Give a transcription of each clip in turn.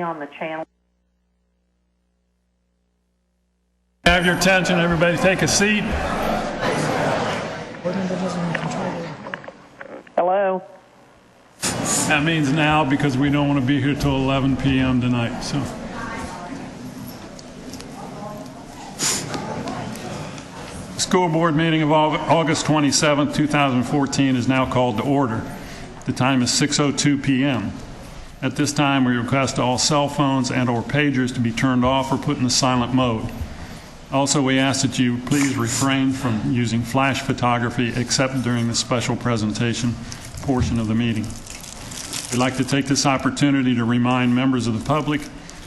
on the channel. Have your attention, everybody. Take a seat. Hello? That means now, because we don't want to be here till 11 p.m. tonight. So, school board meeting of August 27, 2014 is now called to order. The time is 6:02 p.m. At this time, we request all cell phones and/or pagers to be turned off or put in the silent mode. Also, we ask that you please refrain from using flash photography except during the special presentation portion of the meeting. We'd like to take this opportunity to remind members of the public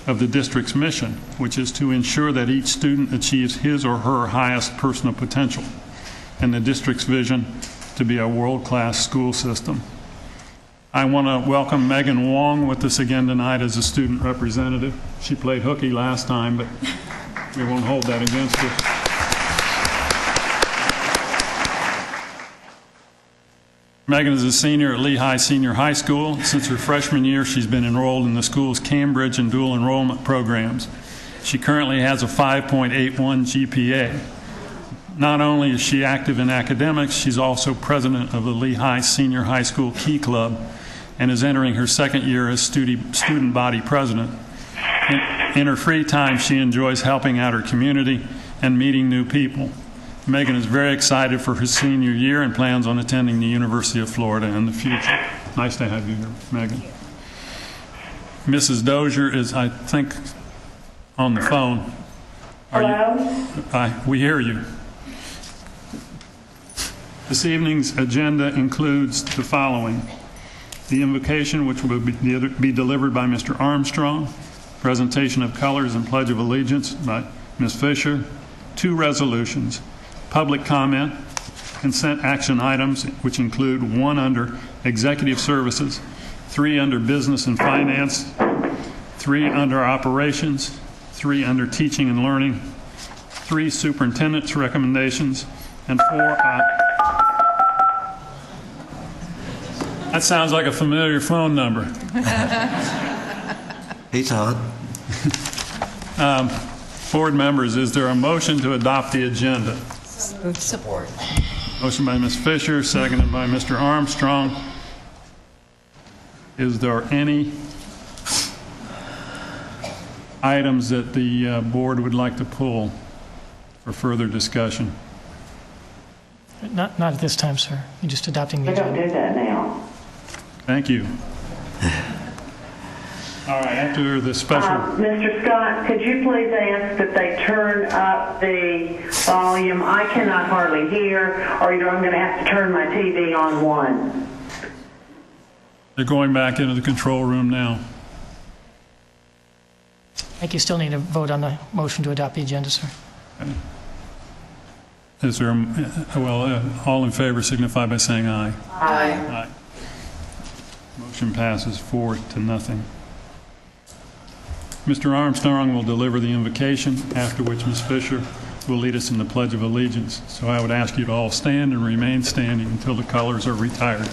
of the district's mission, which is to ensure that each student achieves his or her highest personal potential, and the district's vision to be a world-class school system. I want to welcome Megan Wong with us again tonight as a student representative. She played hooky last time, but we won't hold that against her. Megan is a senior at Lehigh Senior High School. Since her freshman year, she's been enrolled in the school's Cambridge and dual enrollment programs. She currently has a 5.81 GPA. Not only is she active in academics, she's also president of the Lehigh Senior High School Key Club and is entering her second year as student body president. In her free time, she enjoys helping out her community and meeting new people. Megan is very excited for her senior year and plans on attending the University of Florida in the future. Nice to have you here, Megan. Mrs. Dozier is, I think, on the phone. Hello? We hear you. This evening's agenda includes the following: the invocation, which will be delivered by Mr. Armstrong, presentation of colors and Pledge of Allegiance by Ms. Fisher, 2 resolutions, public comment, consent action items, which include 1 under Executive Services, 3 under Business and Finance, 3 under Operations, 3 under Teaching and Learning, 3 Superintendent's recommendations, and 4 That sounds like a familiar phone number. Hey, Todd. Board members, is there a motion to adopt the agenda? Support. Motion by Ms. Fisher, seconded by Mr. Armstrong. Is there any items that the board would like to pull for further discussion? Not at this time, sir. You're just adopting the We don't agenda. do that now. Thank you. All right, after the special... Mr. Scott, could you please ask that they turn up the volume? I cannot hardly hear, or either I'm going to have to turn my TV on 1. They're going back into the control room now. I think you still need to vote on the motion to adopt the agenda, sir. Is there, all in favor signify by saying aye. Aye. Aye. Motion passes 4-0. Mr. Armstrong will deliver the invocation, after which Ms. Fisher will lead us in the Pledge of Allegiance. So I would ask you to all stand and remain standing until the colors are retired.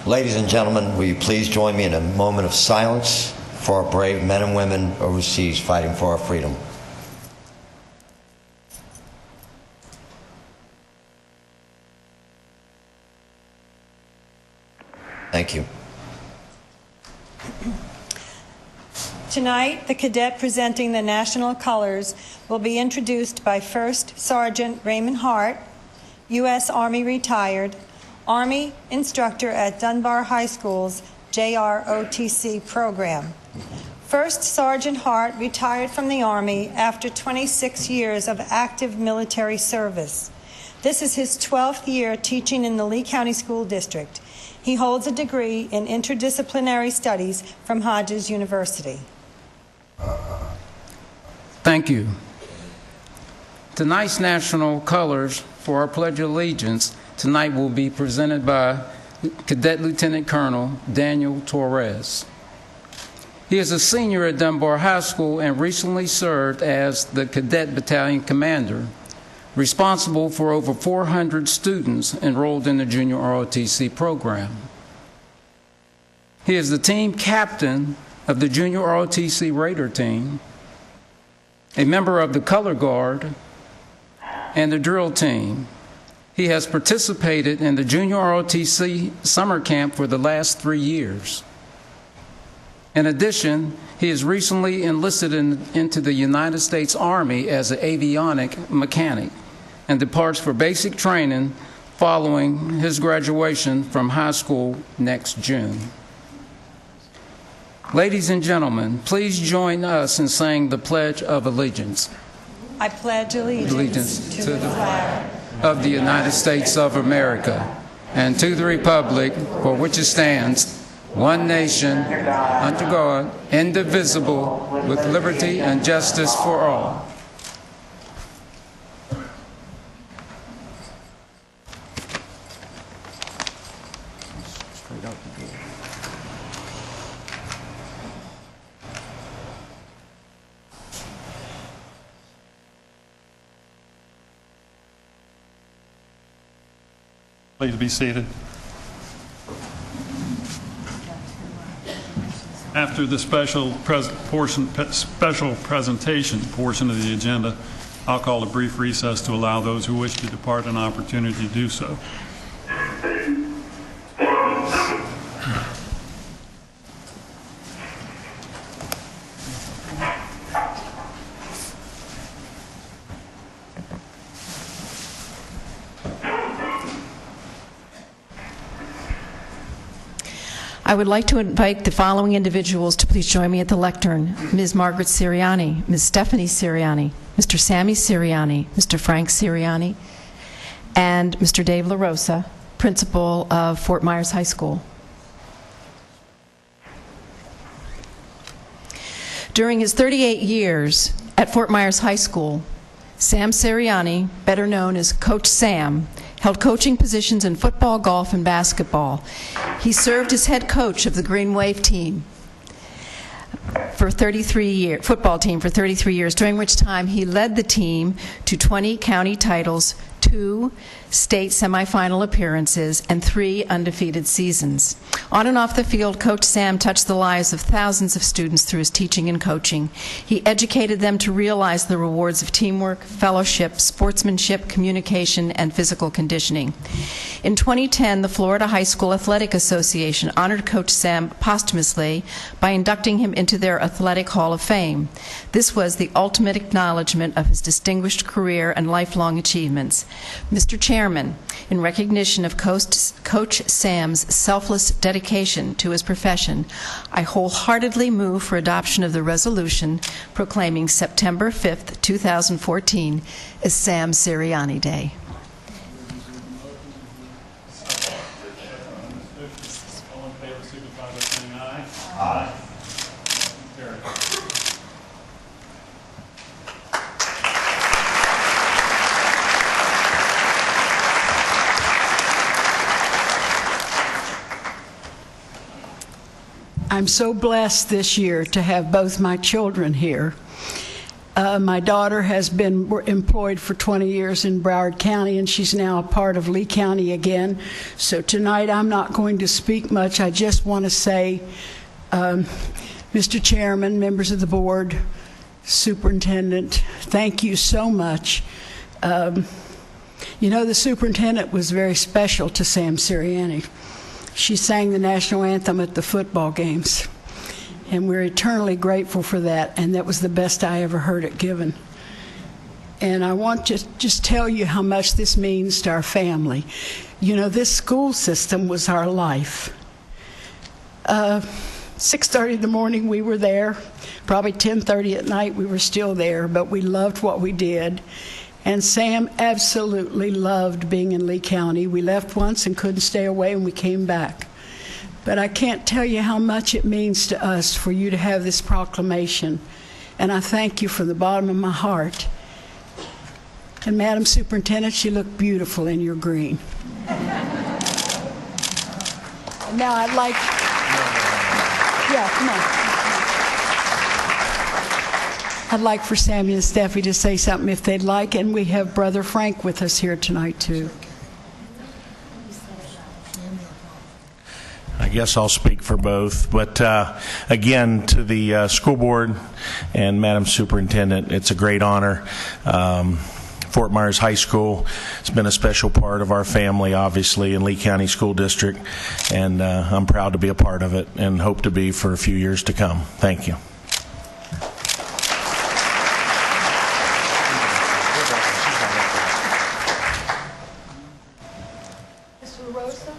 Ladies and gentlemen, will you please join me in a moment of silence for our brave men and women overseas fighting for our freedom? Thank you. Tonight, the cadet presenting the national colors will be introduced by First Sergeant Raymond Hart, U.S. Army retired, Army instructor at Dunbar High School's JROTC program. First Sergeant Hart retired from the Army after 26 years of active military service. This is his 12th year teaching in the Lee County School District. He holds a degree in interdisciplinary studies from Hodges University. Thank you. Tonight's national colors for our Pledge of Allegiance tonight will be presented by Cadet Lieutenant Colonel Daniel Torres. He is a senior at Dunbar High School and recently served as the Cadet Battalion Commander, responsible for over 400 students enrolled in the Junior ROTC program. He is the team captain of the Junior ROTC Raider team, a member of the Color Guard, and the drill team. He has participated in the Junior ROTC summer camp for the last 3 years. In addition, he has recently enlisted into the United States Army as an avionic mechanic and departs for basic training following his graduation from high school next June. Ladies and gentlemen, please join us in saying the Pledge of Allegiance. I pledge allegiance to the flag of the United States of America and to the republic for which it stands, one nation, under God, indivisible, with liberty and justice for all. Please be seated. After the special presentation portion of the agenda, I'll call a brief recess to allow those who wish to depart an opportunity to do so. I would like to invite the following individuals to please join me at the lectern: Ms. Margaret Siriani, Ms. Stephanie Siriani, Mr. Sammy Siriani, Mr. Frank Siriani, and Mr. Dave LaRosa, principal of Fort Myers High School. During his 38 years at Fort Myers High School, Sam Siriani, better known as Coach Sam, held coaching positions in football, golf, and basketball. He served as head coach of the Green Wave team for 33 years, football team for 33 years, during which time he led the team to 20 county titles, 2 state semifinal appearances, and 3 undefeated seasons. On and off the field, Coach Sam touched the lives of thousands of students through his teaching and coaching. He educated them to realize the rewards of teamwork, fellowship, sportsmanship, communication, and physical conditioning. In 2010, the Florida High School Athletic Association honored Coach Sam posthumously by inducting him into their Athletic Hall of Fame. This was the ultimate acknowledgement of his distinguished career and lifelong achievements. Mr. Chairman, in recognition of Coach Sam's selfless dedication to his profession, I wholeheartedly move for adoption of the resolution proclaiming September 5th, 2014 as Sam Siriani Day. All in favor, signify by saying aye. Aye. Carried. I'm so blessed this year to have both my children here. My daughter has been employed for 20 years in Broward County, and she's now a part of Lee County again. So tonight I'm not going to speak much. I just want to say, Mr. Chairman, members of the board, Superintendent, thank you so much. You know, the superintendent was very special to Sam Siriani. She sang the national anthem at the football games, and we're eternally grateful for that, and that was the best I ever heard it given. And I want to just tell you how much this means to our family. You know, this school system was our life. 6:30 in the morning we were there, probably 10:30 at night we were still there, but we loved what we did. And Sam absolutely loved being in Lee County. We left once and couldn't stay away, and we came back. But I can't tell you how much it means to us for you to have this proclamation. And I thank you from the bottom of my heart. And Madam Superintendent, you look beautiful in your green. Now I'd like, come on. I'd like for Sammy and Steffi to say something if they'd like, and we have Brother Frank with us here tonight, too. I guess I'll speak for both. But again, to the school board and Madam Superintendent, it's a great honor. Fort Myers High School has been a special part of our family, obviously, in Lee County School District, and I'm proud to be a part of it and hope to be for a few years to come. Thank you. Mr. Rosa?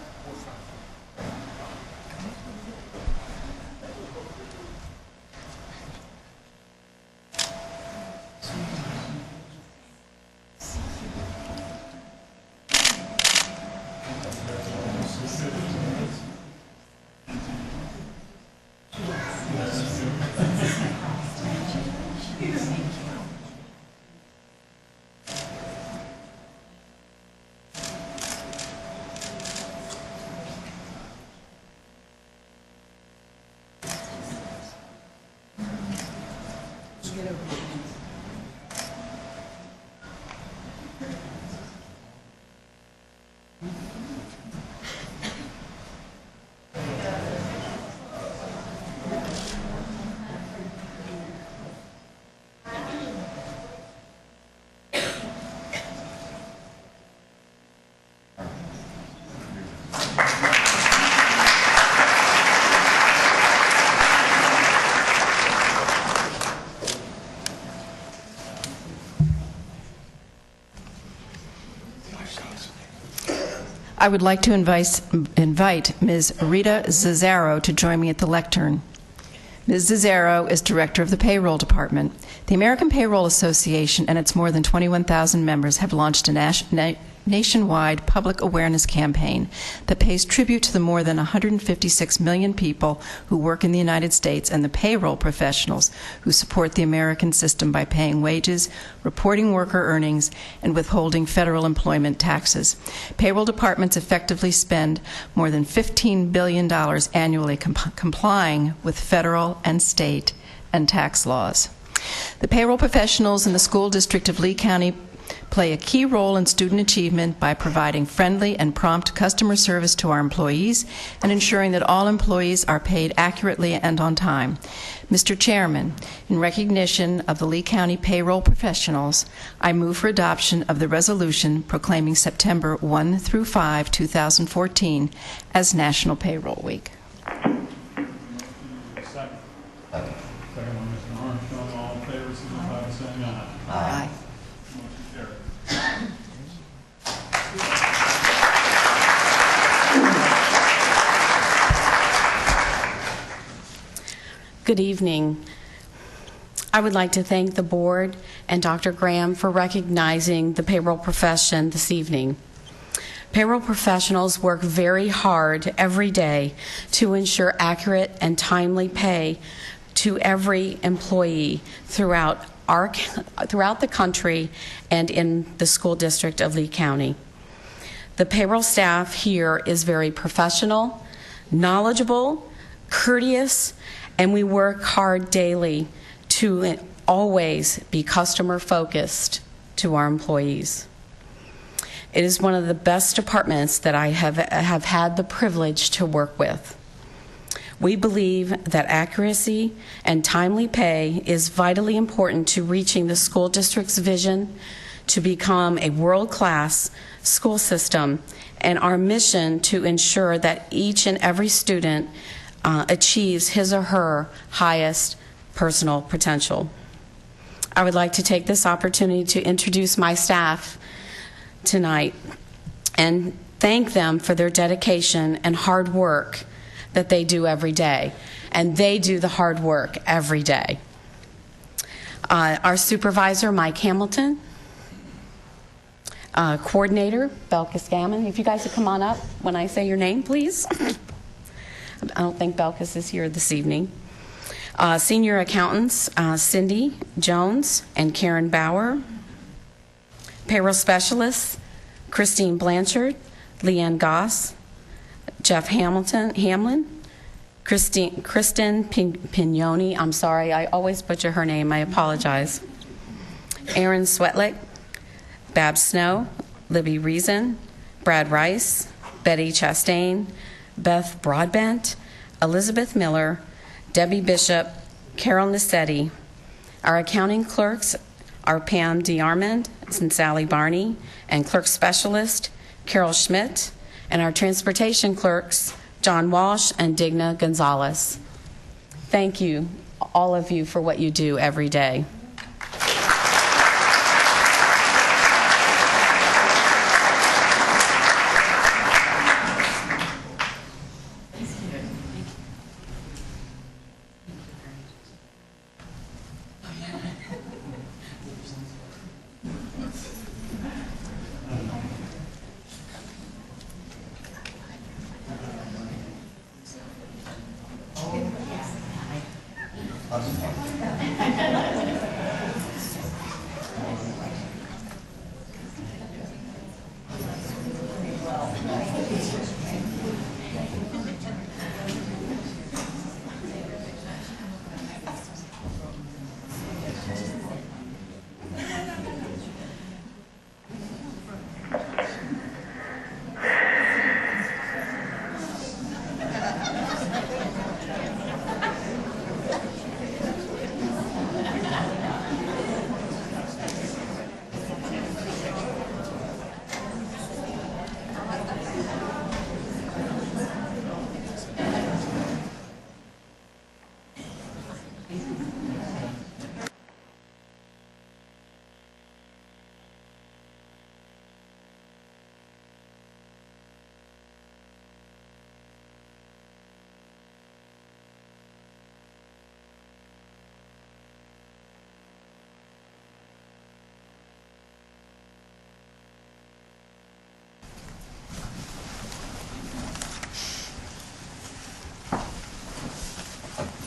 I would like to invite Ms. Rita Zazzaro to join me at the lectern. Ms. Zazzaro is Director of the Payroll Department. The American Payroll Association and its more than 21,000 members have launched a nationwide public awareness campaign that pays tribute to the more than 156 million people who work in the United States and the payroll professionals who support the American system by paying wages, reporting worker earnings, and withholding federal employment taxes. Payroll departments effectively spend more than $15 billion annually complying with federal and state and tax laws. The payroll professionals in the school district of Lee County play a key role in student achievement by providing friendly and prompt customer service to our employees and ensuring that all employees are paid accurately and on time. Mr. Chairman, in recognition of the Lee County payroll professionals, I move for adoption of the resolution proclaiming September 1 through 5, 2014 as National Payroll Week. Second by Mr. Armstrong. All in favor, signify by saying aye. Aye. Good evening. I would like to thank the board and Dr. Graham for recognizing the payroll profession this evening. Payroll professionals work very hard every day to ensure accurate and timely pay to every employee throughout the country and in the school district of Lee County. The payroll staff here is very professional, knowledgeable, courteous, and we work hard daily to always be customer focused to our employees. It is one of the best departments that I have had the privilege to work with. We believe that accuracy and timely pay is vitally important to reaching the school district's vision to become a world-class school system and our mission to ensure that each and every student achieves his or her highest personal potential. I would like to take this opportunity to introduce my staff tonight and thank them for their dedication and hard work that they do every day. And they do the hard work every day. Our supervisor, Mike Hamilton. Coordinator, Belkis Gammon. If you guys would come on up when I say your name, please. I don't think Belkis is here this evening. Senior accountants, Cindy Jones and Karen Bauer. Payroll specialists, Christine Blanchard, Leanne Goss, Jeff Hamlin, Kristen Pignoni. I'm sorry, I always butcher her name. I apologize. Aaron Swetlick, Bab Snow, Libby Reason, Brad Rice, Betty Chastain, Beth Broadbent, Elizabeth Miller, Debbie Bishop, Carol Nassetti. Our accounting clerks are Pam DeArmond and Sally Barney, and clerk specialist Carol Schmidt, and our transportation clerks John Walsh and Digna Gonzalez. Thank you, all of you, for what you do every day.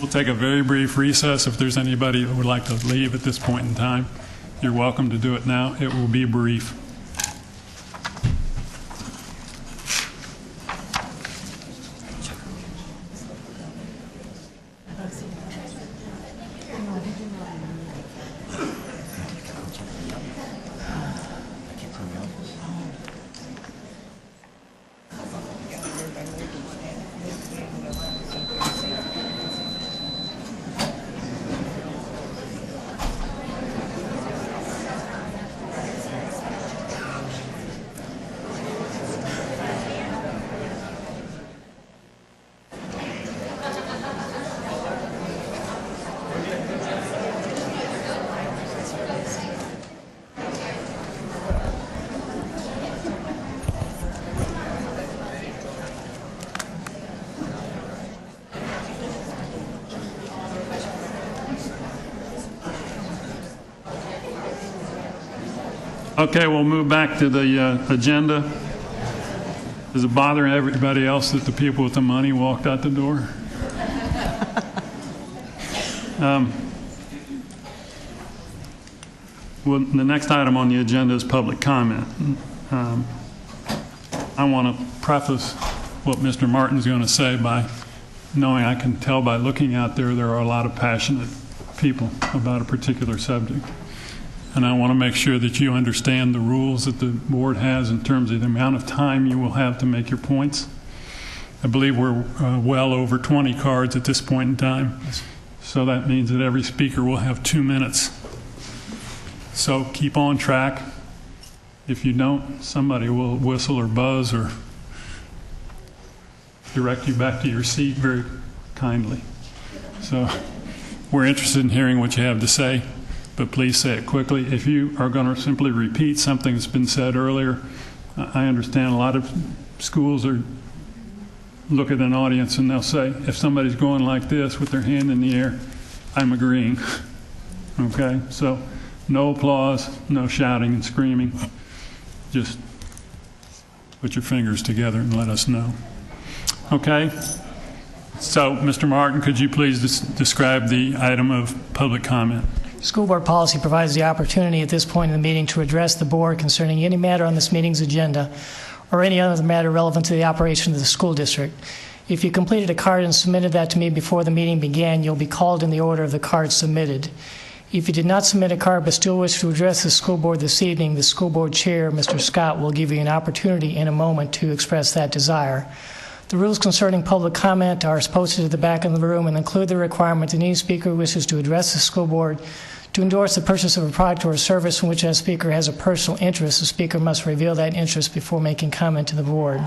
We'll take a very brief recess. If there's anybody that would like to leave at this point in time, you're welcome to do it now. It will be brief. Okay, we'll move back to the agenda. Does it bother everybody else that the people with the money walked out the door? Well, the next item on the agenda is public comment. I want to preface what Mr. Martin's going to say by knowing I can tell by looking out there are a lot of passionate people about a particular subject. And I want to make sure that you understand the rules that the board has in terms of the amount of time you will have to make your points. I believe we're well over 20 cards at this point in time. So that means that every speaker will have 2 minutes. So keep on track. If you don't, somebody will whistle or buzz or direct you back to your seat very kindly. So we're interested in hearing what you have to say, but please say it quickly. If you are going to simply repeat something that's been said earlier, I understand a lot of schools look at an audience and they'll say, if somebody's going like this with their hand in the air, I'm agreeing. Okay? So no applause, no shouting and screaming. Just put your fingers together and let us know. Okay? So, Mr. Martin, could you please describe the item of public comment? School board policy provides the opportunity at this point in the meeting to address the board concerning any matter on this meeting's agenda or any other matter relevant to the operation of the school district. If you completed a card and submitted that to me before the meeting began, you'll be called in the order of the card submitted. If you did not submit a card but still wish to address the school board this evening, the school board chair, Mr. Scott, will give you an opportunity in a moment to express that desire. The rules concerning public comment are posted at the back of the room and include the requirement that any speaker who wishes to address the school board to endorse the purchase of a product or a service in which that speaker has a personal interest. The speaker must reveal that interest before making comment to the board.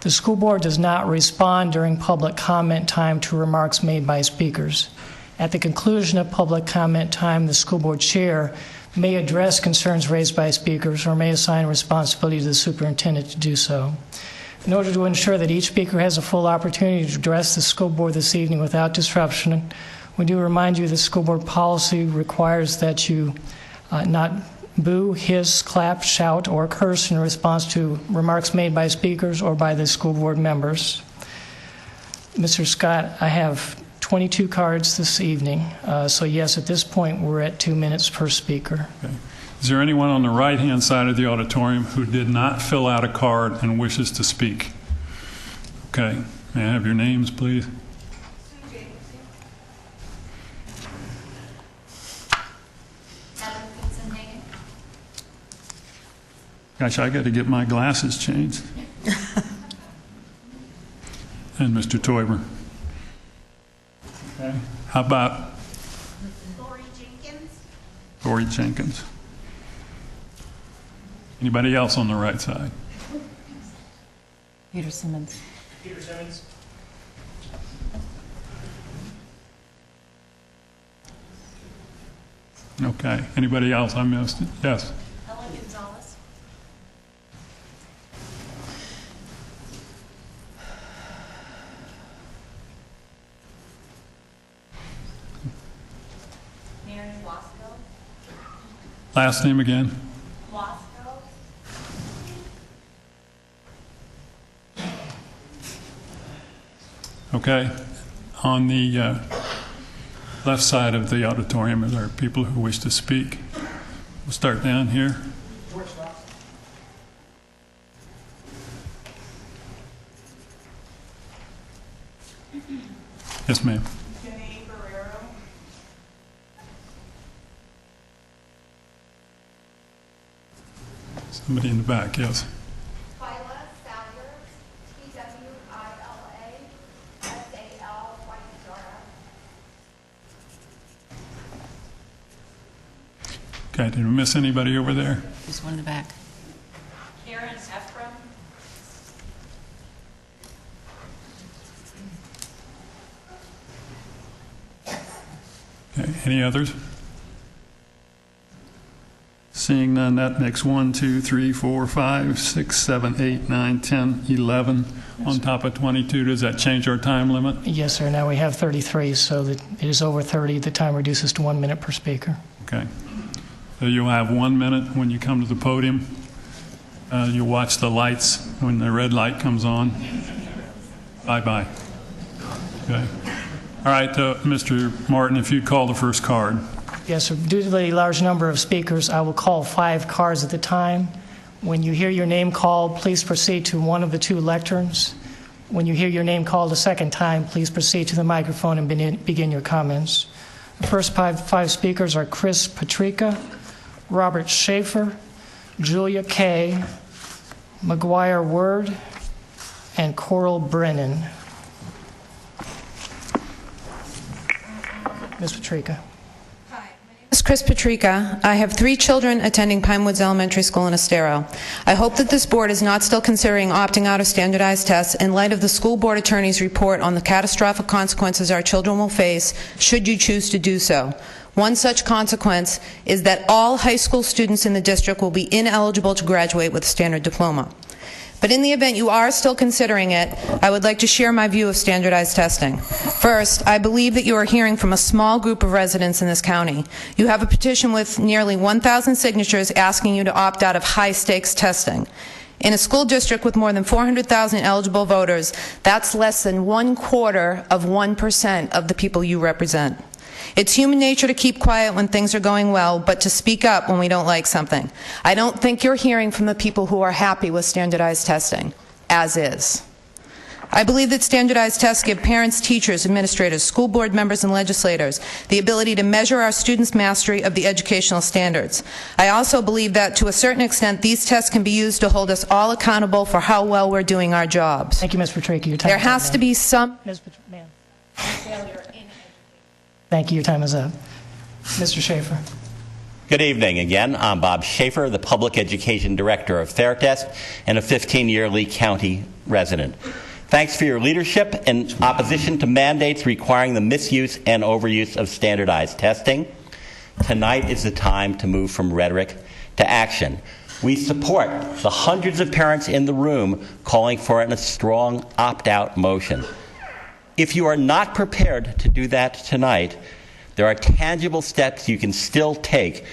The school board does not respond during public comment time to remarks made by speakers. At the conclusion of public comment time, the school board chair may address concerns raised by speakers or may assign responsibility to the superintendent to do so. In order to ensure that each speaker has a full opportunity to address the school board this evening without disruption, we do remind you that school board policy requires that you not boo, hiss, clap, shout, or curse in response to remarks made by speakers or by the school board members. Mr. Scott, I have 22 cards this evening, so yes, at this point we're at 2 minutes per speaker. Okay. Is there anyone on the right-hand side of the auditorium who did not fill out a card and wishes to speak? Okay. May I have your names, please? Gosh, I got to get my glasses changed. And Mr. Toiber. Okay. How about Lori Jenkins? Lori Jenkins. Anybody else on the right side? Peter Simmons. Peter Simmons. Okay. Anybody else I missed? Yes. Ellen Gonzalez? Mary Wasco? Last name again? Wasco? Okay. On the left side of the auditorium are people who wish to speak. We'll start down here. Yes, ma'am. Jenny Barrero? Somebody in the back, yes. Twyla Salyers, Twila-Sal-Y-E-R-A. Okay, did we miss anybody over there? There's one in the back. Karen Ephraim? Okay, any others? Seeing none, that makes 1, 2, 3, 4, 5, 6, 7, 8, 9, 10, 11 on top of 22. Does that change our time limit? Yes, sir. Now we have 33, so that it is over 30. The time reduces to 1 minute per speaker. Okay. So you'll have 1 minute when you come to the podium. You'll watch the lights when the red light comes on. Bye-bye. Okay. All right, Mr. Martin, if you'd call the first card. Yes, sir. Due to the large number of speakers, I will call 5 cards at a time. When you hear your name called, please proceed to one of the 2 lecterns. When you hear your name called a second time, please proceed to the microphone and begin your comments. The first 5 speakers are Chris Patrica, Robert Schaefer, Julia Kay, McGuire Word, and Coral Brennan. Ms. Patrica. This is Chris Patrica. I have 3 children attending Pinewoods Elementary School in Estero. I hope that this board is not still considering opting out of standardized tests in light of the school board attorney's report on the catastrophic consequences our children will face should you choose to do so. One such consequence is that all high school students in the district will be ineligible to graduate with a standard diploma. But in the event you are still considering it, I would like to share my view of standardized testing. First, I believe that you are hearing from a small group of residents in this county. You have a petition with nearly 1,000 signatures asking you to opt out of high-stakes testing. In a school district with more than 400,000 eligible voters, that's less than 1/4% of the people you represent. It's human nature to keep quiet when things are going well, but to speak up when we don't like something. I don't think you're hearing from the people who are happy with standardized testing, as is. I believe that standardized tests give parents, teachers, administrators, school board members, and legislators the ability to measure our students' mastery of the educational standards. I also believe that, to a certain extent, these tests can be used to hold us all accountable for how well we're doing our jobs. Thank you, Ms. Petricka. Your time There is up, has ma'am. to be some... Thank you. Your time is up. Mr. Schaefer. Good evening again. I'm Bob Schaefer, the Public Education Director of Fair Test and a 15-year Lee County resident. Thanks for your leadership in opposition to mandates requiring the misuse and overuse of standardized testing. Tonight is the time to move from rhetoric to action. We support the hundreds of parents in the room calling for a strong opt-out motion. If you are not prepared to do that tonight, there are tangible steps you can still take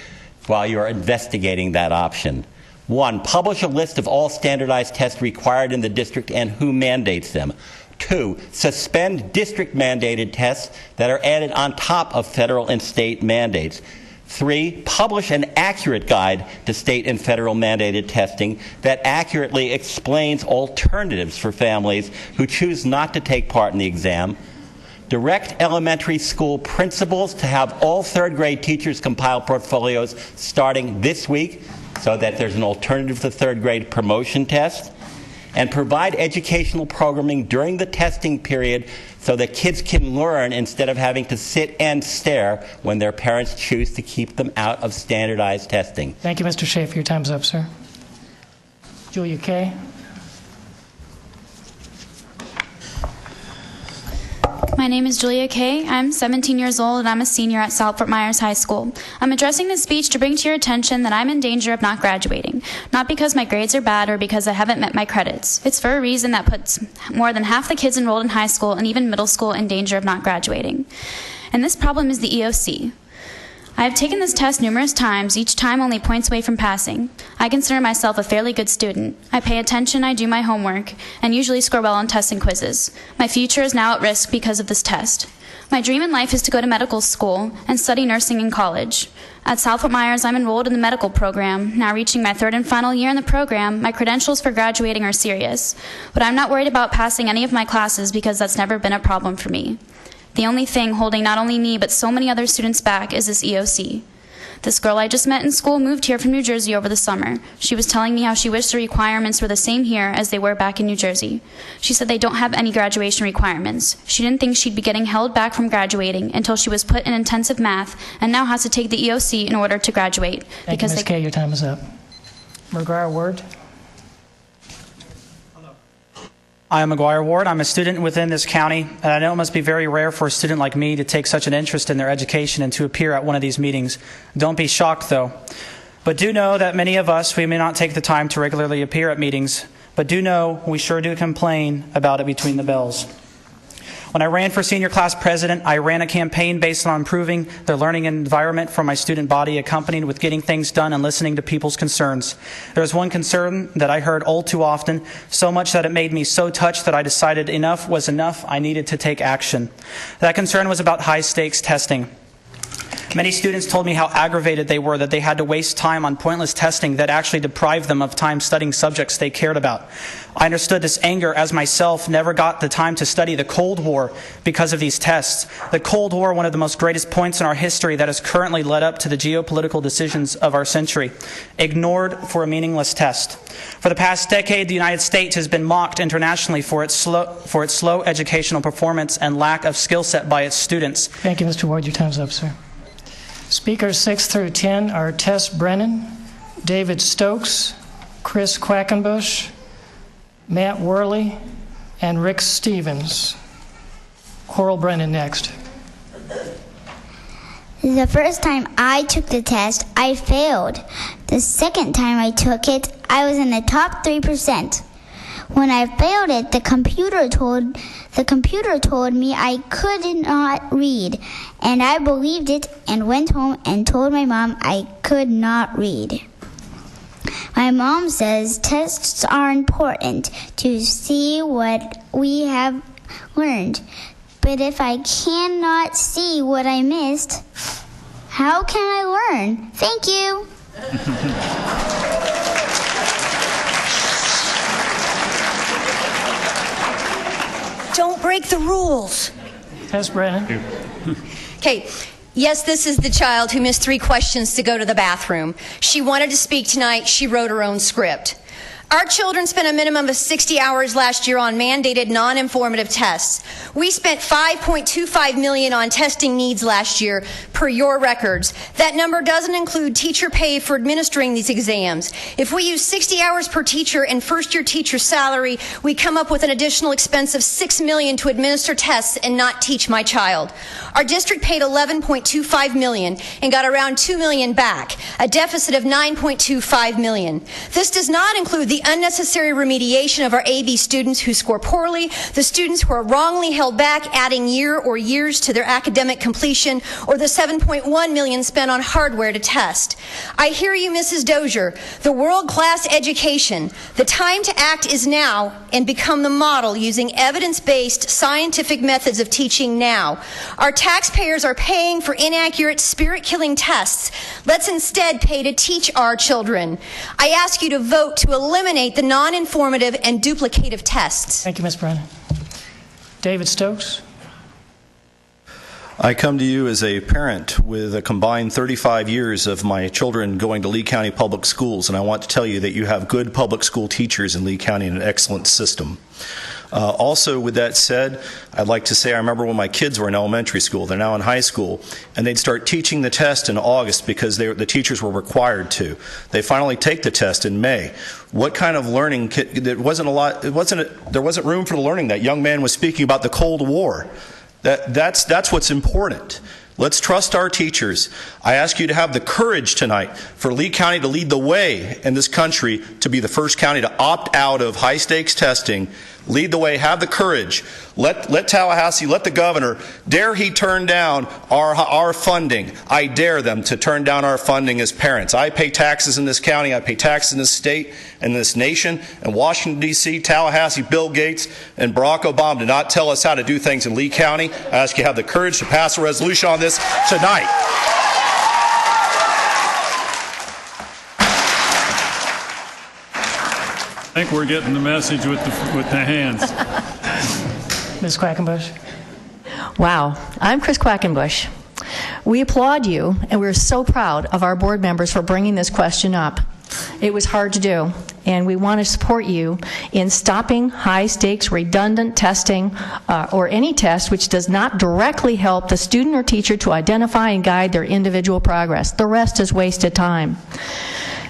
while you are investigating that option. 1, publish a list of all standardized tests required in the district and who mandates them. 2, suspend district-mandated tests that are added on top of federal and state mandates. 3, publish an accurate guide to state and federal mandated testing that accurately explains alternatives for families who choose not to take part in the exam. Direct elementary school principals to have all third-grade teachers compile portfolios starting this week so that there's an alternative to third-grade promotion test. And provide educational programming during the testing period so that kids can learn instead of having to sit and stare when their parents choose to keep them out of standardized testing. Thank you, Mr. Schaefer. Your time's up, sir. Julia Kay. My name is Julia Kay. I'm 17 years old and I'm a senior at South Fort Myers High School. I'm addressing this speech to bring to your attention that I'm in danger of not graduating, not because my grades are bad or because I haven't met my credits. It's for a reason that puts more than half the kids enrolled in high school and even middle school in danger of not graduating. And this problem is the EOC. I have taken this test numerous times, each time only points away from passing. I consider myself a fairly good student. I pay attention, I do my homework, and usually score well on tests and quizzes. My future is now at risk because of this test. My dream in life is to go to medical school and study nursing in college. At South Fort Myers, I'm enrolled in the medical program. Now reaching my 3rd and final year in the program, my credentials for graduating are serious. But I'm not worried about passing any of my classes because that's never been a problem for me. The only thing holding not only me but so many other students back is this EOC. This girl I just met in school moved here from New Jersey over the summer. She was telling me how she wished the requirements were the same here as they were back in New Jersey. She said they don't have any graduation requirements. She didn't think she'd be getting held back from graduating until she was put in intensive math and now has to take the EOC in order to graduate. Thank you, Ms. Kay. Your time is up. McGuire Ward. I am McGuire Ward. I'm a student within this county, and I know it must be very rare for a student like me to take such an interest in their education and to appear at one of these meetings. Don't be shocked, though. But do know that many of us, we may not take the time to regularly appear at meetings, but do know we sure do complain about it between the bells. When I ran for senior class president, I ran a campaign based on improving the learning environment for my student body, accompanied with getting things done and listening to people's concerns. There was one concern that I heard all too often, so much that it made me so touched that I decided enough was enough. I needed to take action. That concern was about high-stakes testing. Many students told me how aggravated they were that they had to waste time on pointless testing that actually deprived them of time studying subjects they cared about. I understood this anger as myself never got the time to study the Cold War because of these tests. The Cold War, one of the most greatest points in our history that has currently led up to the geopolitical decisions of our century, ignored for a meaningless test. For the past decade, the United States has been mocked internationally for its slow educational performance and lack of skill set by its students. Thank you, Mr. Ward. Your time's up, sir. Speakers 6 through 10 are Tess Brennan, David Stokes, Chris Quackenbush, Matt Worley, and Rick Stevens. Coral Brennan next. The first time I took the test, I failed. The second time I took it, I was in the top 3%. When I failed it, the computer told me I could not read, and I believed it and went home and told my mom I could not read. My mom says tests are important to see what we have learned, but if I cannot see what I missed, how can I learn? Thank you. Don't break the rules. Yes, Brennan. Okay. Yes, this is the child who missed 3 questions to go to the bathroom. She wanted to speak tonight. She wrote her own script. Our children spent a minimum of 60 hours last year on mandated non-informative tests. We spent $5.25 million on testing needs last year, per your records. That number doesn't include teacher pay for administering these exams. If we use 60 hours per teacher and first-year teacher salary, we come up with an additional expense of $6 million to administer tests and not teach my child. Our district paid $11.25 million and got around $2 million back, a deficit of $9.25 million. This does not include the unnecessary remediation of our AB students who score poorly, the students who are wrongly held back, adding year or years to their academic completion, or the $7.1 million spent on hardware to test. I hear you, Mrs. Dozier. The world-class education. The time to act is now and become the model using evidence-based scientific methods of teaching now. Our taxpayers are paying for inaccurate, spirit-killing tests. Let's instead pay to teach our children. I ask you to vote to eliminate the non-informative and duplicative tests. Thank you, Ms. Brennan. David Stokes. I come to you as a parent with a combined 35 years of my children going to Lee County Public Schools, and I want to tell you that you have good public school teachers in Lee County and an excellent system. Also, with that said, I'd like to say I remember when my kids were in elementary school, they're now in high school, and they'd start teaching the test in August because the teachers were required to. They finally take the test in May. What kind of learning? There wasn't room for the learning. That young man was speaking about the Cold War. That's what's important. Let's trust our teachers. I ask you to have the courage tonight for Lee County to lead the way in this country to be the first county to opt out of high-stakes testing. Lead the way. Have the courage. Let Tallahassee, let the governor, dare he turn down our funding. I dare them to turn down our funding as parents. I pay taxes in this county. I pay taxes in this state and this nation. And Washington, D.C., Tallahassee, Bill Gates, and Barack Obama did not tell us how to do things in Lee County. I ask you to have the courage to pass a resolution on this tonight. I think we're getting the message with the hands. Ms. Quackenbush. Wow. I'm Chris Quackenbush. We applaud you, and we're so proud of our board members for bringing this question up. It was hard to do, and we want to support you in stopping high-stakes, redundant testing or any test which does not directly help the student or teacher to identify and guide their individual progress. The rest is wasted time.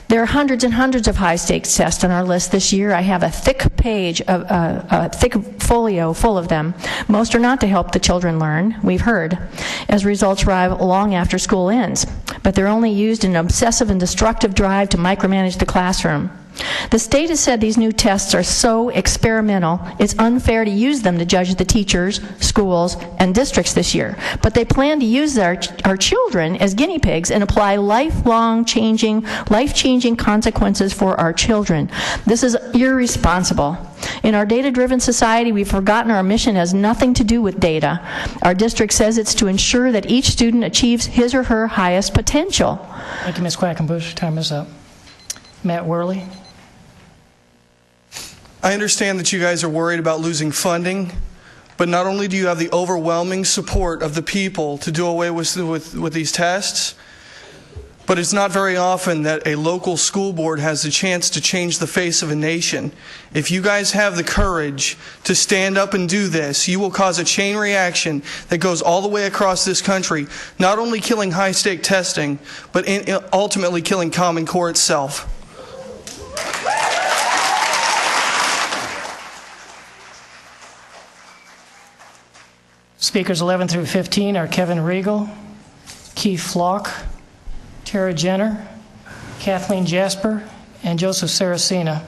There are hundreds and hundreds of high-stakes tests on our list this year. I have a thick page, a thick folio full of them. Most are not to help the children learn, we've heard, as results arrive long after school ends. But they're only used in an obsessive and destructive drive to micromanage the classroom. The state has said these new tests are so experimental, it's unfair to use them to judge the teachers, schools, and districts this year. But they plan to use our children as guinea pigs and apply life-changing consequences for our children. This is irresponsible. In our data-driven society, we've forgotten our mission has nothing to do with data. Our district says it's to ensure that each student achieves his or her highest potential. Thank you, Ms. Quackenbush. Time is up. Matt Worley. I understand that you guys are worried about losing funding, but not only do you have the overwhelming support of the people to do away with these tests, but it's not very often that a local school board has the chance to change the face of a nation. If you guys have the courage to stand up and do this, you will cause a chain reaction that goes all the way across this country, not only killing high-stake testing, but ultimately killing Common Core itself. Speakers 11 through 15 are Kevin Riegel, Keith Flock, Tara Jenner, Kathleen Jasper, and Joseph Saracena.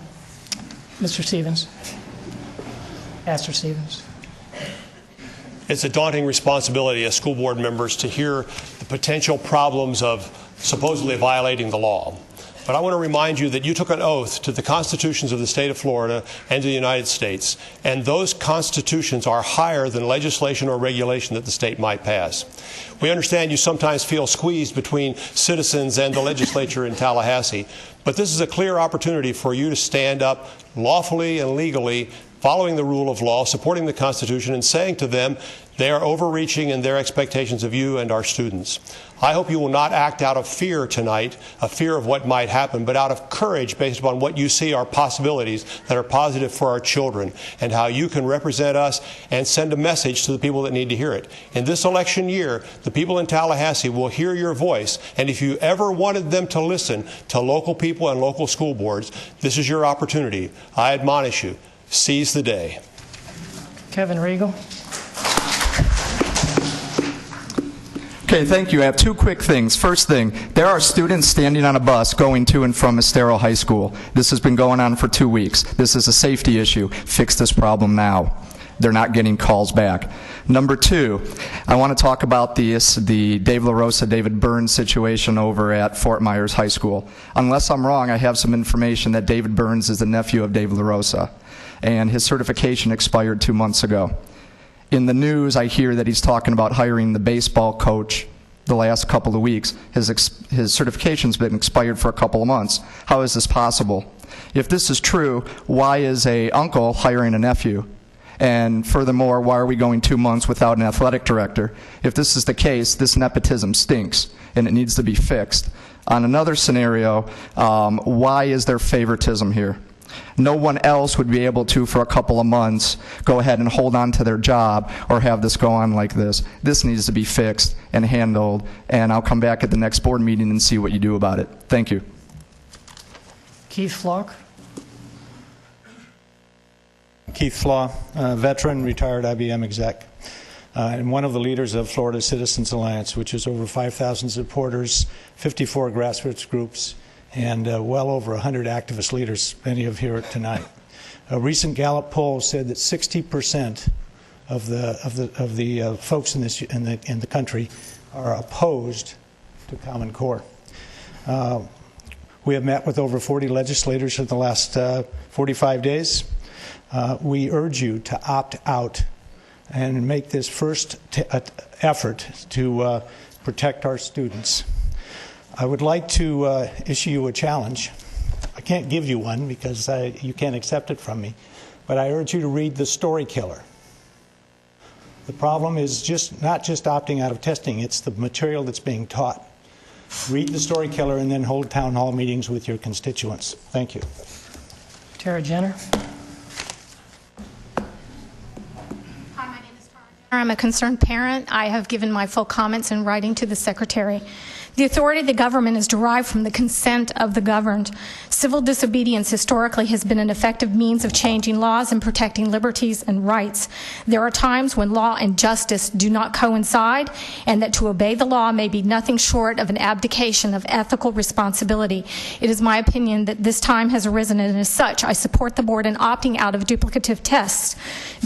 Mr. Stevens. Pastor Stevens. It's a daunting responsibility as school board members to hear the potential problems of supposedly violating the law. But I want to remind you that you took an oath to the constitutions of the state of Florida and to the United States, and those constitutions are higher than legislation or regulation that the state might pass. We understand you sometimes feel squeezed between citizens and the legislature in Tallahassee, but this is a clear opportunity for you to stand up lawfully and legally following the rule of law, supporting the Constitution, and saying to them they are overreaching in their expectations of you and our students. I hope you will not act out of fear tonight, a fear of what might happen, but out of courage based upon what you see are possibilities that are positive for our children and how you can represent us and send a message to the people that need to hear it. In this election year, the people in Tallahassee will hear your voice, and if you ever wanted them to listen to local people and local school boards, this is your opportunity. I admonish you, seize the day. Kevin Riegel. Okay, thank you. I have two quick things. First thing, there are students standing on a bus going to and from Estero High School. This has been going on for 2 weeks. This is a safety issue. Fix this problem now. They're not getting calls back. Number two, I want to talk about the Dave LaRosa, David Burns situation over at Fort Myers High School. Unless I'm wrong, I have some information that David Burns is the nephew of Dave LaRosa, and his certification expired 2 months ago. In the news, I hear that he's talking about hiring the baseball coach the last couple of weeks. His certification's been expired for a couple of months. How is this possible? If this is true, why is an uncle hiring a nephew? And furthermore, why are we going 2 months without an athletic director? If this is the case, this nepotism stinks, and it needs to be fixed. On another scenario, why is there favoritism here? No one else would be able to, for a couple of months, go ahead and hold on to their job or have this go on like this. This needs to be fixed and handled, and I'll come back at the next board meeting and see what you do about it. Thank you. Keith Flock. Keith Flaw, veteran, retired IBM exec, and one of the leaders of Florida Citizens Alliance, which is over 5,000 supporters, 54 grassroots groups, and well over 100 activist leaders, many of here tonight. A recent Gallup poll said that 60% of the folks in the country are opposed to Common Core. We have met with over 40 legislators in the last 45 days. We urge you to opt out and make this first effort to protect our students. I would like to issue you a challenge. I can't give you one because you can't accept it from me, but I urge you to read The Story Killer. The problem is not just opting out of testing, it's the material that's being taught. Read The Story Killer and then hold town hall meetings with your constituents. Thank you. Tara Jenner. I'm a concerned parent. I have given my full comments in writing to the Secretary. The authority of the government is derived from the consent of the governed. Civil disobedience historically has been an effective means of changing laws and protecting liberties and rights. There are times when law and justice do not coincide, and that to obey the law may be nothing short of an abdication of ethical responsibility. It is my opinion that this time has arisen, and as such, I support the board in opting out of duplicative tests.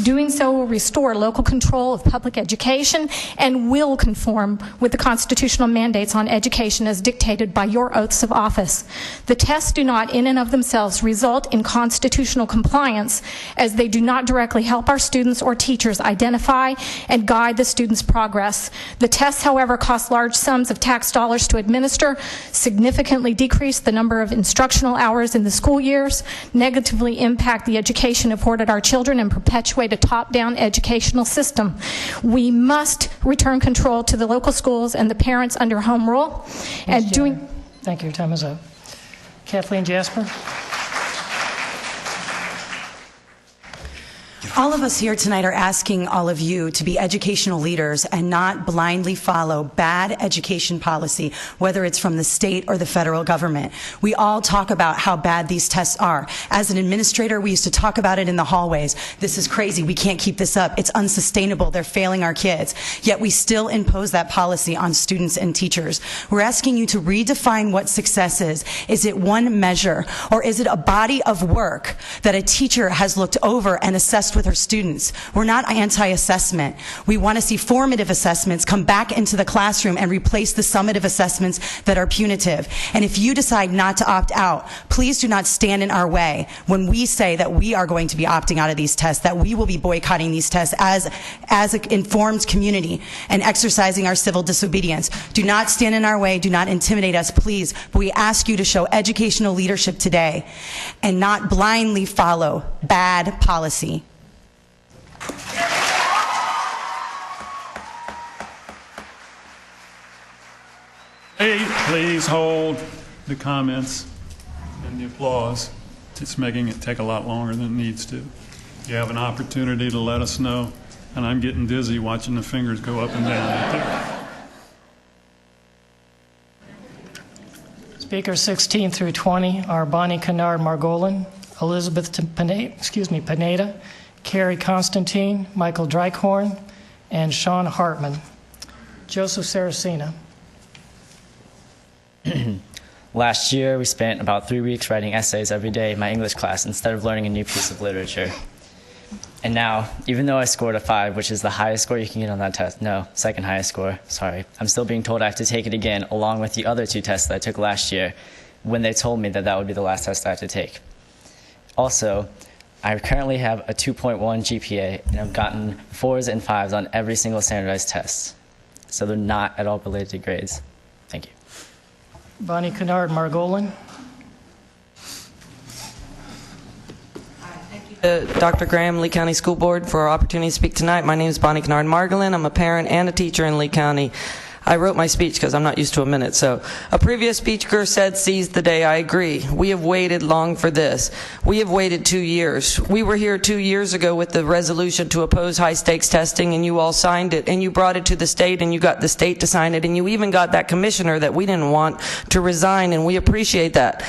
Doing so will restore local control of public education and will conform with the constitutional mandates on education as dictated by your oaths of office. The tests do not in and of themselves result in constitutional compliance, as they do not directly help our students or teachers identify and guide the students' progress. The tests, however, cost large sums of tax dollars to administer, significantly decrease the number of instructional hours in the school years, negatively impact the education afforded our children, and perpetuate a top-down educational system. We must return control to the local schools and the parents under home rule. And doing. Thank you. Your time is up. Kathleen Jasper. All of us here tonight are asking all of you to be educational leaders and not blindly follow bad education policy, whether it's from the state or the federal government. We all talk about how bad these tests are. As an administrator, we used to talk about it in the hallways. This is crazy. We can't keep this up. It's unsustainable. They're failing our kids. Yet we still impose that policy on students and teachers. We're asking you to redefine what success is. Is it one measure, or is it a body of work that a teacher has looked over and assessed trust with our students. We're not anti-assessment. We want to see formative assessments come back into the classroom and replace the summative assessments that are punitive. And if you decide not to opt out, please do not stand in our way when we say that we are going to be opting out of these tests, that we will be boycotting these tests as an informed community and exercising our civil disobedience. Do not stand in our way. Do not intimidate us, please. But we ask you to show educational leadership today and not blindly follow bad policy. Hey, please hold the comments and the applause. It's making it take a lot longer than it needs to. You have an opportunity to let us know, and I'm getting dizzy watching the fingers go up and down out there. Speakers 16 through 20 are Bonnie Kennard Margolin, Elizabeth Pineda, Carrie Constantine, Michael Drykhorn, and Sean Hartman. Joseph Saracena. Last year, we spent about 3 weeks writing essays every day in my English class instead of learning a new piece of literature. And now, even though I scored a 5, which is the highest score you can get on that test, no, second highest score, sorry, I'm still being told I have to take it again along with the other 2 tests that I took last year when they told me that that would be the last test I have to take. Also, I currently have a 2.1 GPA, and I've gotten 4s and 5s on every single standardized test. So they're not at all related to grades. Thank you. Bonnie Kennard Margolin. Dr. Graham, Lee County School Board, for our opportunity to speak tonight. My name is Bonnie Kennard Margolin. I'm a parent and a teacher in Lee County. I wrote my speech because I'm not used to a minute. So, a previous speaker said, seize the day. I agree. We have waited long for this. We have waited 2 years. We were here 2 years ago with the resolution to oppose high-stakes testing, and you all signed it, and you brought it to the state, and you got the state to sign it, and you even got that commissioner that we didn't want to resign, and we appreciate that.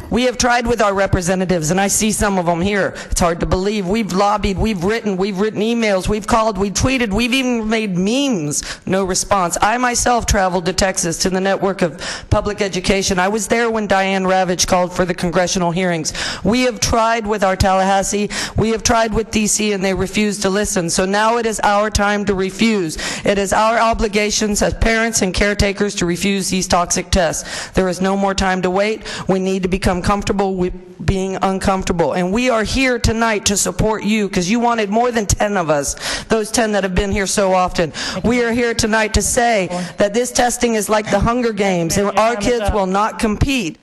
We have tried with our representatives, and I see some of them here. It's hard to believe. We've lobbied, we've written emails, we've called, we've tweeted, we've even made memes. No response. I myself traveled to Texas to the Network of Public Education. I was there when Diane Ravitch called for the congressional hearings. We have tried with our Tallahassee, we have tried with DC, and they refused to listen. So now it is our time to refuse. It is our obligations as parents and caretakers to refuse these toxic tests. There is no more time to wait. We need to become comfortable with being uncomfortable. And we are here tonight to support you because you wanted more than 10 of us, those 10 that have been here so often. We are here tonight to say that this testing is like the Hunger Games and our kids will not compete.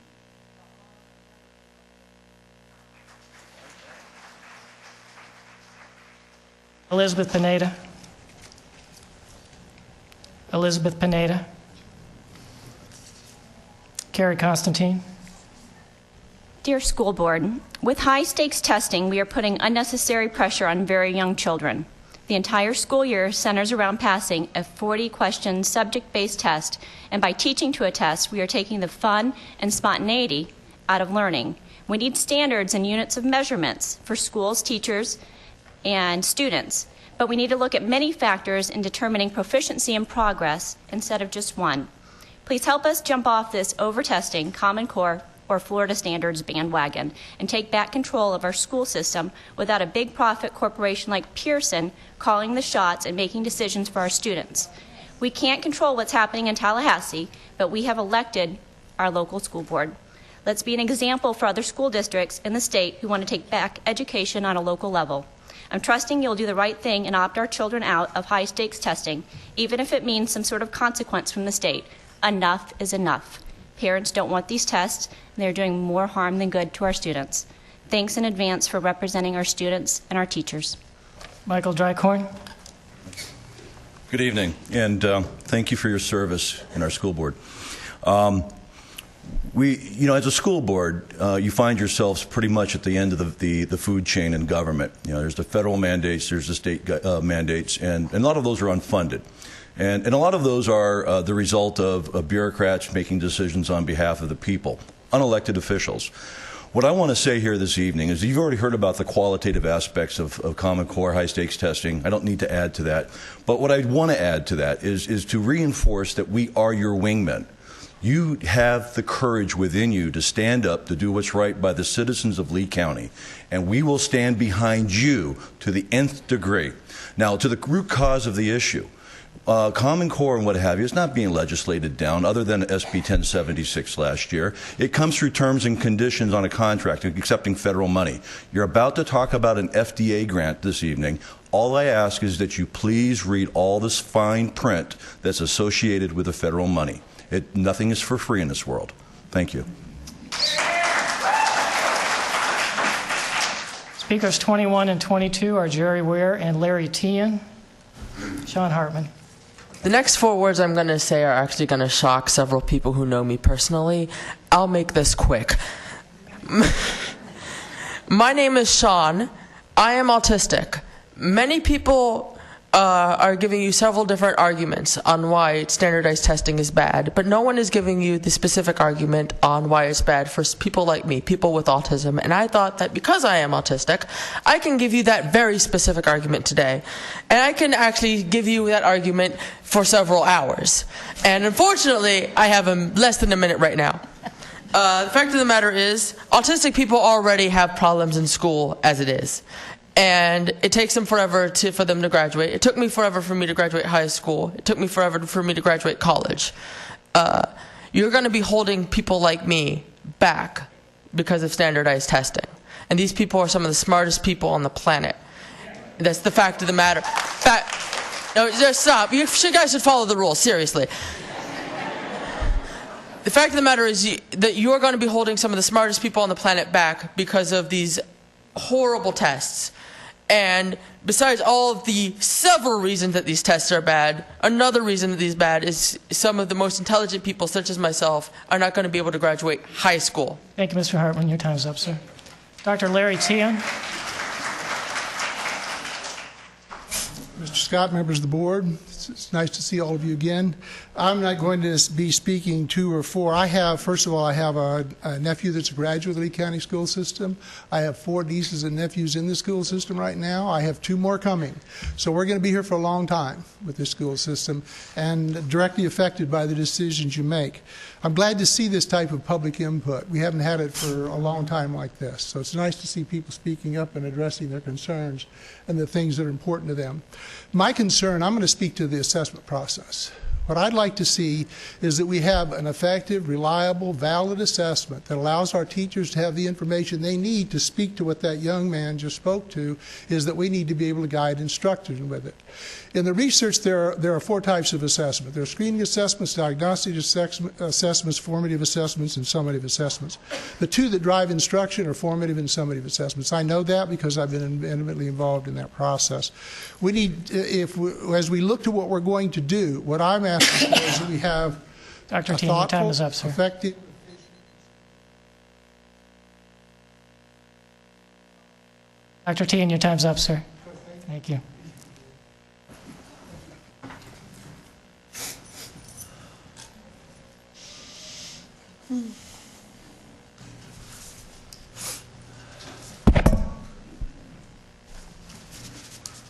Elizabeth Pineda. Elizabeth Pineda. Carrie Constantine. Dear School Board, with high-stakes testing, we are putting unnecessary pressure on very young children. The entire school year centers around passing a 40-question subject-based test, and by teaching to a test, we are taking the fun and spontaneity out of learning. We need standards and units of measurements for schools, teachers, and students, but we need to look at many factors in determining proficiency and progress instead of just one. Please help us jump off this over-testing, Common Core, or Florida Standards bandwagon and take back control of our school system without a big profit corporation like Pearson calling the shots and making decisions for our students. We can't control what's happening in Tallahassee, but we have elected our local school board. Let's be an example for other school districts in the state who want to take back education on a local level. I'm trusting you'll do the right thing and opt our children out of high-stakes testing, even if it means some sort of consequence from the state. Enough is enough. Parents don't want these tests, and they're doing more harm than good to our students. Thanks in advance for representing our students and our teachers. Michael Drykhorn. Good evening, and thank you for your service in our school board. As a school board, you find yourselves pretty much at the end of the food chain in government. There's the federal mandates, there's the state mandates, and a lot of those are unfunded. And a lot of those are the result of bureaucrats making decisions on behalf of the people, unelected officials. What I want to say here this evening is you've already heard about the qualitative aspects of Common Core high-stakes testing. I don't need to add to that. But what I want to add to that is to reinforce that we are your wingmen. You have the courage within you to stand up to do what's right by the citizens of Lee County, and we will stand behind you to the nth degree. Now, to the root cause of the issue, Common Core and what have you is not being legislated down other than SB 1076 last year. It comes through terms and conditions on a contract accepting federal money. You're about to talk about an FDA grant this evening. All I ask is that you please read all this fine print that's associated with the federal money. Nothing is for free in this world. Thank you. Speakers 21 and 22 are Jerry Ware and Larry Tian. Sean Hartman. The next 4 words I'm going to say are actually going to shock several people who know me personally. I'll make this quick. My name is Sean. I am autistic. Many people are giving you several different arguments on why standardized testing is bad, but no one is giving you the specific argument on why it's bad for people like me, people with autism. And I thought that because I am autistic, I can give you that very specific argument today. And I can actually give you that argument for several hours. And unfortunately, I have less than a minute right now. The fact of the matter is, autistic people already have problems in school as it is. And it takes them forever for them to graduate. It took me forever for me to graduate high school. It took me forever for me to graduate college. You're going to be holding people like me back because of standardized testing. And these people are some of the smartest people on the planet. That's the fact of the matter. No, just stop. You guys should follow the rules, seriously. The fact of the matter is that you're going to be holding some of the smartest people on the planet back because of these horrible tests. And besides all of the several reasons that these tests are bad, another reason that these are bad is some of the most intelligent people, such as myself, are not going to be able to graduate high school. Thank you, Mr. Hartman. Your time's up, sir. Dr. Larry Tian. Mr. Scott, members of the board, it's nice to see all of you again. I'm not going to be speaking 2 or 4. First of all, I have a nephew that's a graduate of the Lee County school system. I have 4 nieces and nephews in the school system right now. I have 2 more coming. So we're going to be here for a long time with this school system and directly affected by the decisions you make. I'm glad to see this type of public input. We haven't had it for a long time like this. So it's nice to see people speaking up and addressing their concerns and the things that are important to them. My concern, I'm going to speak to the assessment process. What I'd like to see is that we have an effective, reliable, valid assessment that allows our teachers to have the information they need to speak to what that young man just spoke to, is that we need to be able to guide instructors with it. In the research, there are 4 types of assessment. There are screening assessments, diagnostic assessments, formative assessments, and summative assessments. The 2 that drive instruction are formative and summative assessments. I know that because I've been intimately involved in that process. We need, as we look to what we're going to do, what I'm asking for is that we have Dr. a Tian, your time thoughtful, is up, sir. effective. Dr. Tian, your time's up, sir. Thank you.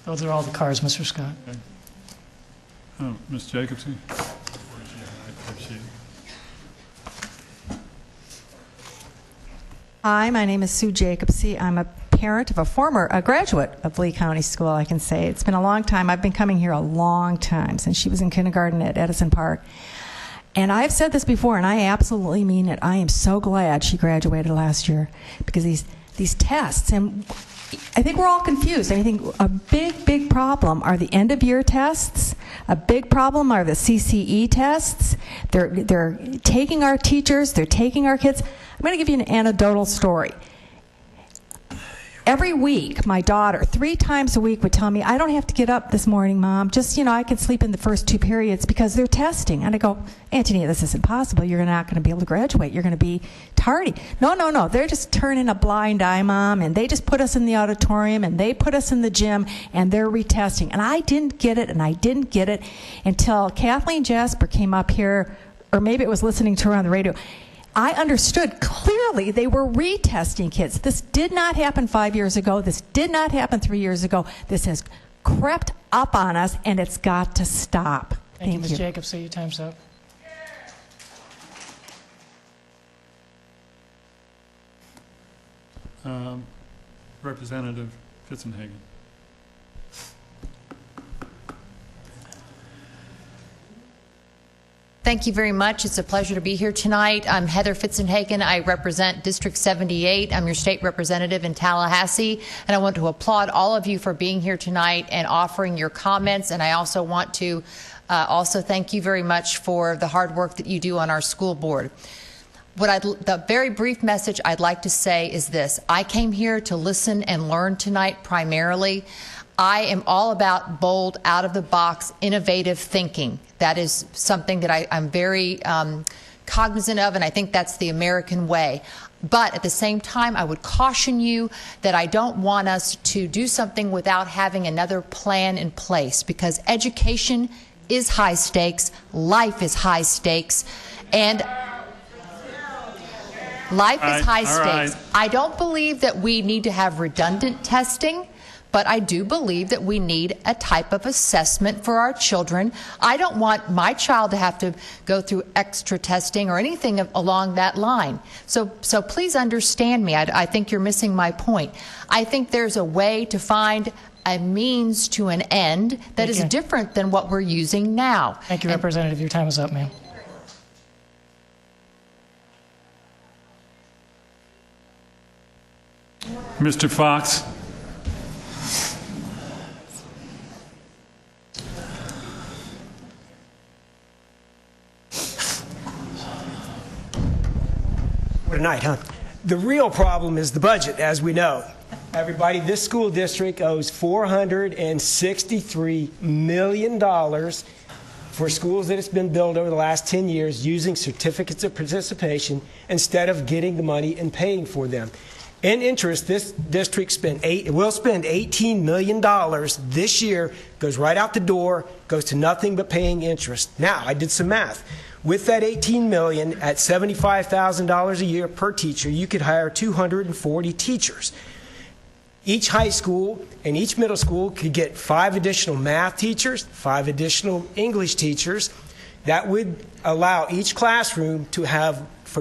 Those are all the cards, Mr. Scott. Okay. Oh, Ms. Jacobson? Hi, my name is Sue Jacobsy. I'm a parent of a graduate of Lee County School, I can say. It's been a long time. I've been coming here a long time, since she was in kindergarten at Edison Park. And I've said this before, and I absolutely mean it. I am so glad she graduated last year, because these tests, and I think we're all confused. I think a big problem are the end-of-year tests. A big problem are the CCE tests. They're taking our teachers. They're taking our kids. I'm going to give you an anecdotal story. Every week, my daughter, 3 times a week, would tell me, I don't have to get up this morning, Mom. Just, I can sleep in the first 2 periods because they're testing. And I go, Antonia, this isn't possible. You're not going to be able to graduate. You're going to be tardy. No. They're just turning a blind eye, Mom, and they just put us in the auditorium, and they put us in the gym, and they're retesting. And I didn't get it until Kathleen Jasper came up here, or maybe it was listening to her on the radio. I understood clearly they were retesting kids. This did not happen 5 years ago. This did not happen 3 years ago. This has crept up on us, and it's got to stop. Thank you, Ms. Jacobs. Your time's up. Representative Fitzenhagen. Thank you very much. It's a pleasure to be here tonight. I'm Heather Fitzenhagen. I represent District 78. I'm your state representative in Tallahassee, and I want to applaud all of you for being here tonight and offering your comments. And I also want to also thank you very much for the hard work that you do on our school board. The very brief message I'd like to say is this. I came here to listen and learn tonight primarily. I am all about bold, out-of-the-box, innovative thinking. That is something that I'm very cognizant of, and I think that's the American way. But at the same time, I would caution you that I don't want us to do something without having another plan in place, because education is high stakes, life is high stakes, and life is high stakes. Right. I don't believe that we need to have redundant testing, but I do believe that we need a type of assessment for our children. I don't want my child to have to go through extra testing or anything along that line. So please understand me. I think you're missing my point. I think there's a way to find a means to an end that is different than what we're using now. Thank you, Representative. Your time is up, ma'am. Mr. Fox. What a night, huh? The real problem is the budget, as we know. Everybody, this school district owes $463 million for schools that it's been built over the last 10 years using certificates of participation instead of getting the money and paying for them. In interest, this district will spend $18 million this year, goes right out the door, goes to nothing but paying interest. Now, I did some math. With that $18 million at $75,000 a year per teacher, you could hire 240 teachers. Each high school and each middle school could get 5 additional math teachers, 5 additional English teachers. That would allow each classroom to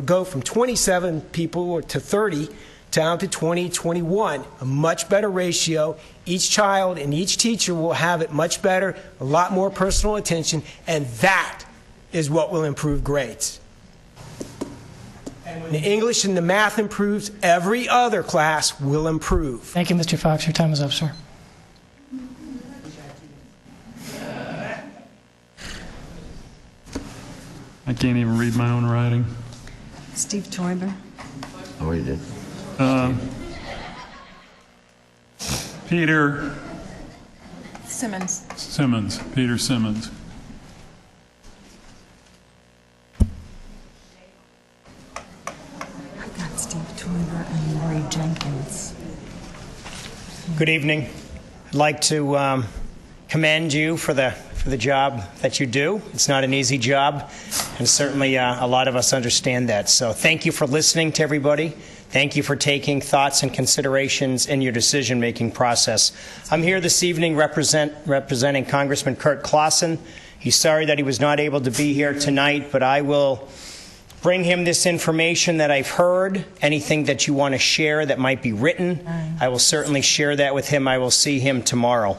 go from 27 people to 30 down to 20, 21, a much better ratio. Each child and each teacher will have it much better, a lot more personal attention, and that is what will improve grades. And when the English and the math improves, every other class will improve. Thank you, Mr. Fox. Your time is up, sir. I can't even read my own writing. Steve Toiber. Oh, he did. Peter Simmons. Peter Simmons. I got Steve Toiber and Lori Jenkins. Good evening. I'd like to commend you for the job that you do. It's not an easy job, and certainly a lot of us understand that. So thank you for listening to everybody. Thank you for taking thoughts and considerations in your decision-making process. I'm here this evening representing Congressman Kurt Clausen. He's sorry that he was not able to be here tonight, but I will bring him this information that I've heard. Anything that you want to share that might be written, I will certainly share that with him. I will see him tomorrow.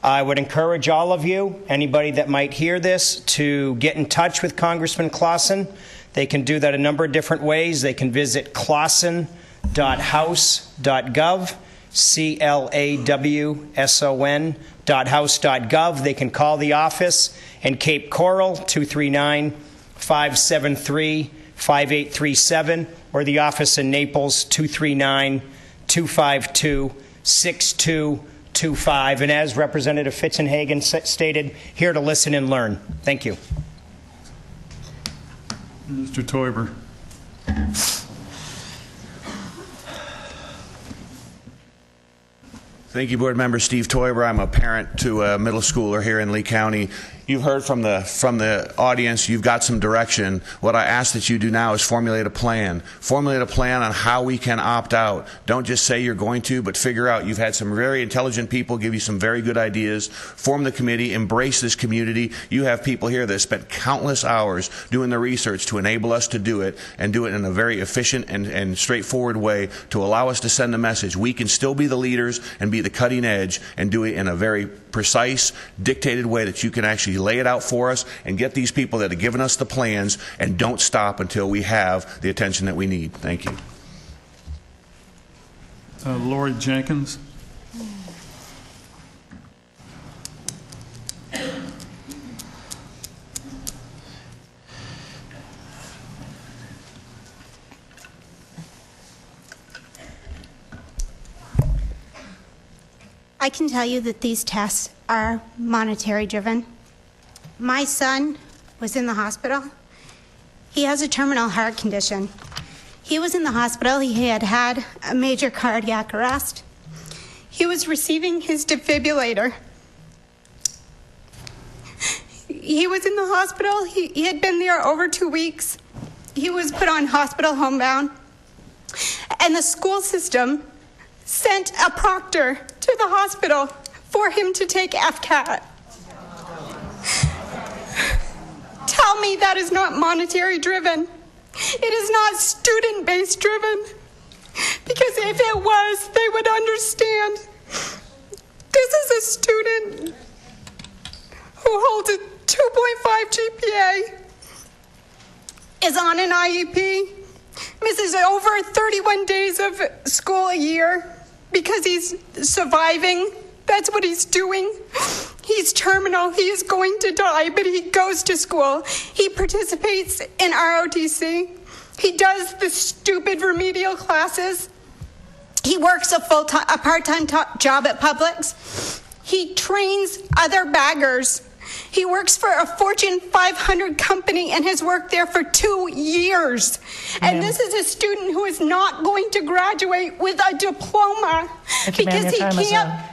I would encourage all of you, anybody that might hear this, to get in touch with Congressman Clausen. They can do that a number of different ways. They can visit clausen.house.gov, CLAWSON.house.gov. They can call the office in Cape Coral, 239-573-5837, or the office in Naples, 239-252-6225. And as Representative Fitzenhagen stated, here to listen and learn. Thank you. Mr. Toiber. Thank you, Board Member Steve Toiber. I'm a parent to a middle schooler here in Lee County. You've heard from the audience. You've got some direction. What I ask that you do now is formulate a plan. Formulate a plan on how we can opt out. Don't just say you're going to, but figure out. You've had some very intelligent people give you some very good ideas. Form the committee. Embrace this community. You have people here that spent countless hours doing the research to enable us to do it, and do it in a very efficient and straightforward way to allow us to send a message. We can still be the leaders and be the cutting edge and do it in a very precise, dictated way that you can actually lay it out for us and get these people that have given us the plans, and don't stop until we have the attention that we need. Thank you. Lori Jenkins. I can tell you that these tests are monetary driven. My son was in the hospital. He has a terminal heart condition. He was in the hospital. He had had a major cardiac arrest. He was receiving his defibrillator. He was in the hospital. He had been there over 2 weeks. He was put on hospital homebound. And the school system sent a proctor to the hospital for him to take FCAT. Tell me that is not monetary driven. It is not student-based driven. Because if it was, they would understand. This is a student who holds a 2.5 GPA, is on an IEP, misses over 31 days of school a year because he's surviving. That's what he's doing. He's terminal. He is going to die, but he goes to school. He participates in ROTC. He does the stupid remedial classes. He works a part-time job at Publix. He trains other baggers. He works for a Fortune 500 company and has worked there for 2 years. And this is a student who is not going to graduate with a diploma because he can't.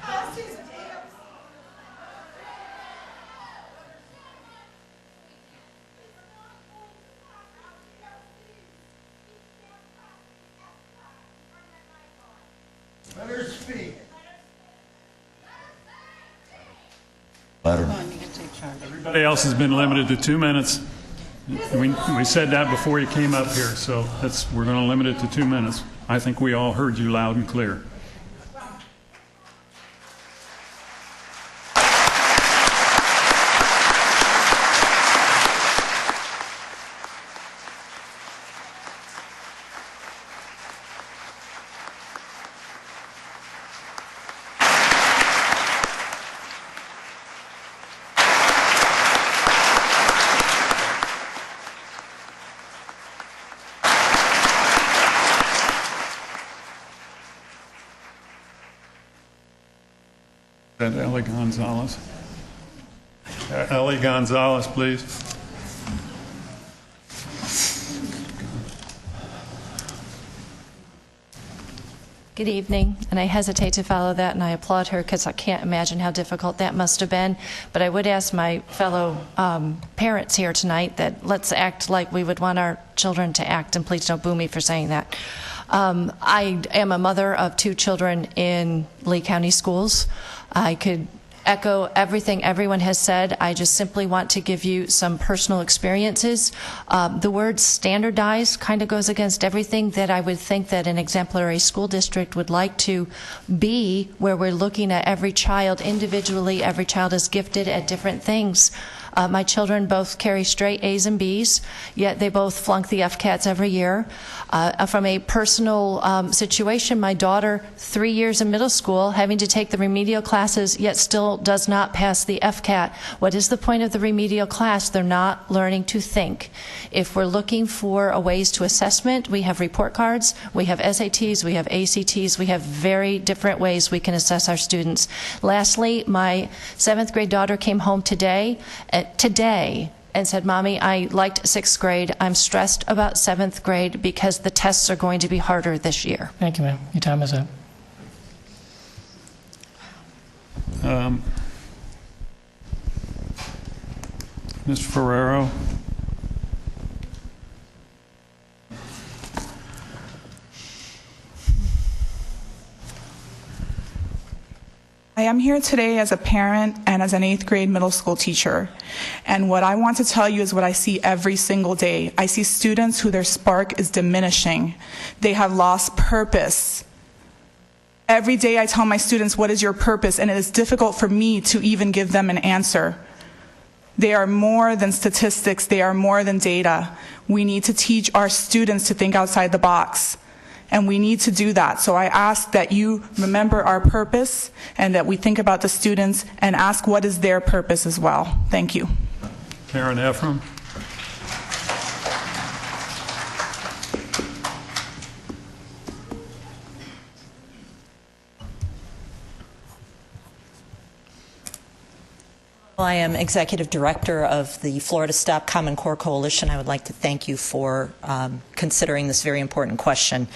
Let her speak. Everybody else has been limited to 2 minutes. We said that before you came up here, so we're going to limit it to 2 minutes. I think we all heard you loud and clear. Ellie Gonzalez. Ellie Gonzalez, please. Good evening, and I hesitate to follow that, and I applaud her because I can't imagine how difficult that must have been. But I would ask my fellow parents here tonight that let's act like we would want our children to act, and please don't boo me for saying that. I am a mother of 2 children in Lee County schools. I could echo everything everyone has said. I just simply want to give you some personal experiences. The word standardized kind of goes against everything that I would think that an exemplary school district would like to be, where we're looking at every child individually. Every child is gifted at different things. My children both carry straight A's and B's, yet they both flunk the FCATs every year. From a personal situation, my daughter, 3 years in middle school, having to take the remedial classes, yet still does not pass the FCAT. What is the point of the remedial class? They're not learning to think. If we're looking for ways to assessment, we have report cards, we have SATs, we have ACTs, we have very different ways we can assess our students. Lastly, my 7th grade daughter came home today and said, "Mommy, I liked 6th grade. I'm stressed about 7th grade because the tests are going to be harder this year." Thank you, ma'am. Your time is up. Ms. Ferrero. I am here today as a parent and as an 8th grade middle school teacher. And what I want to tell you is what I see every single day. I see students who their spark is diminishing. They have lost purpose. Every day I tell my students, what is your purpose? And it is difficult for me to even give them an answer. They are more than statistics. They are more than data. We need to teach our students to think outside the box. And we need to do that. So I ask that you remember our purpose and that we think about the students and ask what is their purpose as well. Thank you. Karen Ephraim. I am Executive Director of the Florida Stop Common Core Coalition. I would like to thank you for considering this very important question.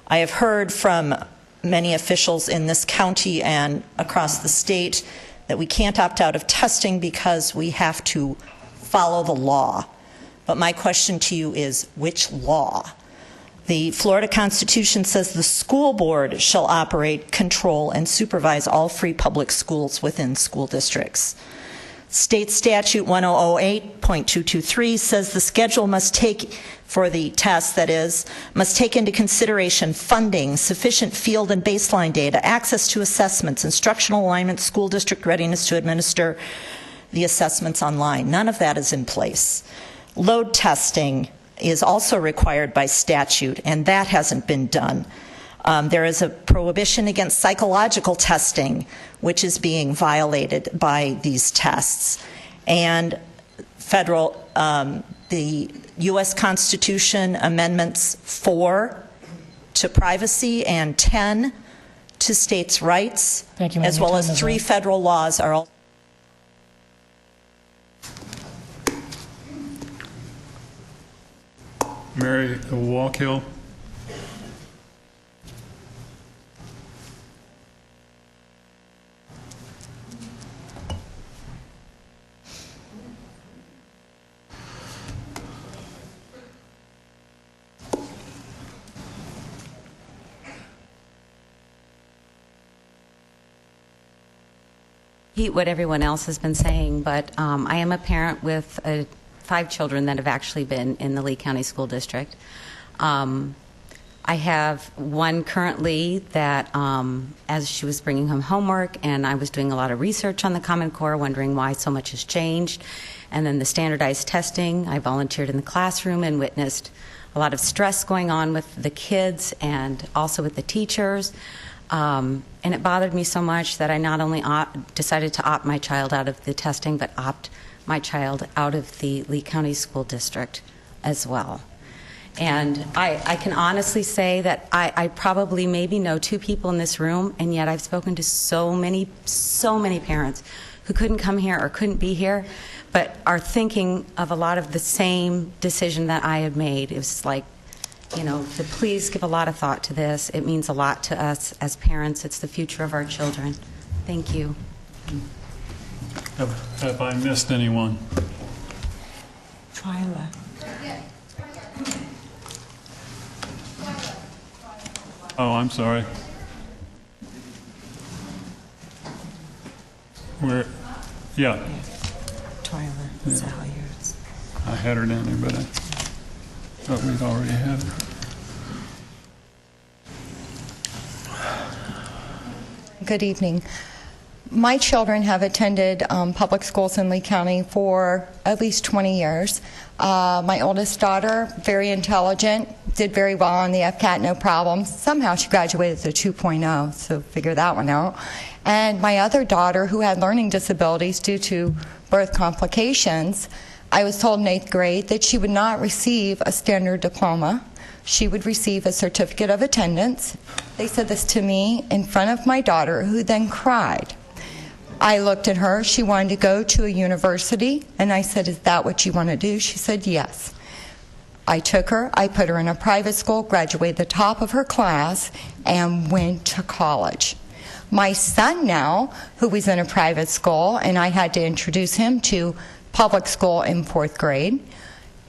I have heard from many officials in this county and across the state that we can't opt out of testing because we have to follow the law. But my question to you is, which law? The Florida Constitution says the school board shall operate, control, and supervise all free public schools within school districts. State Statute 1008.223 says the schedule must take, for the test that is, must take into consideration funding, sufficient field and baseline data, access to assessments, instructional alignment, school district readiness to administer the assessments online. None of that is in place. Load testing is also required by statute, and that hasn't been done. There is a prohibition against psychological testing, which is being violated by these tests. And the U.S. Constitution Amendments 4 to privacy and 10 to states' rights, Thank you, ma'am. as well Your as time is 3 up. federal laws are all. Mary Walkill. Repeat what everyone else has been saying, but I am a parent with 5 children that have actually been in the Lee County School District. I have one currently that, as she was bringing home homework, and I was doing a lot of research on the Common Core, wondering why so much has changed, and then the standardized testing. I volunteered in the classroom and witnessed a lot of stress going on with the kids and also with the teachers. And it bothered me so much that I not only decided to opt my child out of the testing, but opt my child out of the Lee County School District as well. And I can honestly say that I probably maybe know 2 people in this room, and yet I've spoken to so many parents who couldn't come here or couldn't be here, but are thinking of a lot of the same decision that I had made. It was like, you know, to please give a lot of thought to this. It means a lot to us as parents. It's the future of our children. Thank you. Have I missed anyone? Twyla. Oh, I'm sorry. Where? Yeah. Twyla Salyers. I had her down there, but I thought we'd already had her. Good evening. My children have attended public schools in Lee County for at least 20 years. My oldest daughter, very intelligent, did very well on the FCAT, no problems. Somehow she graduated with a 2.0, so figure that one out. And my other daughter, who had learning disabilities due to birth complications, I was told in 8th grade that she would not receive a standard diploma. She would receive a certificate of attendance. They said this to me in front of my daughter, who then cried. I looked at her. She wanted to go to a university, and I said, "Is that what you want to do?" She said, "Yes." I took her, I put her in a private school, graduated the top of her class, and went to college. My son now, who was in a private school, and I had to introduce him to public school in 4th grade.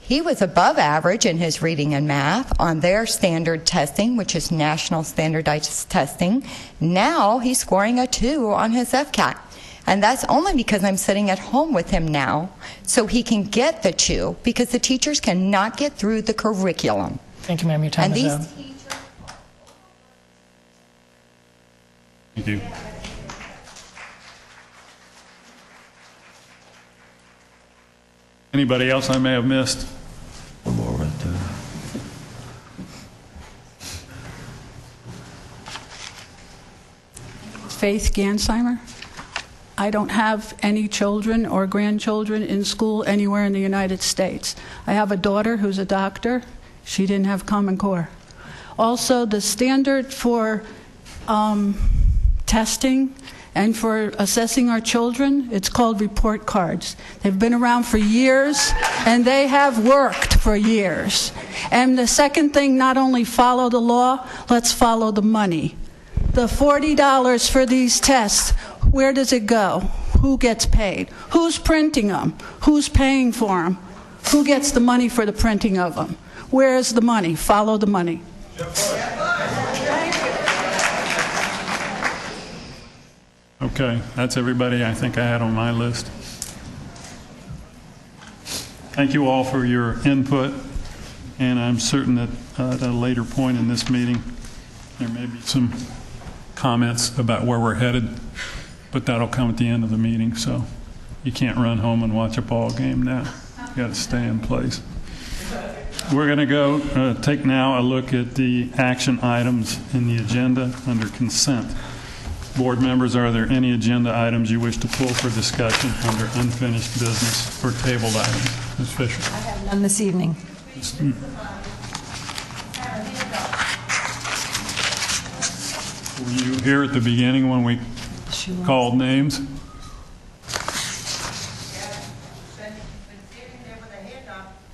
He was above average in his reading and math on their standard testing, which is national standardized testing. Now he's scoring a 2 on his FCAT. And that's only because I'm sitting at home with him now, so he can get the 2, because the teachers cannot get through the curriculum. Thank you, ma'am. Your time is up. Thank you. Anybody else I may have missed? One more right there. Faith Gansheimer. I don't have any children or grandchildren in school anywhere in the United States. I have a daughter who's a doctor. She didn't have Common Core. Also, the standard for testing and for assessing our children, it's called report cards. They've been around for years, and they have worked for years. And the second thing, not only follow the law, let's follow the money. The $40 for these tests, where does it go? Who gets paid? Who's printing them? Who's paying for them? Who gets the money for the printing of them? Where is the money? Follow the money. Okay, that's everybody I think I had on my list. Thank you all for your input, and I'm certain that at a later point in this meeting there may be some comments about where we're headed, but that'll come at the end of the meeting, so you can't run home and watch a ball game now. You got to stay in place. We're going to go take now a look at the action items in the agenda under consent. Board members, are there any agenda items you wish to pull for discussion under unfinished business or tabled items? Ms. Fisher. I have none this evening. Were you here at the beginning when we called names?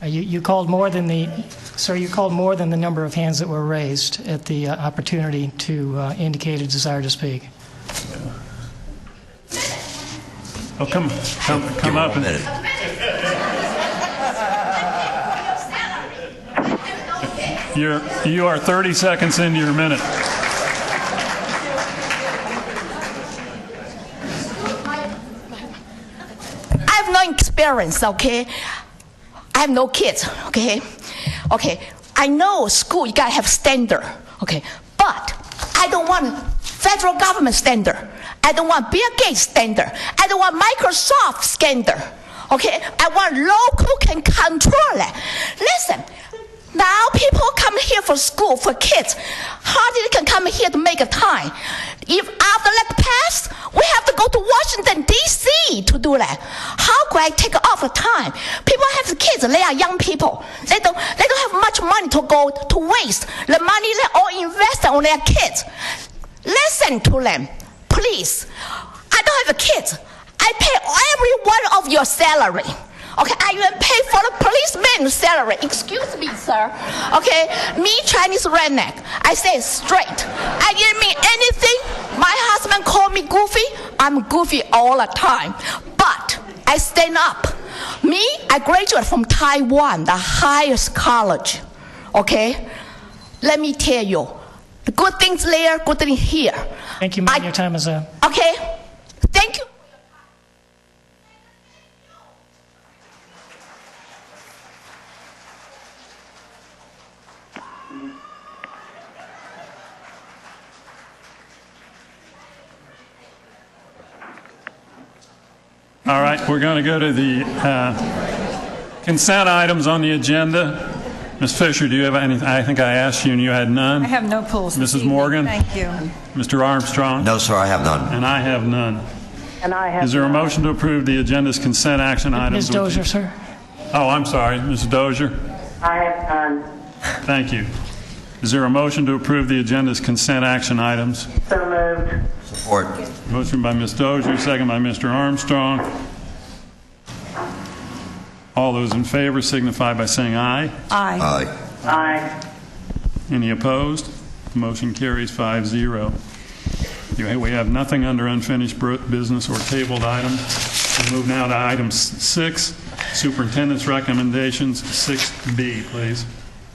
You called more than the, sir, you called more than the number of hands that were raised at the opportunity to indicate a desire to speak. Oh, come up. You are 30 seconds into your minute. I have no experience, okay? I have no kids, okay? Okay, I know school, you gotta have standard, okay? But I don't want federal government standard. I don't want Bill Gates standard. I don't want Microsoft standard, okay? I want local can control it. Listen, now people come here for school, for kids. Hardly can come here to make a time. If after that pass, we have to go to Washington, D.C. to do that. How could I take off the time? People have kids, they are young people. They don't have much money to go to waste. The money they all invest on their kids. Listen to them, please. I don't have kids. I pay every one of your salary. Okay, I even pay for the policeman's salary. Excuse me, sir. Okay, me Chinese redneck. I say it straight. I didn't mean anything. My husband called me goofy. I'm goofy all the time. But I stand up. Me, I graduated from Taiwan, the highest college. Okay? Let me tell you, the good things there, good things here. Thank you, ma'am. Your time is up. Okay? Thank you. All right, we're going to go to the consent items on the agenda. Ms. Fisher, do you have anything? I think I asked you and you had none. I have no pulls. Mrs. Morgan? Thank you. Mr. Armstrong? No, sir, I have none. And I have none. And I have Is there a motion to approve the agenda's consent action items? Ms. Dozier, sir. Oh, I'm sorry. Ms. Dozier? I have none. Thank you. Is there a motion to approve the agenda's consent action items? So moved. Support. Motion by Ms. Dozier, second by Mr. Armstrong. All those in favor signify by saying aye. Aye. Aye. Aye. Any opposed? The motion carries 5-0. We have nothing under unfinished business or tabled items. We'll move now to item 6. Superintendent's recommendations, 6B, please.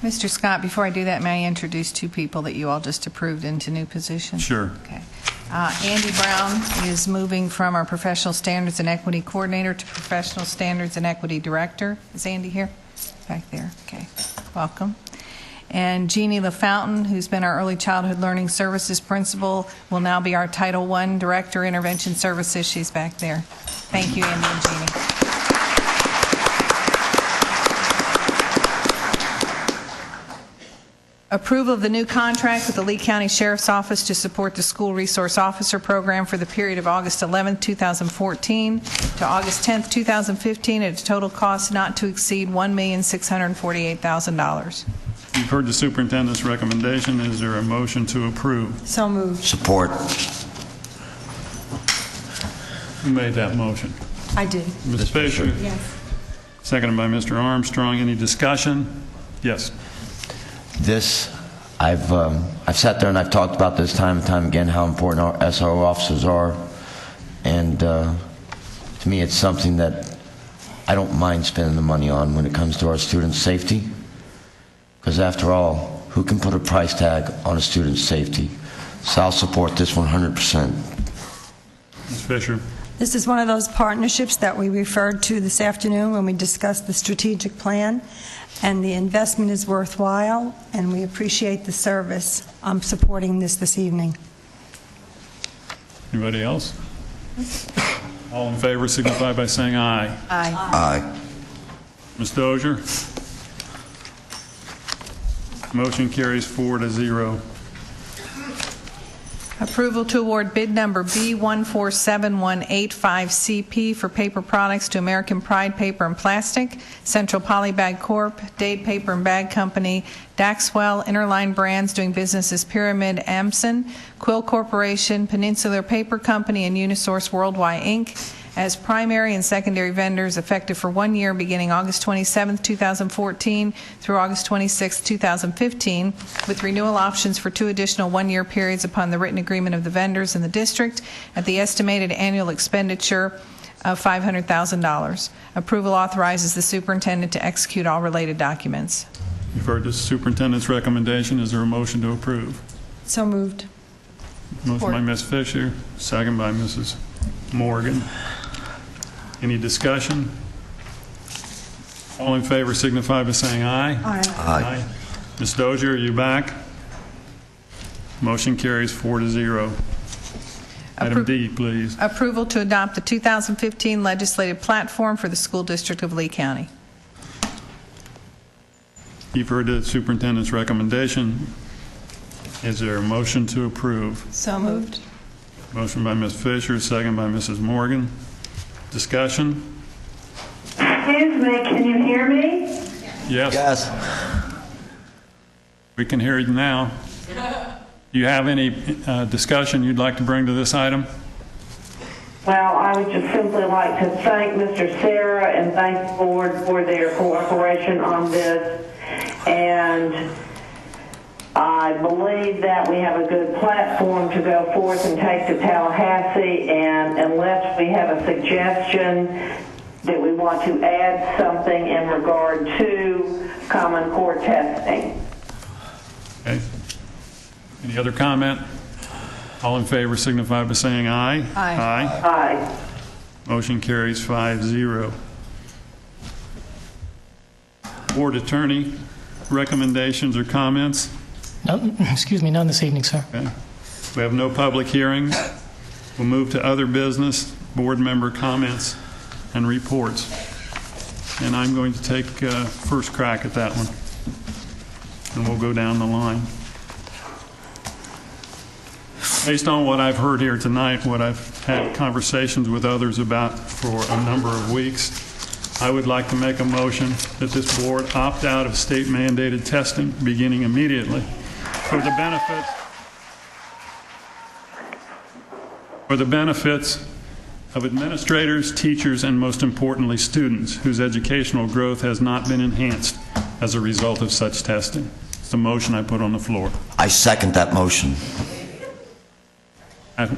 Mr. Scott, before I do that, may I introduce two people that you all just approved into new positions? Sure. Okay. Andy Brown is moving from our Professional Standards and Equity Coordinator to Professional Standards and Equity Director. Is Andy here? Back there. Okay. Welcome. And Jeannie LaFountain, who's been our Early Childhood Learning Services Principal, will now be our Title I Director, Intervention Services. She's back there. Thank you, Andy and Jeannie. Approval of the new contract with the Lee County Sheriff's Office to support the School Resource Officer Program for the period of August 11, 2014 to August 10, 2015 at a total cost not to exceed $1,648,000. You've heard the superintendent's recommendation. Is there a motion to approve? So moved. Support. Who made that motion? I did. Ms. Fisher? Yes. Seconded by Mr. Armstrong. Any discussion? Yes. This, I've sat there and I've talked about this time and time again, how important our SRO officers are. And to me, it's something that I don't mind spending the money on when it comes to our students' safety. Because after all, who can put a price tag on a student's safety? So I'll support this 100%. Ms. Fisher? This is one of those partnerships that we referred to this afternoon when we discussed the strategic plan, and the investment is worthwhile, and we appreciate the service. I'm supporting this evening. Anybody else? All in favor signify by saying aye. Aye. Aye. Ms. Dozier? Motion carries 4-0. Approval to award bid number B147185CP for paper products to American Pride Paper and Plastic, Central Polybag Corp., Dade Paper and Bag Company, Daxwell, Interline Brands doing business as Pyramid Amson, Quill Corporation, Peninsular Paper Company, and Unisource Worldwide, Inc., as primary and secondary vendors effective for 1 year beginning August 27, 2014 through August 26, 2015, with renewal options for 2 additional 1-year periods upon the written agreement of the vendors in the district at the estimated annual expenditure of $500,000. Approval authorizes the superintendent to execute all related documents. You've heard the superintendent's recommendation. Is there a motion to approve? So moved. Motion by Ms. Fisher, second by Mrs. Morgan. Any discussion? All in favor signify by saying aye. Aye. Aye. Ms. Dozier, are you back? Motion carries 4-0. Item D, please. Approval to adopt the 2015 legislative platform for the School District of Lee County. You've heard the superintendent's recommendation. Is there a motion to approve? So moved. Motion by Ms. Fisher, second by Mrs. Morgan. Discussion? Excuse me, can you hear me? Yes. Yes. We can hear you now. Do you have any discussion you'd like to bring to this item? Well, I would just simply like to thank Mr. Sarah and thank the board for their cooperation on this. And I believe that we have a good platform to go forth and take to Tallahassee, and unless we have a suggestion that we want to add something in regard to Common Core testing. Okay. Any other comment? All in favor signify by saying aye. Aye. Aye. Aye. Motion carries 5-0. Board attorney, recommendations or comments? None this evening, sir. Okay. We have no public hearing. We'll move to other business, board member comments and reports. And I'm going to take first crack at that one. And we'll go down the line. Based on what I've heard here tonight, what I've had conversations with others about for a number of weeks, I would like to make a motion that this board opt out of state-mandated testing beginning immediately for the benefits of administrators, teachers, and most importantly, students whose educational growth has not been enhanced as a result of such testing. It's the motion I put on the floor. I second that motion.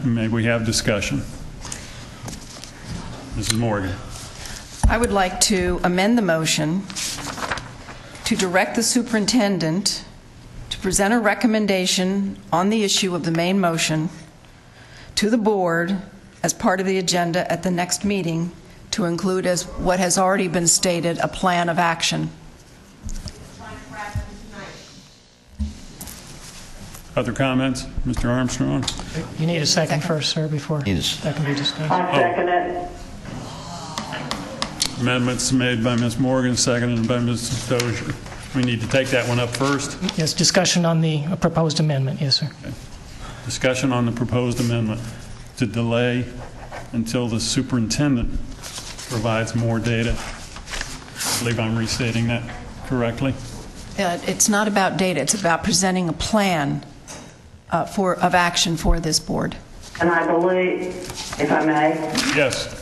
May we have discussion? Mrs. Morgan. I would like to amend the motion to direct the superintendent to present a recommendation on the issue of the main motion to the board as part of the agenda at the next meeting, to include, as what has already been stated, a plan of action. Other comments? Mr. Armstrong? You need a second first, sir, before that can be discussed. I second it. Amendments made by Ms. Morgan, seconded by Ms. Dozier. We need to take that one up first. Yes, discussion on the proposed amendment. Yes, sir. Okay. Discussion on the proposed amendment to delay until the superintendent provides more data. I believe I'm restating that correctly. It's not about data. It's about presenting a plan of action for this board. And I believe, if I may, yes,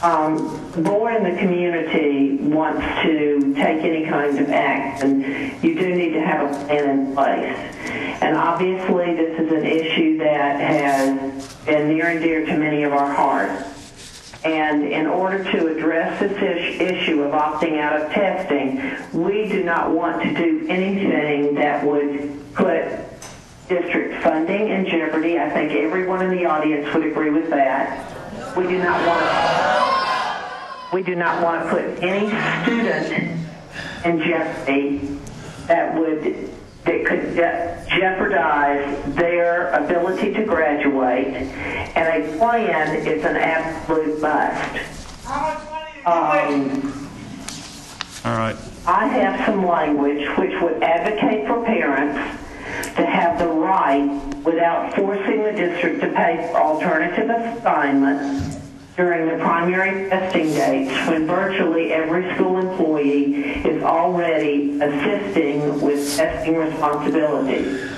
the board and the community wants to take any kind of action. You do need to have a plan in place. And obviously, this is an issue that has been near and dear to many of our hearts. And in order to address this issue of opting out of testing, we do not want to do anything that would put district funding in jeopardy. I think everyone in the audience would agree with that. We do not want to put any student in jeopardy that could jeopardize their ability to graduate, and a plan is an absolute must. all right. I have some language which would advocate for parents to have the right, without forcing the district to pay for alternative assignments during the primary testing dates, when virtually every school employee is already assisting with testing responsibilities.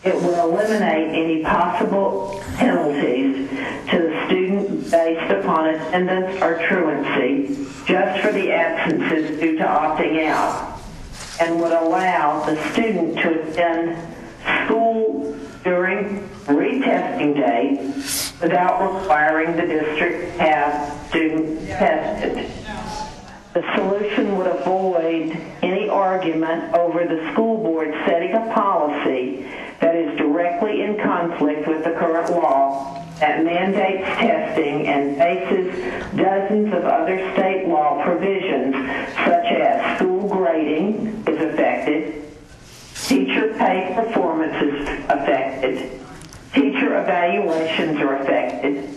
It will eliminate any possible penalties to the student based upon attendance or truancy, just for the absences due to opting out, and would allow the student to attend school during retesting day without requiring the district to have students tested. The solution would avoid any argument over the school board setting a policy that is directly in conflict with the current law that mandates testing and faces dozens of other state law provisions, such as school grading is affected, teacher pay performance is affected, teacher evaluations are affected,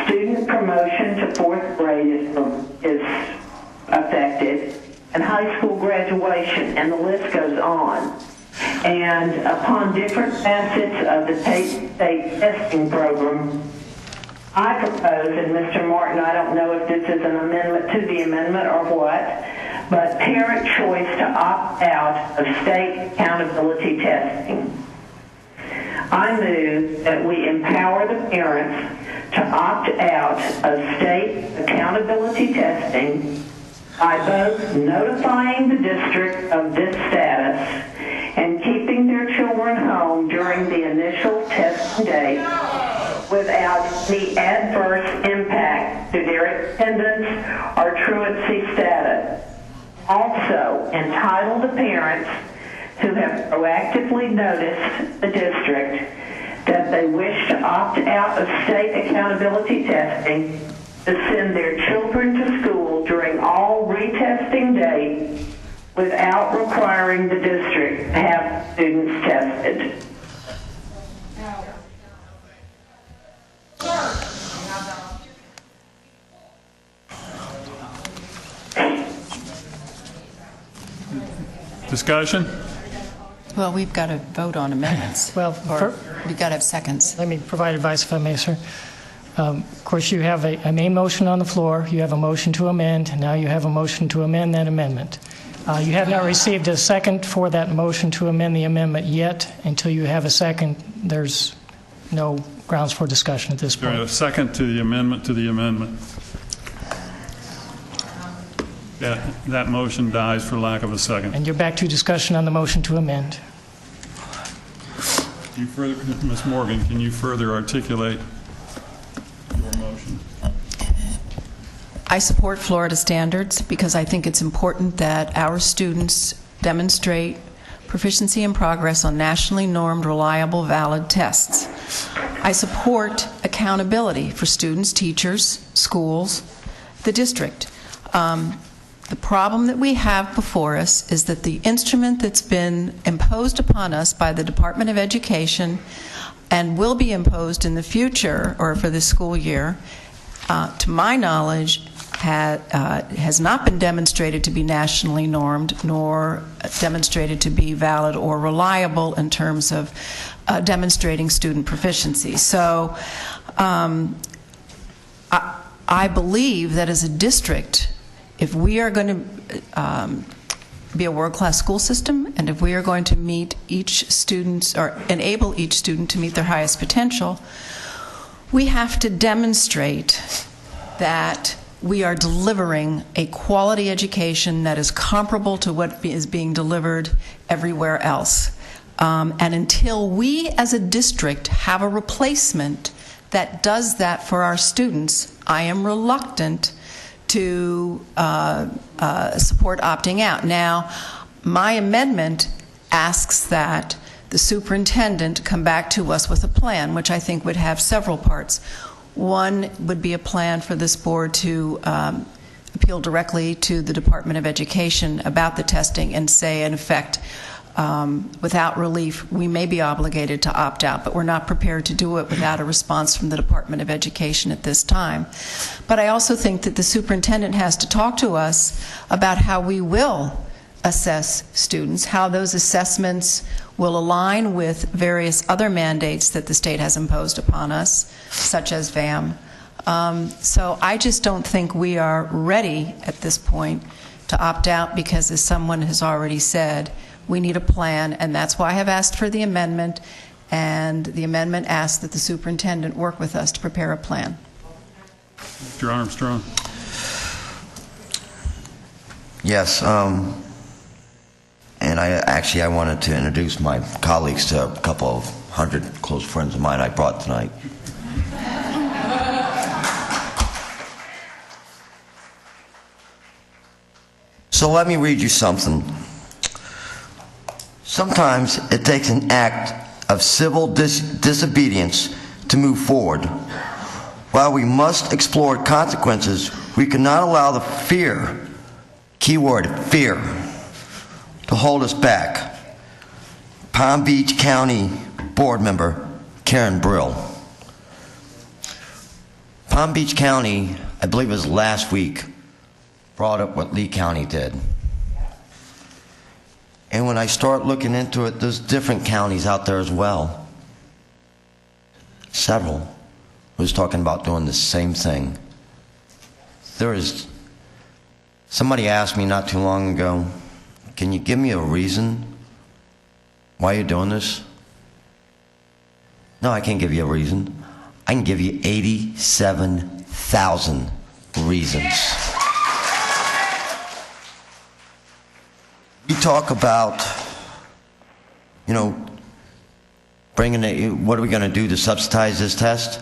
student promotion to fourth grade is affected, and high school graduation, and the list goes on. And upon different facets of the state testing program, I propose, and Mr. Martin, I don't know if this is an amendment to the amendment or what, but parent choice to opt out of state accountability testing. I move that we empower the parents to opt out of state accountability testing by both notifying the district of this status and keeping their children home during the initial testing day without any adverse impact to their attendance or truancy status. Also, entitle the parents who have proactively noticed the district that they wish to opt out of state accountability testing to send their children to school during all retesting days without requiring the district to have students tested. Discussion? Well, we've got to vote on amendments. Well, we've got to have seconds. Let me provide advice, if I may, sir. Of course, you have a main motion on the floor. You have a motion to amend. Now you have a motion to amend that amendment. You have not received a second for that motion to amend the amendment yet. Until you have a second, there's no grounds for discussion at this point. Is there a second to the amendment to the amendment? That motion dies for lack of a second. And you're back to discussion on the motion to amend. Ms. Morgan, can you further articulate your motion? I support Florida standards because I think it's important that our students demonstrate proficiency and progress on nationally normed, reliable, valid tests. I support accountability for students, teachers, schools, the district. The problem that we have before us is that the instrument that's been imposed upon us by the Department of Education and will be imposed in the future, or for this school year, to my knowledge, has not been demonstrated to be nationally normed, nor demonstrated to be valid or reliable in terms of demonstrating student proficiency. So I believe that as a district, if we are going to be a world-class school system, and if we are going to meet each student, or enable each student to meet their highest potential, we have to demonstrate that we are delivering a quality education that is comparable to what is being delivered everywhere else. And until we as a district have a replacement that does that for our students, I am reluctant to support opting out. Now, my amendment asks that the superintendent come back to us with a plan, which I think would have several parts. One would be a plan for this board to appeal directly to the Department of Education about the testing and say, in effect, without relief, we may be obligated to opt out, but we're not prepared to do it without a response from the Department of Education at this time. But I also think that the superintendent has to talk to us about how we will assess students, how those assessments will align with various other mandates that the state has imposed upon us, such as VAM. So I just don't think we are ready at this point to opt out because, as someone has already said, we need a plan, and that's why I have asked for the amendment, and the amendment asks that the superintendent work with us to prepare a plan. Mr. Armstrong. Yes, and I wanted to introduce my colleagues to a couple of hundred close friends of mine I brought tonight. So let me read you something. Sometimes it takes an act of civil disobedience to move forward. While we must explore consequences, we cannot allow the fear, keyword fear, to hold us back. Palm Beach County Board Member Karen Brill. Palm Beach County, I believe it was last week, brought up what Lee County did. And when I start looking into it, there's different counties out there as well. Several was talking about doing the same thing. Somebody asked me not too long ago, can you give me a reason why you're doing this? No, I can't give you a reason. I can give you 87,000 reasons. We talk about, what are we going to do to subsidize this test?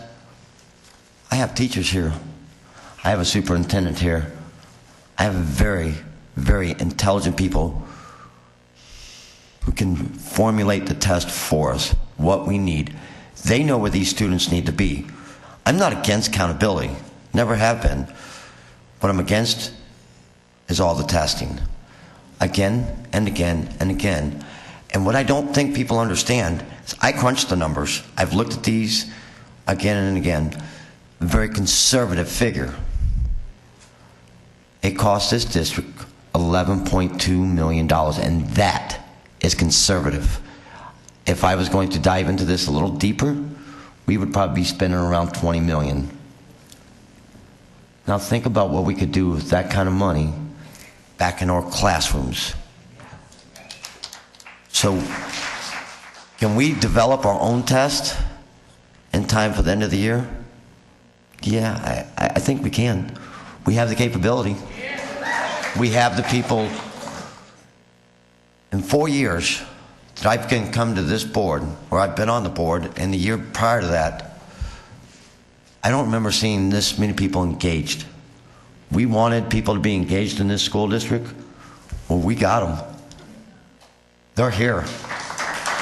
I have teachers here. I have a superintendent here. I have very, very intelligent people who can formulate the test for us, what we need. They know where these students need to be. I'm not against accountability, never have been. What I'm against is all the testing. Again and again and again. And what I don't think people understand is I crunched the numbers. I've looked at these again and again. A very conservative figure. It cost this district $11.2 million, and that is conservative. If I was going to dive into this a little deeper, we would probably be spending around $20 million. Now think about what we could do with that kind of money back in our classrooms. So, can we develop our own test in time for the end of the year? Yeah, I think we can. We have the capability. We have the people. In 4 years that I've come to this board, or I've been on the board, and the year prior to that, I don't remember seeing this many people engaged. we wanted people to be engaged in this school district. Well, we got them. They're here.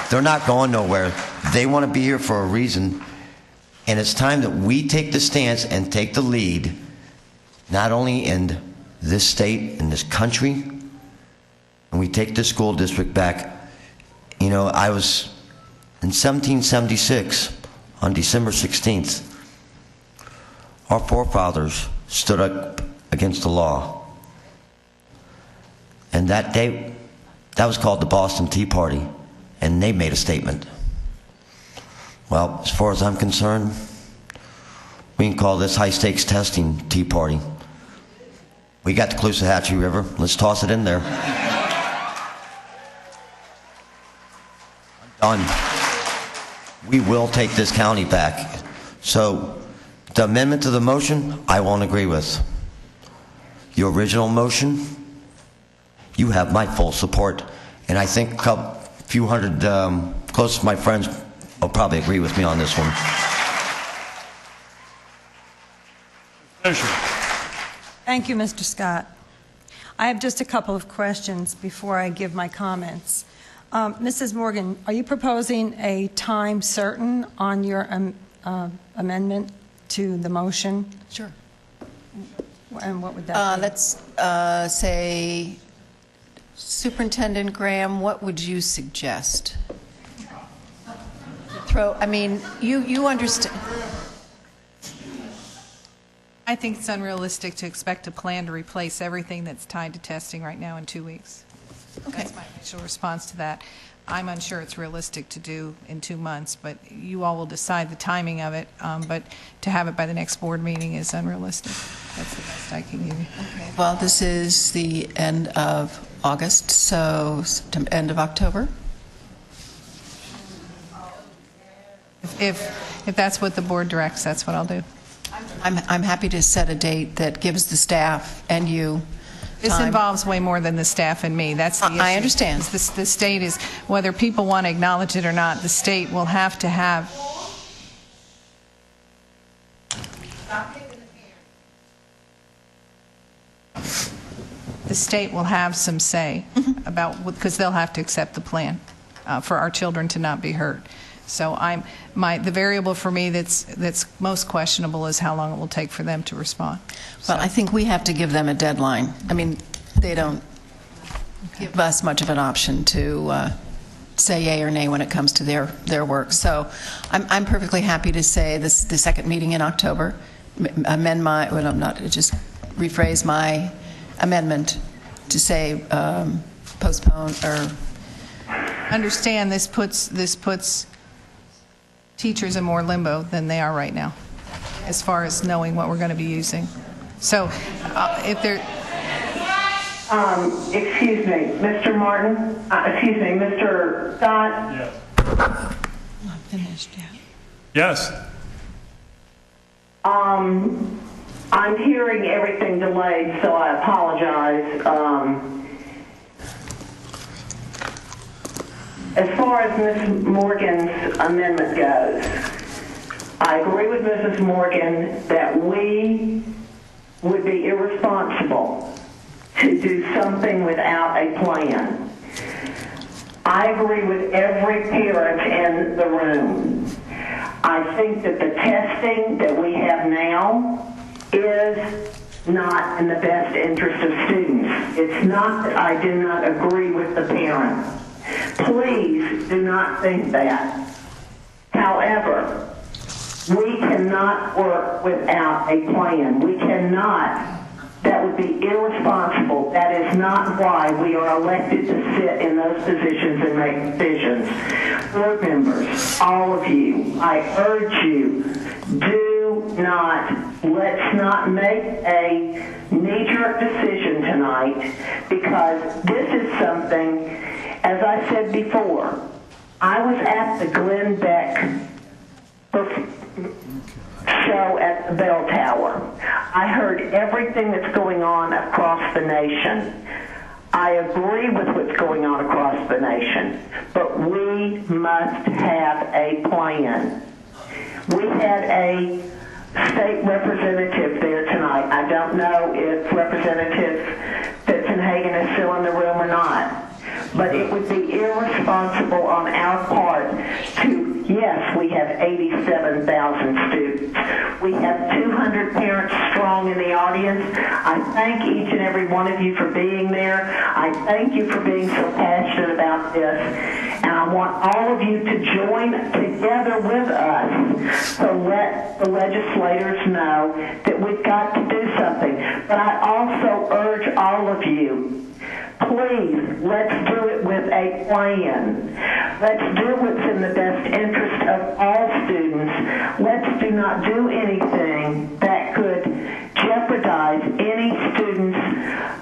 They're not going nowhere. They want to be here for a reason. And it's time that we take the stance and take the lead, not only in this state, in this country, and we take this school district back. You know, I was in 1776, on December 16th, our forefathers stood up against the law. And that day, that was called the Boston Tea Party, and they made a statement. Well, as far as I'm concerned, we can call this high-stakes testing Tea Party. We got the Caloosahatchee River. Let's toss it in there. I'm done. We will take this county back. So, the amendment to the motion, I won't agree with. Your original motion, you have my full support. And I think a few hundred close to my friends will probably agree with me on this one. Thank you, Mr. Scott. I have just a couple of questions before I give my comments. Mrs. Morgan, are you proposing a time certain on your amendment to the motion? Sure. And what would that be? Let's say, Superintendent Graham, what would you suggest? You understand. I think it's unrealistic to expect a plan to replace everything that's tied to testing right now in 2 weeks. Okay. That's my initial response to that. I'm unsure it's realistic to do in 2 months, but you all will decide the timing of it. But to have it by the next board meeting is unrealistic. That's the best I can give you. Okay. Well, this is the end of August, so end of October? If that's what the board directs, that's what I'll do. I'm happy to set a date that gives the staff and you This time. involves way more than the staff and me. That's the issue. I understand. The state is, whether people want to acknowledge it or not, the state will have to have. The state will have some say about, because they'll have to accept the plan for our children to not be hurt. So the variable for me that's most questionable is how long it will take for them to respond. Well, I think we have to give them a deadline. I mean, they don't give us much of an option to say yay or nay when it comes to their work. So I'm perfectly happy to say the second meeting in October, just rephrase my amendment to say postpone or. Understand this puts teachers in more limbo than they are right now, as far as knowing what we're going to be using. So, if they're... excuse me, Mr. Martin? Excuse me, Mr. Scott? Yes. Not finished yet. Yes. I'm hearing everything delayed, so I apologize. As far as Ms. Morgan's amendment goes, I agree with Mrs. Morgan that we would be irresponsible to do something without a plan. I agree with every parent in the room. I think that the testing that we have now is not in the best interest of students. It's not that I do not agree with the parents. Please do not think that. However, we cannot work without a plan. We cannot. That would be irresponsible. That is not why we are elected to sit in those positions and make decisions. Board members, all of you, I urge you, let's not make a knee-jerk decision tonight, because this is something, as I said before, I was at the Glenn Beck show at the Bell Tower. I heard everything that's going on across the nation. I agree with what's going on across the nation, but we must have a plan. We had a state representative there tonight. I don't know if Representative Fitzenhagen is still in the room or not. But it would be irresponsible on our part to, yes, we have 87,000 students. We have 200 parents strong in the audience. I thank each and every one of you for being there. I thank you for being so passionate about this. And I want all of you to join together with us to let the legislators know that we've got to do something. But I also urge all of you, please, let's do it with a plan. Let's do what's in the best interest of all students. Let's do not do anything that could jeopardize any student's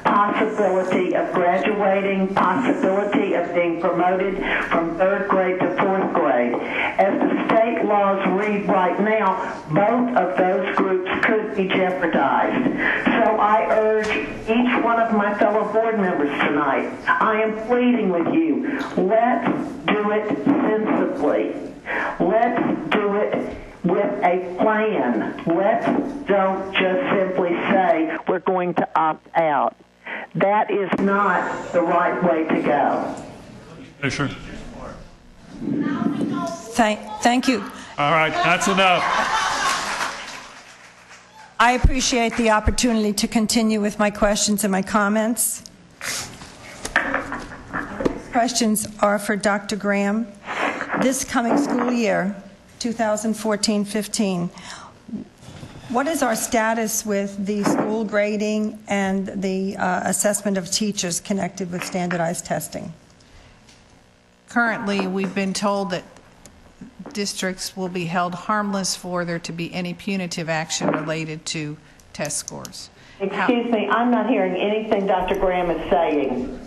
possibility of graduating, possibility of being promoted from 3rd grade to 4th grade. As the state laws read right now, both of those groups could be jeopardized. So I urge each one of my fellow board members tonight, I am pleading with you, let's do it sensibly. Let's do it with a plan. Let's don't just simply say we're going to opt out. That is not the right way to go. Fisher. Thank you. All right, that's enough. I appreciate the opportunity to continue with my questions and my comments. Questions are for Dr. Graham. This coming school year, 2014-15, what is our status with the school grading and the assessment of teachers connected with standardized testing? Currently, we've been told that districts will be held harmless for there to be any punitive action related to test scores. Excuse me, I'm not hearing anything Dr. Graham is saying.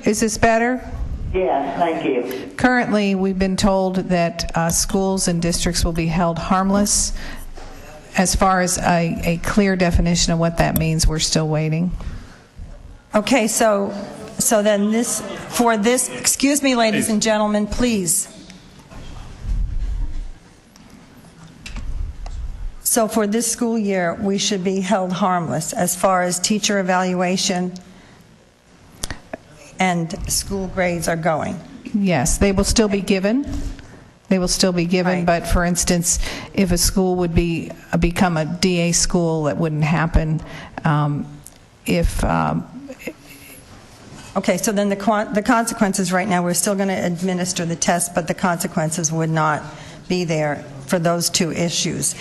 Is this better? Yes, thank you. Currently, we've been told that schools and districts will be held harmless. As far as a clear definition of what that means, we're still waiting. Okay, so then excuse me, ladies and gentlemen, please. So for this school year, we should be held harmless as far as teacher evaluation and school grades are going. Yes, they will still be given. They will still be given, Right. but for instance, if a school would become a DA school, that wouldn't happen. Okay, so then the consequences right now, we're still going to administer the test, but the consequences would not be there for those two issues.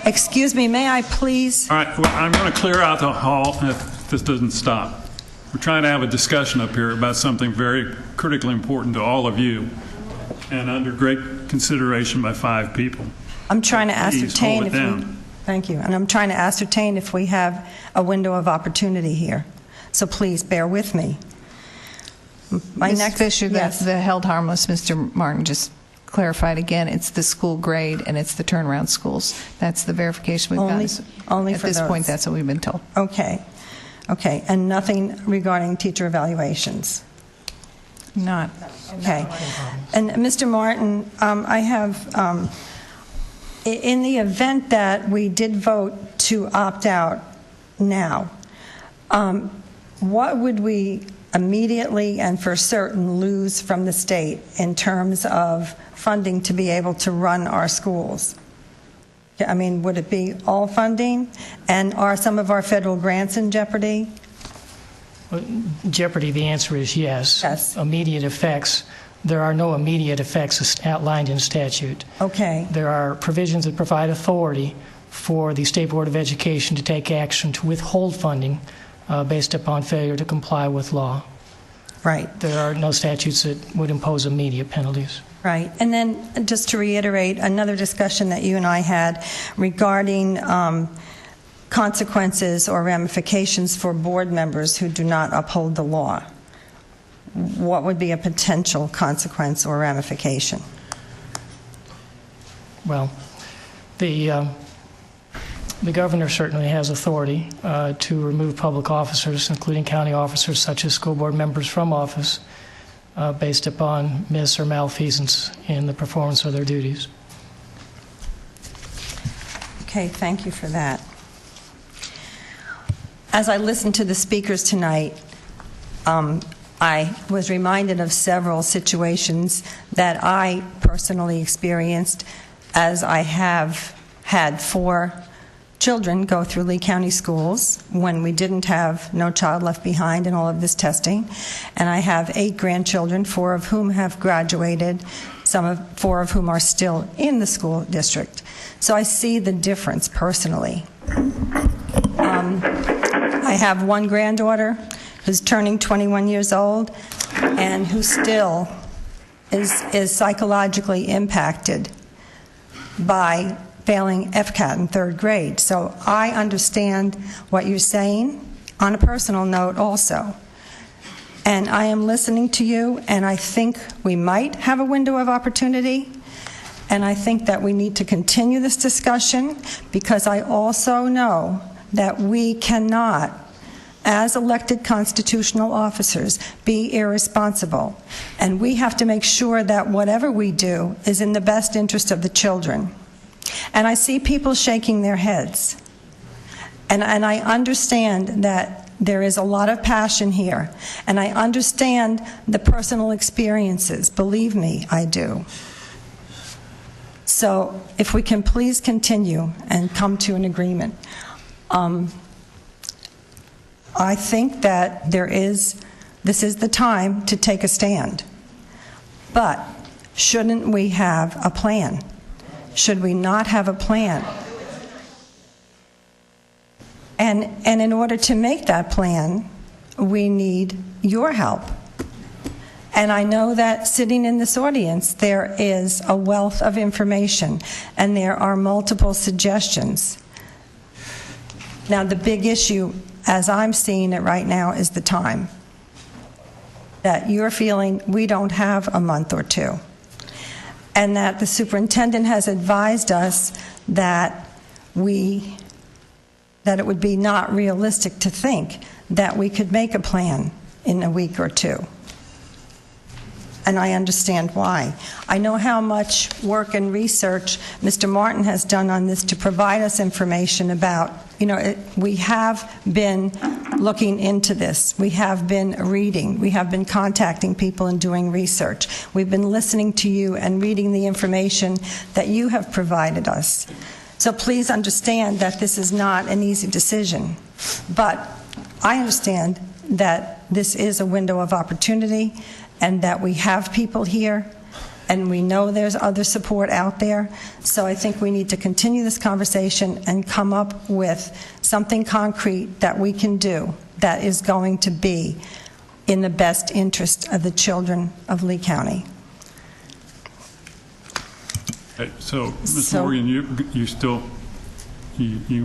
Excuse me, may I please? All right, well, I'm going to clear out the hall if this doesn't stop. We're trying to have a discussion up here about something very critically important to all of you and under great consideration by 5 people. I'm trying to Please ascertain hold it down. Thank you. And I'm trying to ascertain if we have a window of opportunity here. So please bear with me. Ms. Fisher, yes. the held harmless, Mr. Martin just clarified again, it's the school grade and it's the turnaround schools. That's the verification we've got. Only At for this those. point, that's what we've been told. Okay. Okay. And nothing regarding teacher evaluations? Not. Okay. And Mr. Martin, I have, in the event that we did vote to opt out now, what would we immediately and for certain lose from the state in terms of funding to be able to run our schools? I mean, would it be all funding? And are some of our federal grants in jeopardy? Jeopardy, the answer is yes. Yes. Immediate effects, there are no immediate effects outlined in statute. Okay. There are provisions that provide authority for the State Board of Education to take action to withhold funding based upon failure to comply with law. Right. There are no statutes that would impose immediate penalties. Right. And then just to reiterate, another discussion that you and I had regarding consequences or ramifications for board members who do not uphold the law. What would be a potential consequence or ramification? Well, the governor certainly has authority to remove public officers, including county officers such as school board members, from office based upon mis or malfeasance in the performance of their duties. Okay, thank you for that. As I listened to the speakers tonight, I was reminded of several situations that I personally experienced, as I have had 4 children go through Lee County schools when we didn't have No Child Left Behind and all of this testing. And I have 8 grandchildren, 4 of whom have graduated, 4 of whom are still in the school district. So I see the difference personally. I have one granddaughter who's turning 21 years old and who still is psychologically impacted by failing FCAT in 3rd grade. So I understand what you're saying on a personal note also. And I am listening to you, and I think we might have a window of opportunity, and I think that we need to continue this discussion, because I also know that we cannot, as elected constitutional officers, be irresponsible. And we have to make sure that whatever we do is in the best interest of the children. And I see people shaking their heads. And I understand that there is a lot of passion here. And I understand the personal experiences. Believe me, I do. So if we can please continue and come to an agreement. I think that this is the time to take a stand. But shouldn't we have a plan? Should we not have a plan? And in order to make that plan, we need your help. And I know that sitting in this audience, there is a wealth of information, and there are multiple suggestions. Now, the big issue, as I'm seeing it right now, is the time. That you're feeling we don't have a month or 2. And that the superintendent has advised us that it would be not realistic to think that we could make a plan in a week or 2. And I understand why. I know how much work and research Mr. Martin has done on this to provide us information about, we have been looking into this. We have been reading. We have been contacting people and doing research. We've been listening to you and reading the information that you have provided us. So please understand that this is not an easy decision. But I understand that this is a window of opportunity, and that we have people here, and we know there's other support out there. So I think we need to continue this conversation and come up with something concrete that we can do that is going to be in the best interest of the children of Lee County. Okay, so, Ms. Morgan, you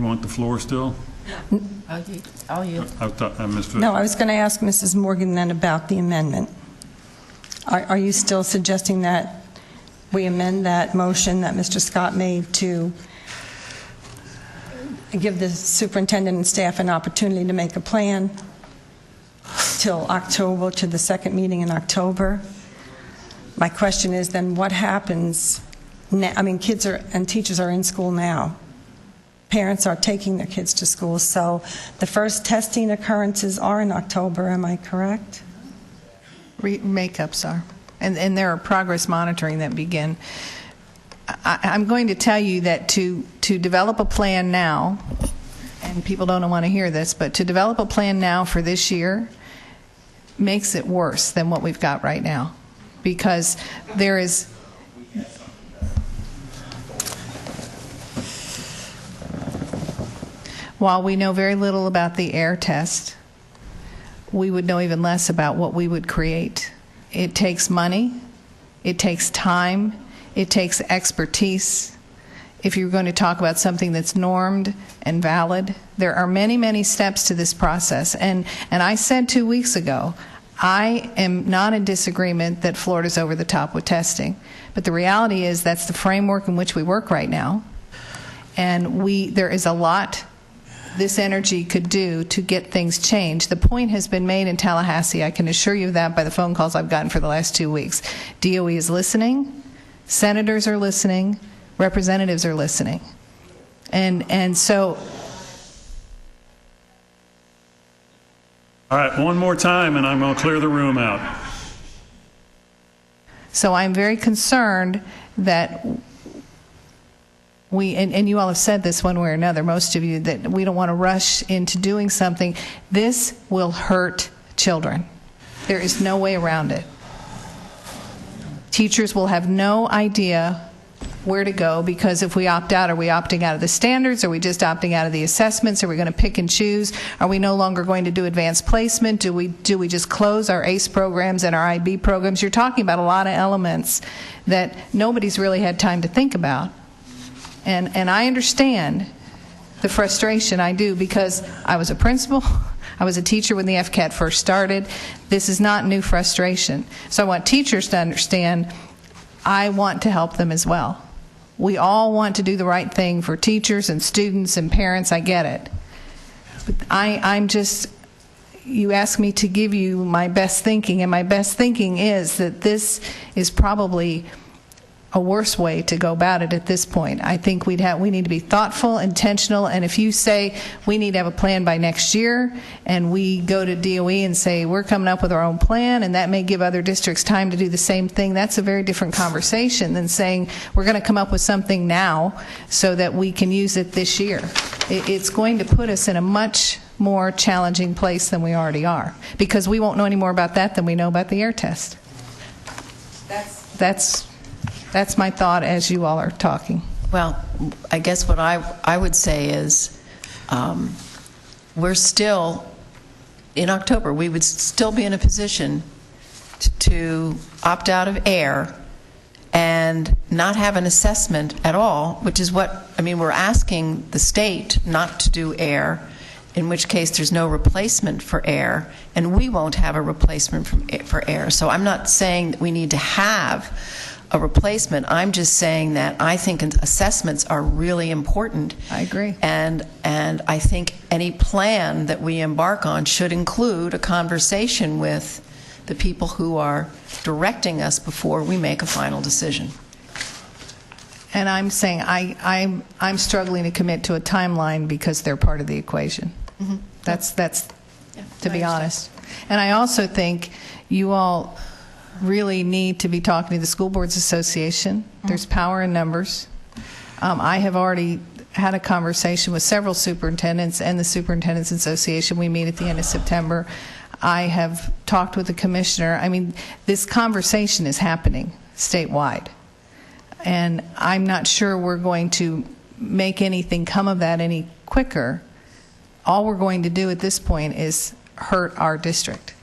want the floor still? Oh, you. I missed it. No, I was going to ask Mrs. Morgan then about the amendment. Are you still suggesting that we amend that motion that Mr. Scott made to give the superintendent and staff an opportunity to make a plan till October, to the second meeting in October? My question is then what happens now? I mean, kids and teachers are in school now. Parents are taking their kids to school, so the first testing occurrences are in October, am I correct? Makeups are. And there are progress monitoring that begin. I'm going to tell you that to develop a plan now, and people don't want to hear this, but to develop a plan now for this year makes it worse than what we've got right now. Because there is... While we know very little about the air test, we would know even less about what we would create. It takes money, it takes time, it takes expertise. If you're going to talk about something that's normed and valid, there are many, many steps to this process. And I said 2 weeks ago, I am not in disagreement that Florida's over the top with testing. But the reality is that's the framework in which we work right now. And there is a lot this energy could do to get things changed. The point has been made in Tallahassee. I can assure you of that by the phone calls I've gotten for the last 2 weeks. DOE is listening. Senators are listening. Representatives are listening. And so All right, one more time, and I'm going to clear the room out. So I'm very concerned that and you all have said this one way or another, most of you, that we don't want to rush into doing something. This will hurt children. There is no way around it. Teachers will have no idea where to go, because if we opt out, are we opting out of the standards? Are we just opting out of the assessments? Are we going to pick and choose? Are we no longer going to do advanced placement? Do we just close our ACE programs and our IB programs? You're talking about a lot of elements that nobody's really had time to think about. And I understand the frustration, I do, because I was a principal, I was a teacher when the FCAT first started. This is not new frustration. So I want teachers to understand I want to help them as well. We all want to do the right thing for teachers and students and parents, I get it. But I'm just, you asked me to give you my best thinking, and my best thinking is that this is probably a worse way to go about it at this point. I think we need to be thoughtful, intentional, and if you say we need to have a plan by next year, and we go to DOE and say we're coming up with our own plan, and that may give other districts time to do the same thing, that's a very different conversation than saying we're going to come up with something now so that we can use it this year. It's going to put us in a much more challenging place than we already are, because we won't know any more about that than we know about the air test. That's my thought as you all are talking. Well, I guess what I would say is we're still, in October, we would still be in a position to opt out of air and not have an assessment at all, which is what, I mean, we're asking the state not to do air, in which case there's no replacement for air, and we won't have a replacement for air. So I'm not saying that we need to have a replacement. I'm just saying that I think assessments are really important. I agree. And I think any plan that we embark on should include a conversation with the people who are directing us before we make a final decision. And I'm saying I'm struggling to commit to a timeline because they're part of the equation. Mm-hmm. That's to be honest. And I also think you all really need to be talking to the School Boards Association. There's power in numbers. I have already had a conversation with several superintendents and the Superintendents Association. We meet at the end of September. I have talked with the commissioner. I mean, this conversation is happening statewide. And I'm not sure we're going to make anything come of that any quicker. All we're going to do at this point is hurt our district.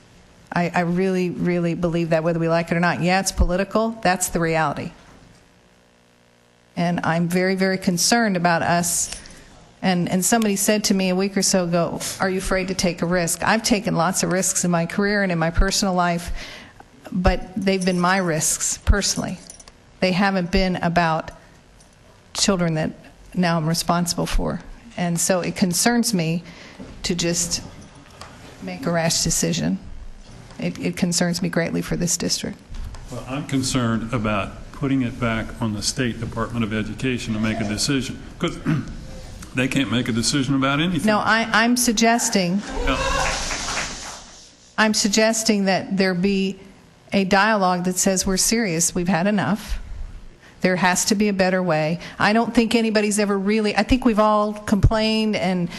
I really, really believe that, whether we like it or not. Yeah, it's political. That's the reality. And I'm very, very concerned about us. And somebody said to me a week or so ago, are you afraid to take a risk? I've taken lots of risks in my career and in my personal life, but they've been my risks personally. They haven't been about children that now I'm responsible for. And so it concerns me to just make a rash decision. It concerns me greatly for this district. Well, I'm concerned about putting it back on the State Department of Education to make a decision, because they can't make a decision about anything. No, I'm suggesting that there be a dialogue that says we're serious, we've had enough. There has to be a better way. I don't think anybody's ever really, I think we've all complained, and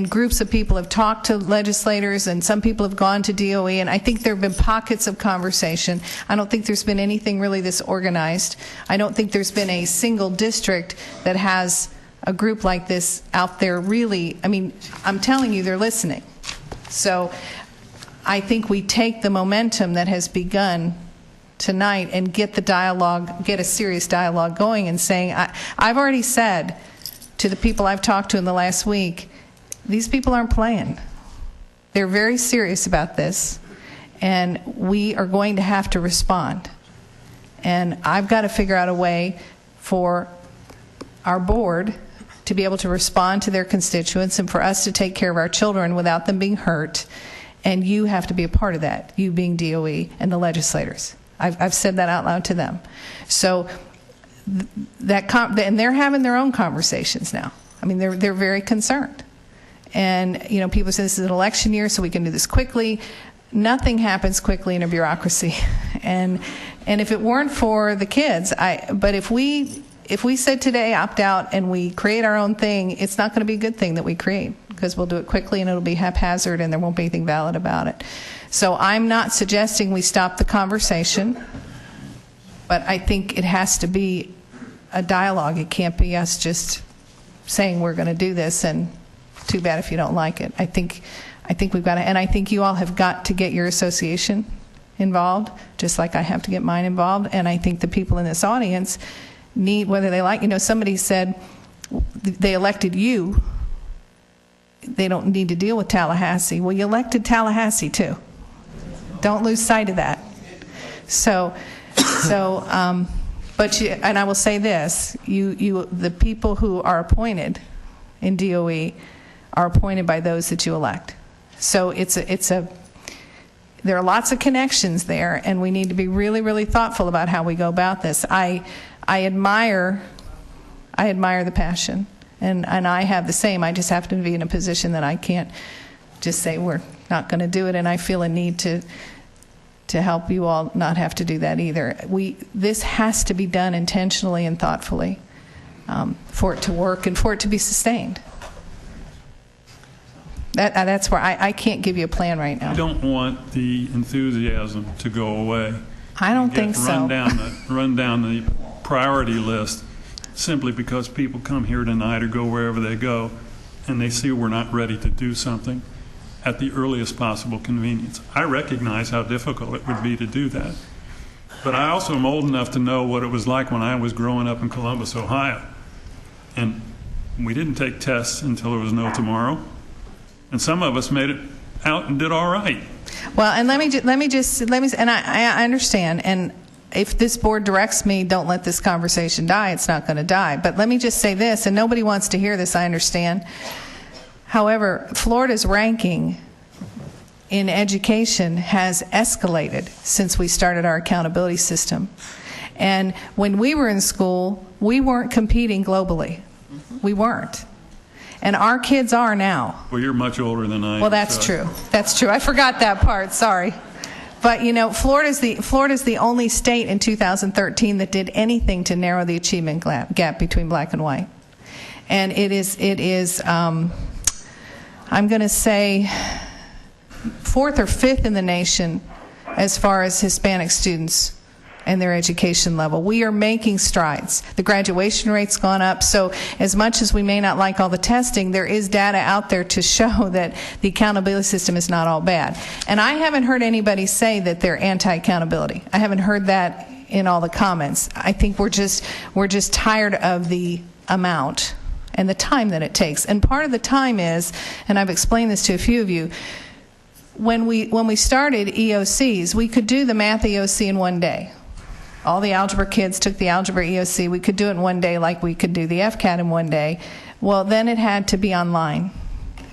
groups of people have talked to legislators, and some people have gone to DOE, and I think there have been pockets of conversation. I don't think there's been anything really this organized. I don't think there's been a single district that has a group like this out there really. I mean, I'm telling you, they're listening. So I think we take the momentum that has begun tonight and get the dialogue, get a serious dialogue going, and saying, I've already said to the people I've talked to in the last week, these people aren't playing. They're very serious about this, and we are going to have to respond. And I've got to figure out a way for our board to be able to respond to their constituents and for us to take care of our children without them being hurt. And you have to be a part of that, you being DOE and the legislators. I've said that out loud to them. So and they're having their own conversations now. I mean, they're very concerned. And, you know, people say this is an election year, so we can do this quickly. Nothing happens quickly in a bureaucracy. And if it weren't for the kids, but if we said today opt out and we create our own thing, it's not going to be a good thing that we create, because we'll do it quickly and it'll be haphazard and there won't be anything valid about it. So I'm not suggesting we stop the conversation, but I think it has to be a dialogue. It can't be us just saying we're going to do this and too bad if you don't like it. I think we've got to, and I think you all have got to get your association involved, just like I have to get mine involved. And I think the people in this audience need, whether they like, you know, somebody said they elected you, they don't need to deal with Tallahassee. Well, you elected Tallahassee too. Don't lose sight of that. But you, and I will say this, the people who are appointed in DOE are appointed by those that you elect. So there are lots of connections there, and we need to be really, really thoughtful about how we go about this. I admire the passion, and I have the same. I just have to be in a position that I can't just say we're not going to do it, and I feel a need to help you all not have to do that either. This has to be done intentionally and thoughtfully for it to work and for it to be sustained. That's where I can't give you a plan right now. I don't want the enthusiasm to go away. I don't think so. Run down the priority list simply because people come here tonight or go wherever they go and they see we're not ready to do something at the earliest possible convenience. I recognize how difficult it would be to do that. But I also am old enough to know what it was like when I was growing up in Columbus, Ohio. And we didn't take tests until there was no tomorrow. And some of us made it out and did all right. Well, and let me, and I understand, and if this board directs me, don't let this conversation die, it's not going to die. But let me just say this, and nobody wants to hear this, I understand. However, Florida's ranking in education has escalated since we started our accountability system. And when we were in school, we weren't competing globally. We weren't. And our kids are now. Well, you're much older than I am. Well, that's true. That's true. I forgot that part. Sorry. But, you know, Florida's the only state in 2013 that did anything to narrow the achievement gap between black and white. And it is I'm going to say 4th or 5th in the nation as far as Hispanic students and their education level. We are making strides. The graduation rate's gone up, so as much as we may not like all the testing, there is data out there to show that the accountability system is not all bad. And I haven't heard anybody say that they're anti-accountability. I haven't heard that in all the comments. I think we're just tired of the amount and the time that it takes. And part of the time is, and I've explained this to a few of you, when we started EOCs, we could do the math EOC in one day. All the algebra kids took the algebra EOC. We could do it in one day like we could do the FCAT in one day. Well, then it had to be online.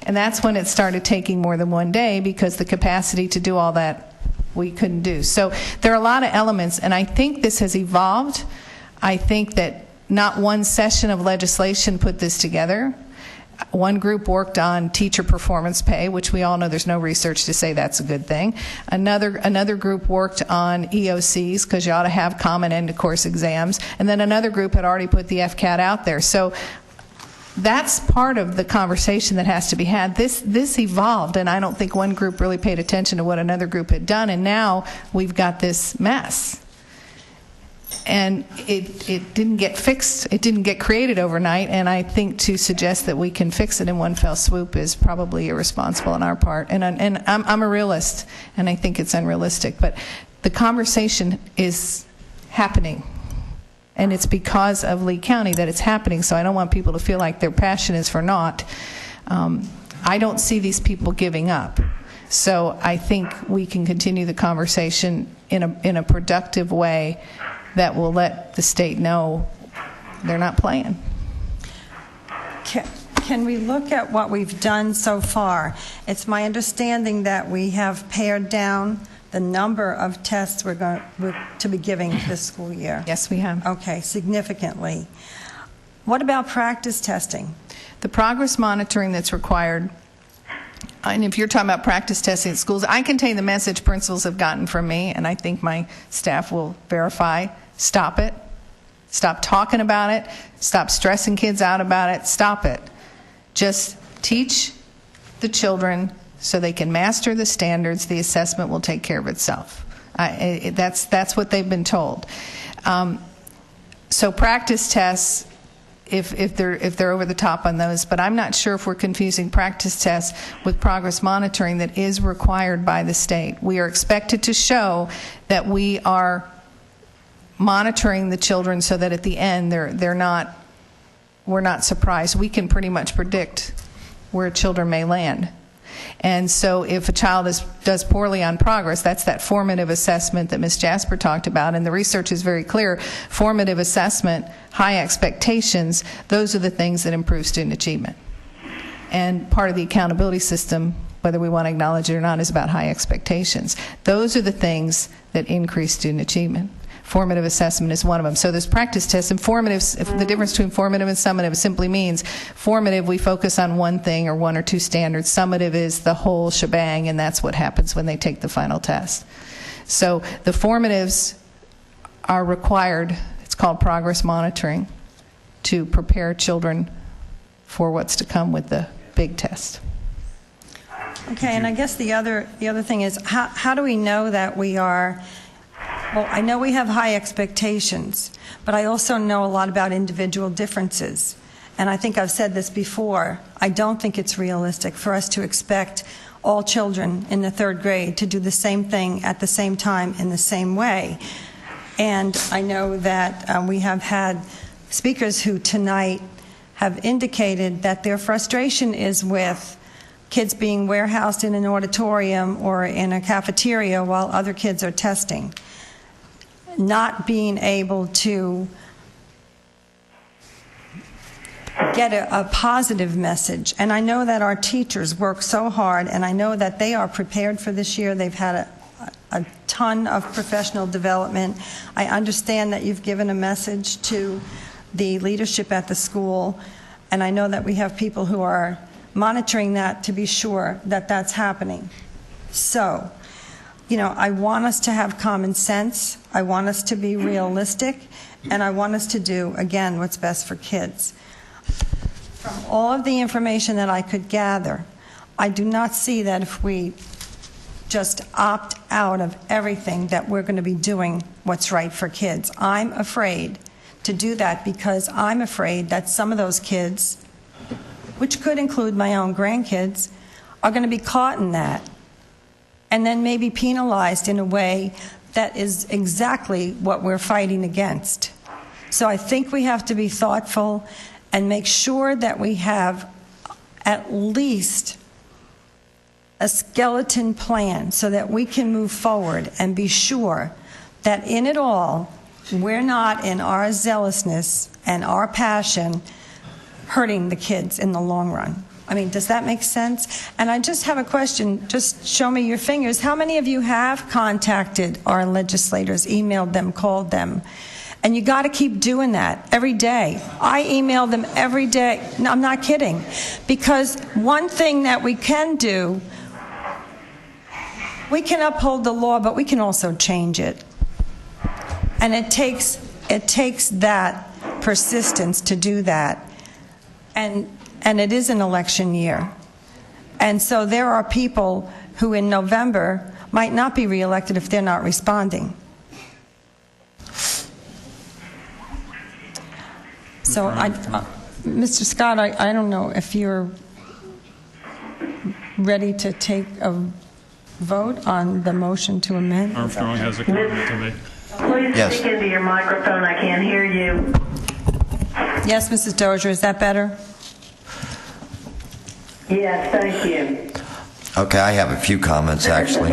And that's when it started taking more than one day because the capacity to do all that we couldn't do. So there are a lot of elements, and I think this has evolved. I think that not one session of legislation put this together. One group worked on teacher performance pay, which we all know there's no research to say that's a good thing. Another group worked on EOCs, because you ought to have common end-of-course exams. And then another group had already put the FCAT out there. So that's part of the conversation that has to be had. This evolved, and I don't think one group really paid attention to what another group had done, and now we've got this mess. And it didn't get fixed, it didn't get created overnight, and I think to suggest that we can fix it in one fell swoop is probably irresponsible on our part. And I'm a realist, and I think it's unrealistic. But the conversation is happening, and it's because of Lee County that it's happening, so I don't want people to feel like their passion is for naught. I don't see these people giving up. So I think we can continue the conversation in a productive way that will let the state know they're not playing. Can we look at what we've done so far? It's my understanding that we have pared down the number of tests we're to be giving this school year. Yes, we have. Okay, significantly. What about practice testing? The progress monitoring that's required And if you're talking about practice testing at schools, I can tell you the message principals have gotten from me, and I think my staff will verify. Stop it. Stop talking about it. Stop stressing kids out about it. Stop it. Just teach the children so they can master the standards. The assessment will take care of itself. That's what they've been told. So practice tests, if they're over the top on those, but I'm not sure if we're confusing practice tests with progress monitoring that is required by the state. We are expected to show that we are monitoring the children so that at the end we're not surprised. We can pretty much predict where children may land. And so if a child does poorly on progress, that's that formative assessment that Ms. Jasper talked about, and the research is very clear. Formative assessment, high expectations, those are the things that improve student achievement. And part of the accountability system, whether we want to acknowledge it or not, is about high expectations. Those are the things that increase student achievement. Formative assessment is one of them. So there's practice tests, and the difference between formative and summative simply means formative, we focus on one thing or one or two standards. Summative is the whole shebang, and that's what happens when they take the final test. So the formatives are required, it's called progress monitoring, to prepare children for what's to come with the big test. Okay, and I guess the other thing is, how do we know that we are... Well, I know we have high expectations, but I also know a lot about individual differences. And I think I've said this before. I don't think it's realistic for us to expect all children in the 3rd grade to do the same thing at the same time in the same way. And I know that we have had speakers who tonight have indicated that their frustration is with kids being warehoused in an auditorium or in a cafeteria while other kids are testing. Not being able to get a positive message. And I know that our teachers work so hard, and I know that they are prepared for this year. They've had a ton of professional development. I understand that you've given a message to the leadership at the school, and I know that we have people who are monitoring that to be sure that that's happening. So, I want us to have common sense. I want us to be realistic, and I want us to do, again, what's best for kids. From all of the information that I could gather, I do not see that if we just opt out of everything that we're going to be doing what's right for kids. I'm afraid to do that because I'm afraid that some of those kids, which could include my own grandkids, are going to be caught in that and then maybe penalized in a way that is exactly what we're fighting against. So I think we have to be thoughtful and make sure that we have at least a skeleton plan so that we can move forward and be sure that in it all, we're not in our zealousness and our passion hurting the kids in the long run. I mean, does that make sense? And I just have a question. Just show me your fingers. How many of you have contacted our legislators, emailed them, called them? And you got to keep doing that every day. I email them every day. No, I'm not kidding. Because one thing that we can do, we can uphold the law, but we can also change it. And it takes that persistence to do that. And it is an election year. And so there are people who in November might not be reelected if they're not responding. So, Mr. Scott, I don't know if you're ready to take a vote on the motion to amend. Armstrong has a comment to make. Please speak into your microphone. I can't hear you. Yes, Mrs. Dozier, is that better? Yes, thank you. Okay, I have a few comments, actually.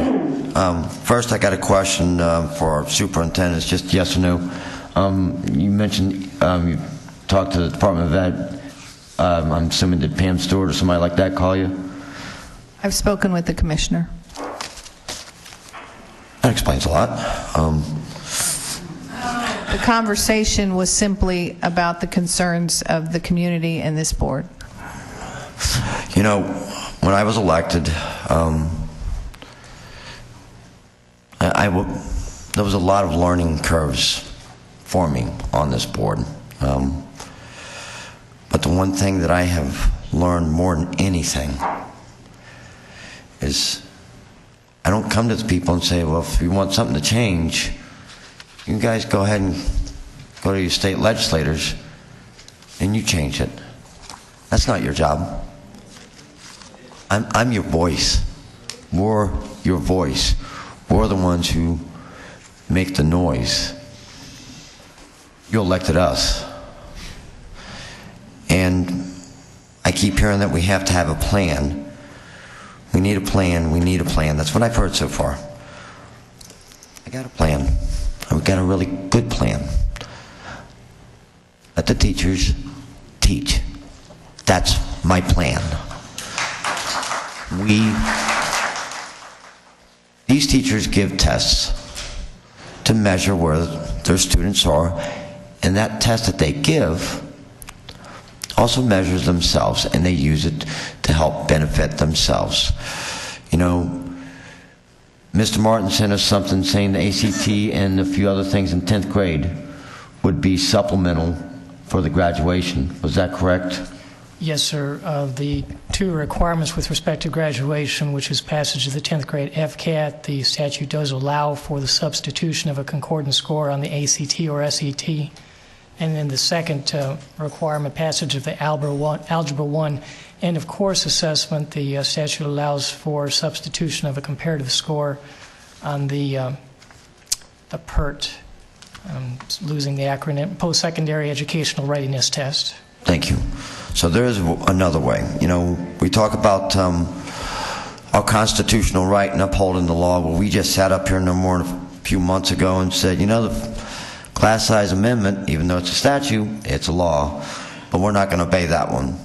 First, I got a question for our superintendent. It's just yes or no. You mentioned you talked to the Department of Ed. I'm assuming did Pam Stewart or somebody like that call you? I've spoken with the commissioner. That explains a lot. The conversation was simply about the concerns of the community and this board. You know, when I was elected, there was a lot of learning curves for me on this board. But the one thing that I have learned more than anything is I don't come to the people and say, well, if you want something to change, you guys go ahead and go to your state legislators and you change it. That's not your job. I'm your voice. We're your voice. We're the ones who make the noise. You elected us. And I keep hearing that we have to have a plan. We need a plan, we need a plan. That's what I've heard so far. I got a plan. I've got a really good plan. Let the teachers teach. That's my plan. These teachers give tests to measure where their students are, and that test that they give also measures themselves, and they use it to help benefit themselves. You know, Mr. Martin sent us something saying the ACT and a few other things in 10th grade would be supplemental for the graduation. Was that correct? Yes, sir. The two requirements with respect to graduation, which is passage of the 10th grade FCAT, the statute does allow for the substitution of a concordance score on the ACT or SET. And then the second requirement, passage of the Algebra 1 end of course assessment, the statute allows for substitution of a comparative score on the PERT, losing the acronym, Post-Secondary Educational Readiness Test. Thank you. So there is another way. You know, we talk about our constitutional right and upholding the law. Well, we just sat up here no more than a few months ago and said, you know, the class size amendment, even though it's a statute, it's a law, but we're not going to obey that one.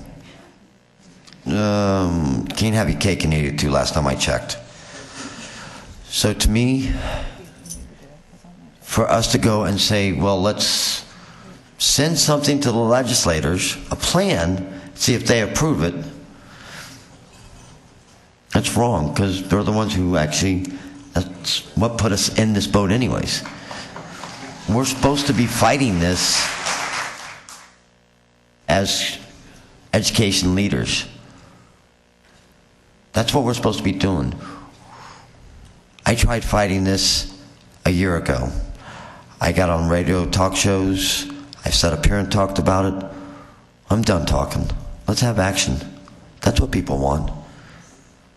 Can't have your cake and eat it too, last time I checked. So to me, for us to go and say, well, let's send something to the legislators, a plan, see if they approve it, that's wrong, because they're the ones who actually, that's what put us in this boat anyways. We're supposed to be fighting this as education leaders. That's what we're supposed to be doing. I tried fighting this a year ago. I got on radio talk shows. I've sat up here and talked about it. I'm done talking. Let's have action. That's what people want.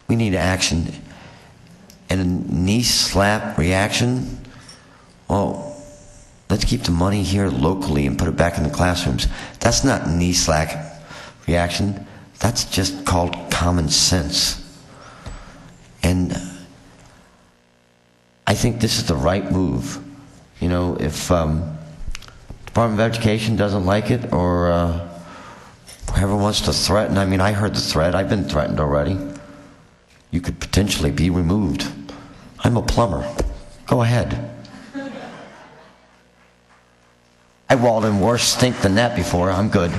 We need action. And a knee slap reaction, well, let's keep the money here locally and put it back in the classrooms. That's not knee slap reaction. That's just called common sense. And I think this is the right move. You know, if Department of Education doesn't like it, or whoever wants to threaten, I mean, I heard the threat. I've been threatened already. You could potentially be removed. I'm a plumber. Go ahead. I walled in worse stink than that before. I'm good.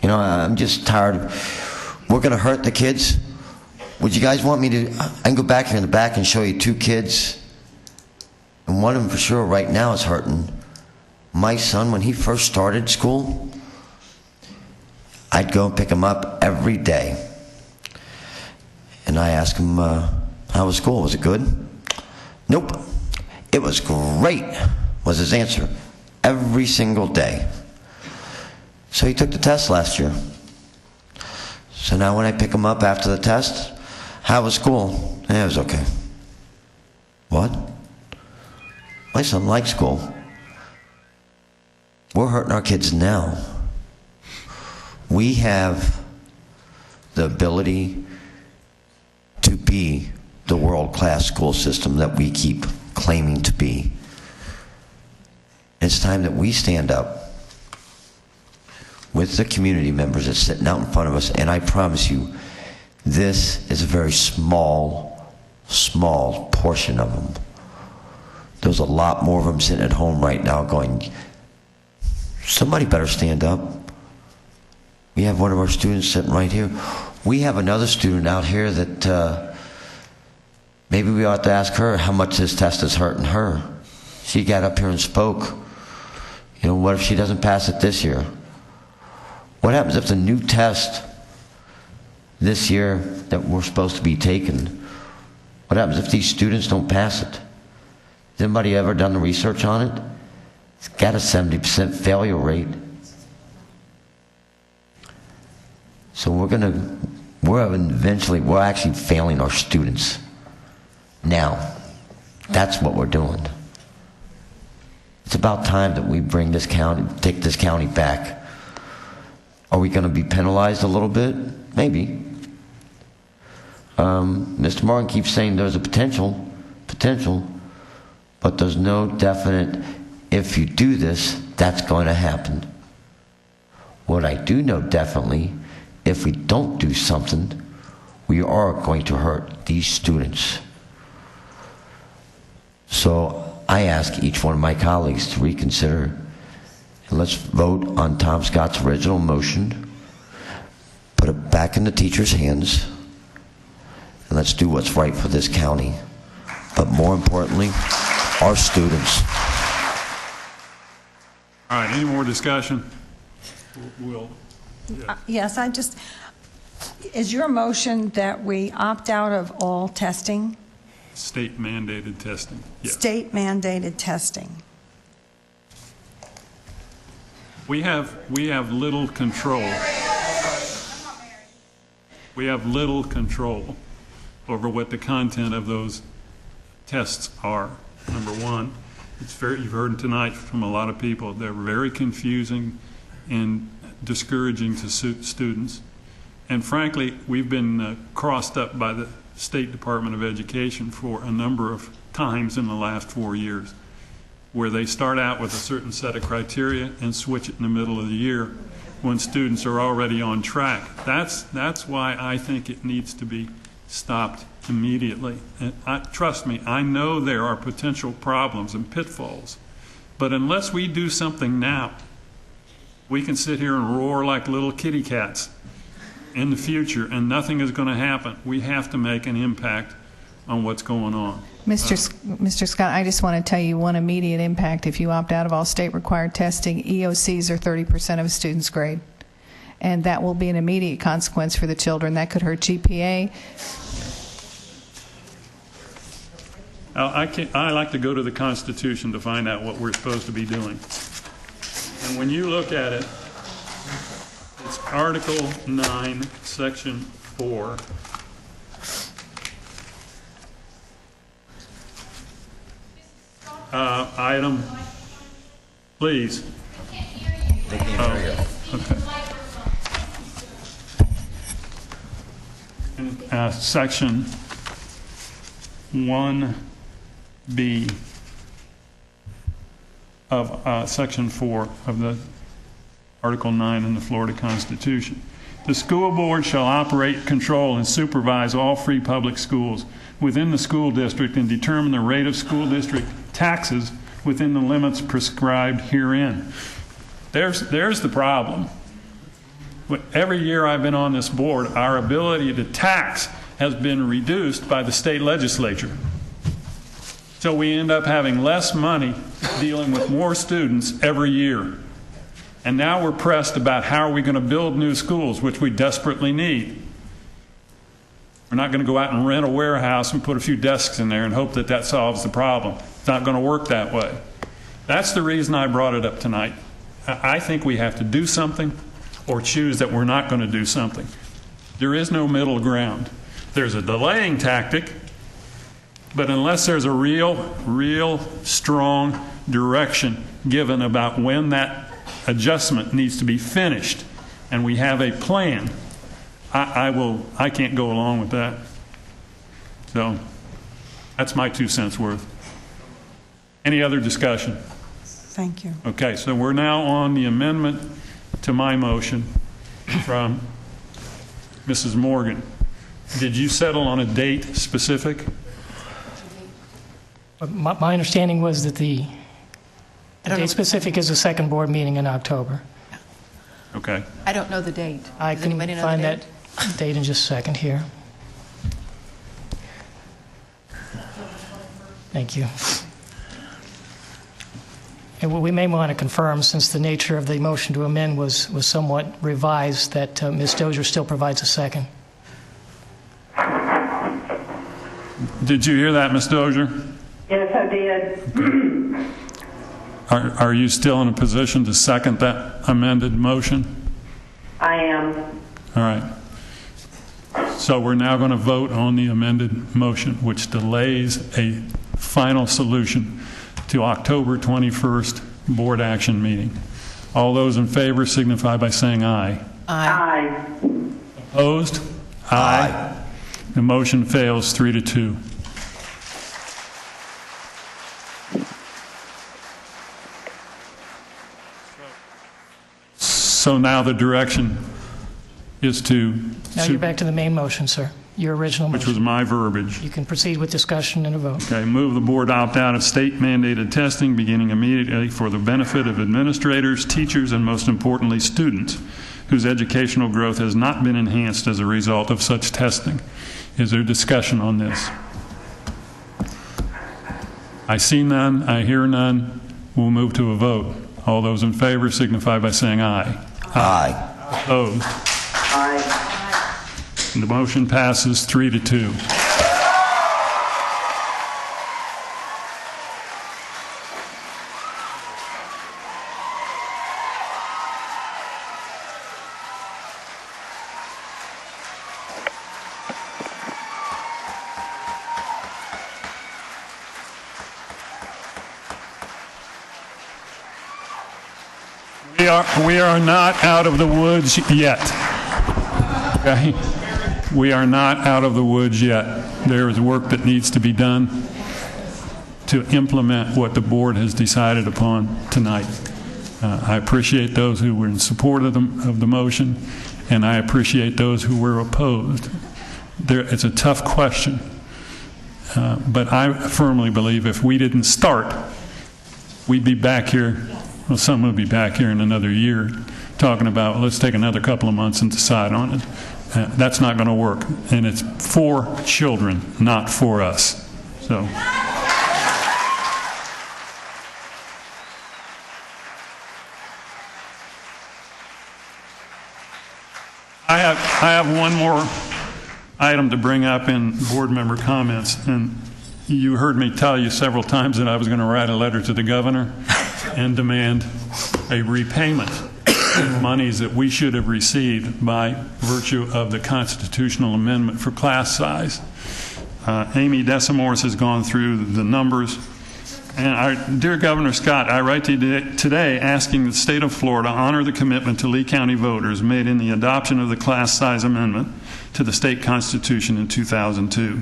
You know, I'm just tired. We're going to hurt the kids. Would you guys want me to? I can go back here in the back and show you two kids. And one of them for sure right now is hurting. My son, when he first started school, I'd go and pick him up every day. And I asked him, how was school? Was it good? Nope. It was great, was his answer, every single day. So he took the test last year. So now when I pick him up after the test, how was school? Yeah, it was okay. What? My son likes school. We're hurting our kids now. We have the ability to be the world-class school system that we keep claiming to be. It's time that we stand up with the community members that's sitting out in front of us, and I promise you, this is a very small portion of them. There's a lot more of them sitting at home right now going, somebody better stand up. We have one of our students sitting right here. We have another student out here that maybe we ought to ask her how much this test is hurting her. She got up here and spoke. You know, what if she doesn't pass it this year? What happens if the new test this year that we're supposed to be taking, what happens if these students don't pass it? Has anybody ever done the research on it? It's got a 70% failure rate. So we're actually failing our students. Now, that's what we're doing. It's about time that we bring this county, take this county back. Are we going to be penalized a little bit? Maybe. Mr. Martin keeps saying there's a potential, but there's no definite, if you do this, that's going to happen. What I do know definitely, if we don't do something, we are going to hurt these students. So I ask each one of my colleagues to reconsider, and let's vote on Tom Scott's original motion, put it back in the teachers' hands, and let's do what's right for this county. But more importantly, our students. All right, any more discussion? Yes, is your motion that we opt out of all testing? State mandated testing. Yes. State mandated testing. We have little control. We have little control over what the content of those tests are. Number one, you've heard tonight from a lot of people, they're very confusing and discouraging to students. And frankly, we've been crossed up by the State Department of Education for a number of times in the last 4 years, where they start out with a certain set of criteria and switch it in the middle of the year when students are already on track. That's why I think it needs to be stopped immediately. And trust me, I know there are potential problems and pitfalls, but unless we do something now, we can sit here and roar like little kitty cats in the future and nothing is going to happen. We have to make an impact on what's going on. Mr. Scott, I just want to tell you one immediate impact. If you opt out of all state-required testing, EOCs are 30% of a student's grade. And that will be an immediate consequence for the children. That could hurt GPA. I like to go to the Constitution to find out what we're supposed to be doing. And when you look at it, it's Article 9, Section 4. Item, please. They can't hear you. Okay. Section 1B of Section 4 of the Article 9 in the Florida Constitution. The school board shall operate, control, and supervise all free public schools within the school district and determine the rate of school district taxes within the limits prescribed herein. There's the problem. Every year I've been on this board, our ability to tax has been reduced by the state legislature. So we end up having less money dealing with more students every year. And now we're pressed about how are we going to build new schools, which we desperately need. We're not going to go out and rent a warehouse and put a few desks in there and hope that that solves the problem. It's not going to work that way. That's the reason I brought it up tonight. I think we have to do something or choose that we're not going to do something. There is no middle ground. There's a delaying tactic, but unless there's a real strong direction given about when that adjustment needs to be finished and we have a plan, I can't go along with that. So that's my 2 cents worth. Any other discussion? Thank you. Okay, so we're now on the amendment to my motion from Mrs. Morgan. Did you settle on a date specific? My understanding was that the date specific is the second board meeting in October. Okay. I don't know the date. I Does can anybody know find the date? that date in just a second here. Thank you. And we may want to confirm, since the nature of the motion to amend was somewhat revised, that Ms. Dozier still provides a second. Did you hear that, Ms. Dozier? Yes, I did. Are you still in a position to second that amended motion? I am. All right. So we're now going to vote on the amended motion, which delays a final solution to October 21st board action meeting. All those in favor signify by saying aye. Aye. Opposed? Aye. The motion fails 3-2. So now the direction is to... Now you're back to the main motion, sir. Your original motion. Which was my verbiage. You can proceed with discussion and a vote. Okay, move the board opt out of state-mandated testing beginning immediately for the benefit of administrators, teachers, and most importantly, students whose educational growth has not been enhanced as a result of such testing. Is there discussion on this? I see none. I hear none. We'll move to a vote. All those in favor signify by saying aye. Aye. Opposed? Aye. The motion passes 3-2. We are not out of the woods yet. Okay? We are not out of the woods yet. There is work that needs to be done to implement what the board has decided upon tonight. I appreciate those who were in support of the motion, and I appreciate those who were opposed. It's a tough question, but I firmly believe if we didn't start, we'd be back here. Well, some will be back here in another year talking about, let's take another couple of months and decide on it. That's not going to work. And it's for children, not for us. So. I have one more item to bring up in board member comments. And you heard me tell you several times that I was going to write a letter to the governor and demand a repayment of monies that we should have received by virtue of the constitutional amendment for class size. Amy Desamores has gone through the numbers. And dear Governor Scott, I write to you today asking the state of Florida to honor the commitment to Lee County voters made in the adoption of the class size amendment to the state constitution in 2002.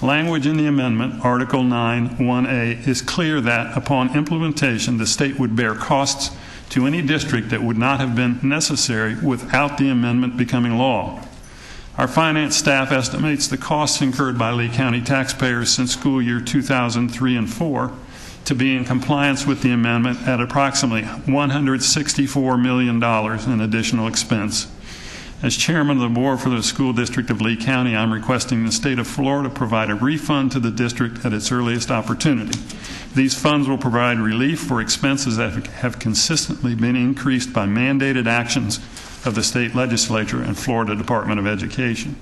Language in the amendment, Article 9, 1A, is clear that upon implementation, the state would bear costs to any district that would not have been necessary without the amendment becoming law. Our finance staff estimates the costs incurred by Lee County taxpayers since school year 2003 and 4 to be in compliance with the amendment at approximately $164 million in additional expense. As chairman of the board for the school district of Lee County, I'm requesting the state of Florida provide a refund to the district at its earliest opportunity. These funds will provide relief for expenses that have consistently been increased by mandated actions of the state legislature and Florida Department of Education.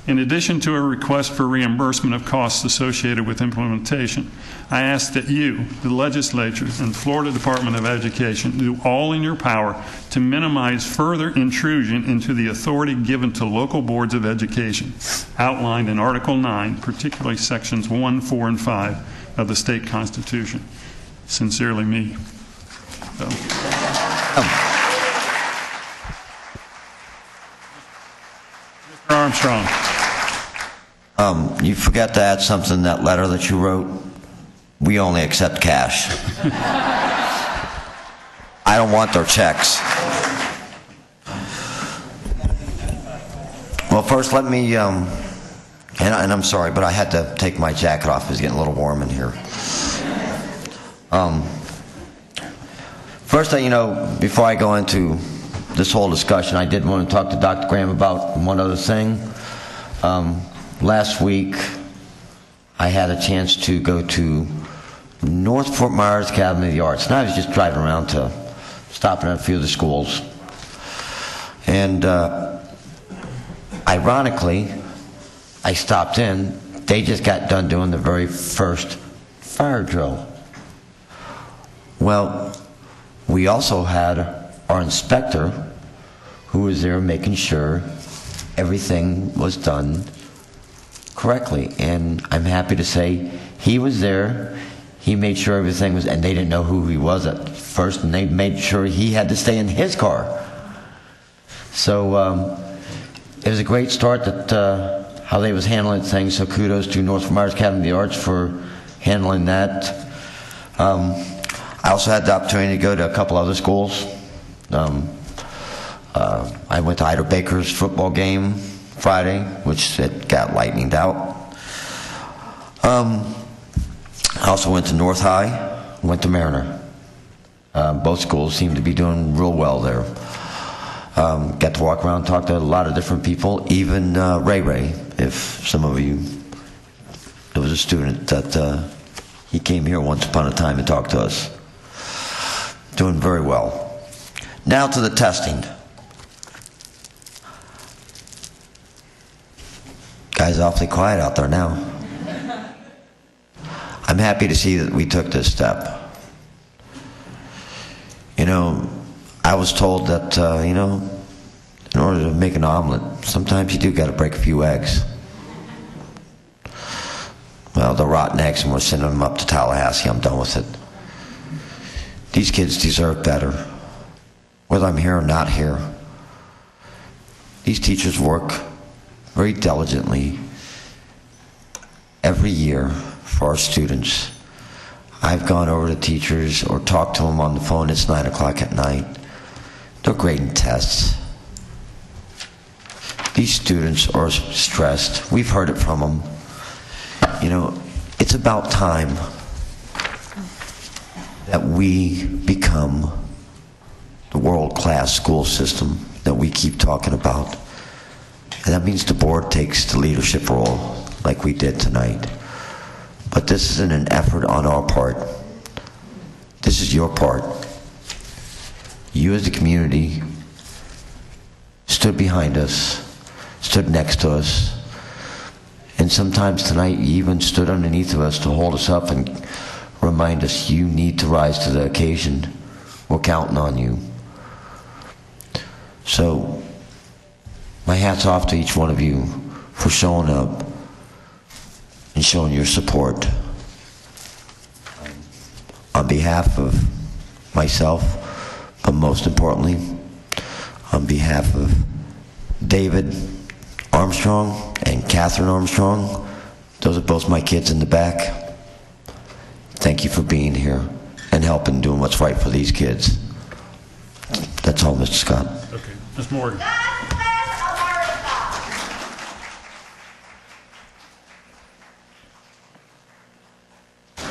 In addition to a request for reimbursement of costs associated with implementation, I ask that you, the legislature, and Florida Department of Education do all in your power to minimize further intrusion into the authority given to local boards of education, outlined in Article 9, particularly Sections 1, 4, and 5 of the state constitution. Sincerely, me. So. Mr. Armstrong. You forgot to add something in that letter that you wrote. We only accept cash. I don't want their checks. Well, first let me, and I'm sorry, but I had to take my jacket off. It's getting a little warm in here. First thing, before I go into this whole discussion, I did want to talk to Dr. Graham about one other thing. Last week, I had a chance to go to North Fort Myers Academy of the Arts, and I was just driving around to stopping at a few of the schools. And ironically, I stopped in. They just got done doing the very first fire drill. Well, we also had our inspector who was there making sure everything was done correctly. And I'm happy to say he was there. He made sure everything was, and they didn't know who he was at first, and they made sure he had to stay in his car. So it was a great start that how they was handling things, so kudos to North Fort Myers Academy of the Arts for handling that. I also had the opportunity to go to a couple other schools. I went to Ida Baker's football game Friday, which it got lightninged out. I also went to North High, went to Mariner. Both schools seem to be doing real well there. Got to walk around and talk to a lot of different people, even Ray, if some of you, there was a student that he came here once upon a time to talk to us. Doing very well. Now to the testing. Guys, awfully quiet out there now. I'm happy to see that we took this step. You know, I was told that, you know, in order to make an omelet, sometimes you do got to break a few eggs. Well, the rotten eggs, and we're sending them up to Tallahassee. I'm done with it. These kids deserve better, whether I'm here or not here. These teachers work very diligently every year for our students. I've gone over to teachers or talked to them on the phone. It's 9 o'clock at night. They're grading tests. These students are stressed. We've heard it from them. You know, it's about time that we become the world-class school system that we keep talking about. And that means the board takes the leadership role like we did tonight. But this isn't an effort on our part. This is your part. You as the community stood behind us, stood next to us, and sometimes tonight you even stood underneath of us to hold us up and remind us you need to rise to the occasion. We're counting on you. So, my hat's off to each one of you for showing up and showing your support. On behalf of myself, but most importantly, on behalf of David Armstrong and Catherine Armstrong, those are both my kids in the back. Thank you for being here and helping, doing what's right for these kids. That's all, Mr. Scott. Okay, Ms. Morgan.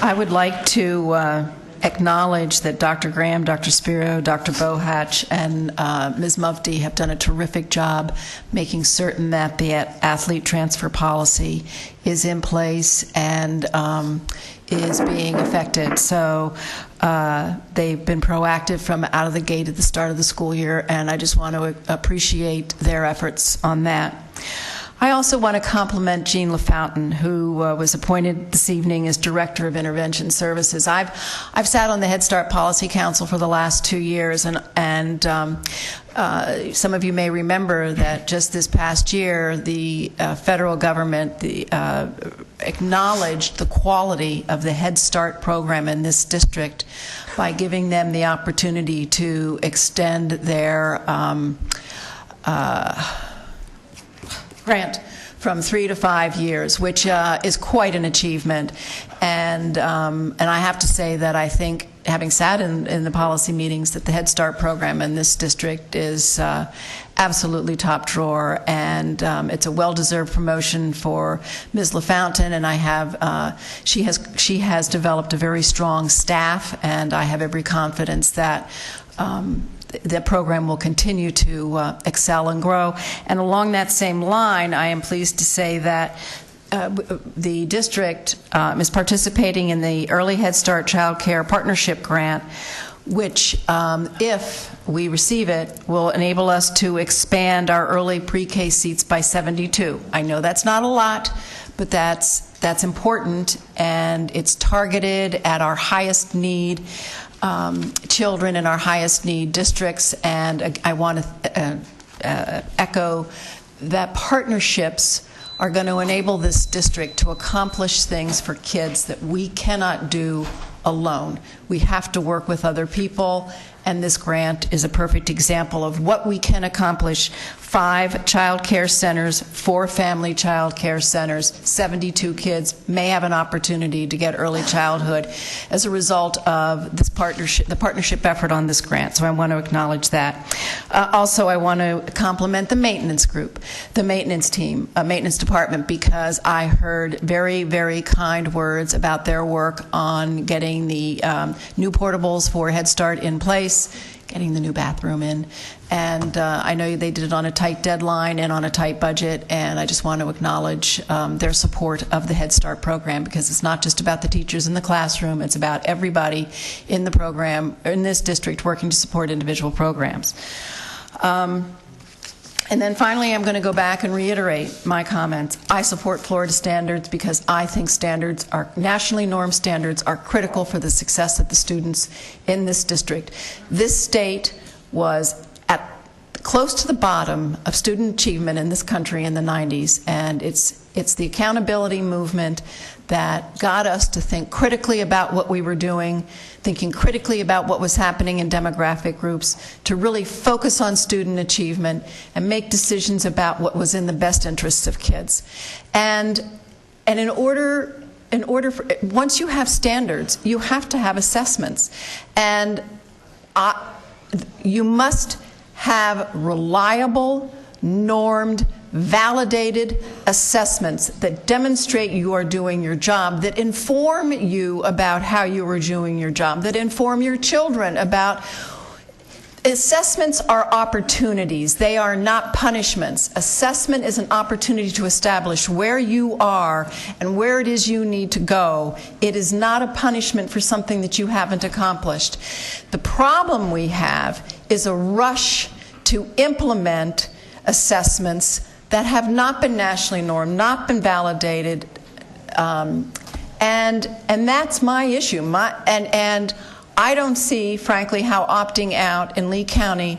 I would like to acknowledge that Dr. Graham, Dr. Spiro, Dr. Bohatch, and Ms. Mufti have done a terrific job making certain that the athlete transfer policy is in place and is being effected. So they've been proactive from out of the gate at the start of the school year, and I just want to appreciate their efforts on that. I also want to compliment Jean LaFountain, who was appointed this evening as Director of Intervention Services. I've sat on the Head Start Policy Council for the last 2 years, and some of you may remember that just this past year, the federal government acknowledged the quality of the Head Start program in this district by giving them the opportunity to extend their grant from 3 to 5 years, which is quite an achievement. And I have to say that I think, having sat in the policy meetings, that the Head Start program in this district is absolutely top drawer, and it's a well-deserved promotion for Ms. LaFountain, and I have she has developed a very strong staff, and I have every confidence that the program will continue to excel and grow. And along that same line, I am pleased to say that the district is participating in the Early Head Start Child Care Partnership Grant, which, if we receive it, will enable us to expand our early pre-K seats by 72. I know that's not a lot, but that's important, and it's targeted at our highest need children in our highest need districts. And I want to echo that partnerships are going to enable this district to accomplish things for kids that we cannot do alone. We have to work with other people, and this grant is a perfect example of what we can accomplish. 5 child care centers, 4 family child care centers, 72 kids may have an opportunity to get early childhood as a result of this partnership, the partnership effort on this grant. So I want to acknowledge that. Also, I want to compliment the maintenance group, the maintenance team, maintenance department, because I heard very, very kind words about their work on getting the new portables for Head Start in place, getting the new bathroom in. And I know they did it on a tight deadline and on a tight budget, and I just want to acknowledge their support of the Head Start program, because it's not just about the teachers in the classroom, it's about everybody in the program, in this district, working to support individual programs. And then finally, I'm going to go back and reiterate my comments. I support Florida standards because I think standards are, nationally normed standards are critical for the success of the students in this district. This state was at close to the bottom of student achievement in this country in the 90s, and it's the accountability movement that got us to think critically about what we were doing, thinking critically about what was happening in demographic groups, to really focus on student achievement and make decisions about what was in the best interests of kids. And in order for, once you have standards, you have to have assessments. And you must have reliable, normed, validated assessments that demonstrate you are doing your job, that inform you about how you are doing your job, that inform your children about. Assessments are opportunities. They are not punishments. Assessment is an opportunity to establish where you are and where it is you need to go. It is not a punishment for something that you haven't accomplished. The problem we have is a rush to implement assessments that have not been nationally normed, not been validated, and that's my issue. And I don't see, frankly, how opting out in Lee County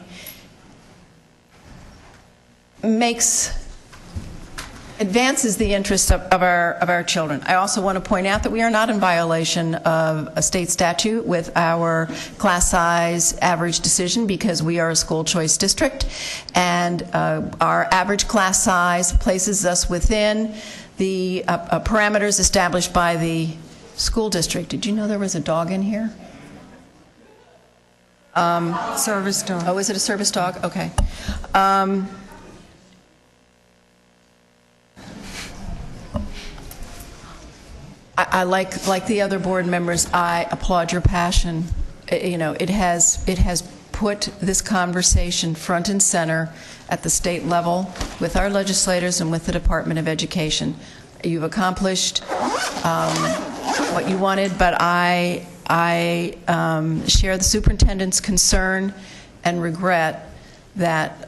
advances the interests of our children. I also want to point out that we are not in violation of a state statute with our class size average decision, because we are a school choice district, and our average class size places us within the parameters established by the school district. Did you know there was a dog in here? Service dog. Oh, is it a service dog? Okay. I like the other board members, I applaud your passion. You know, it has put this conversation front and center at the state level with our legislators and with the Department of Education. You've accomplished what you wanted, but I share the superintendent's concern and regret that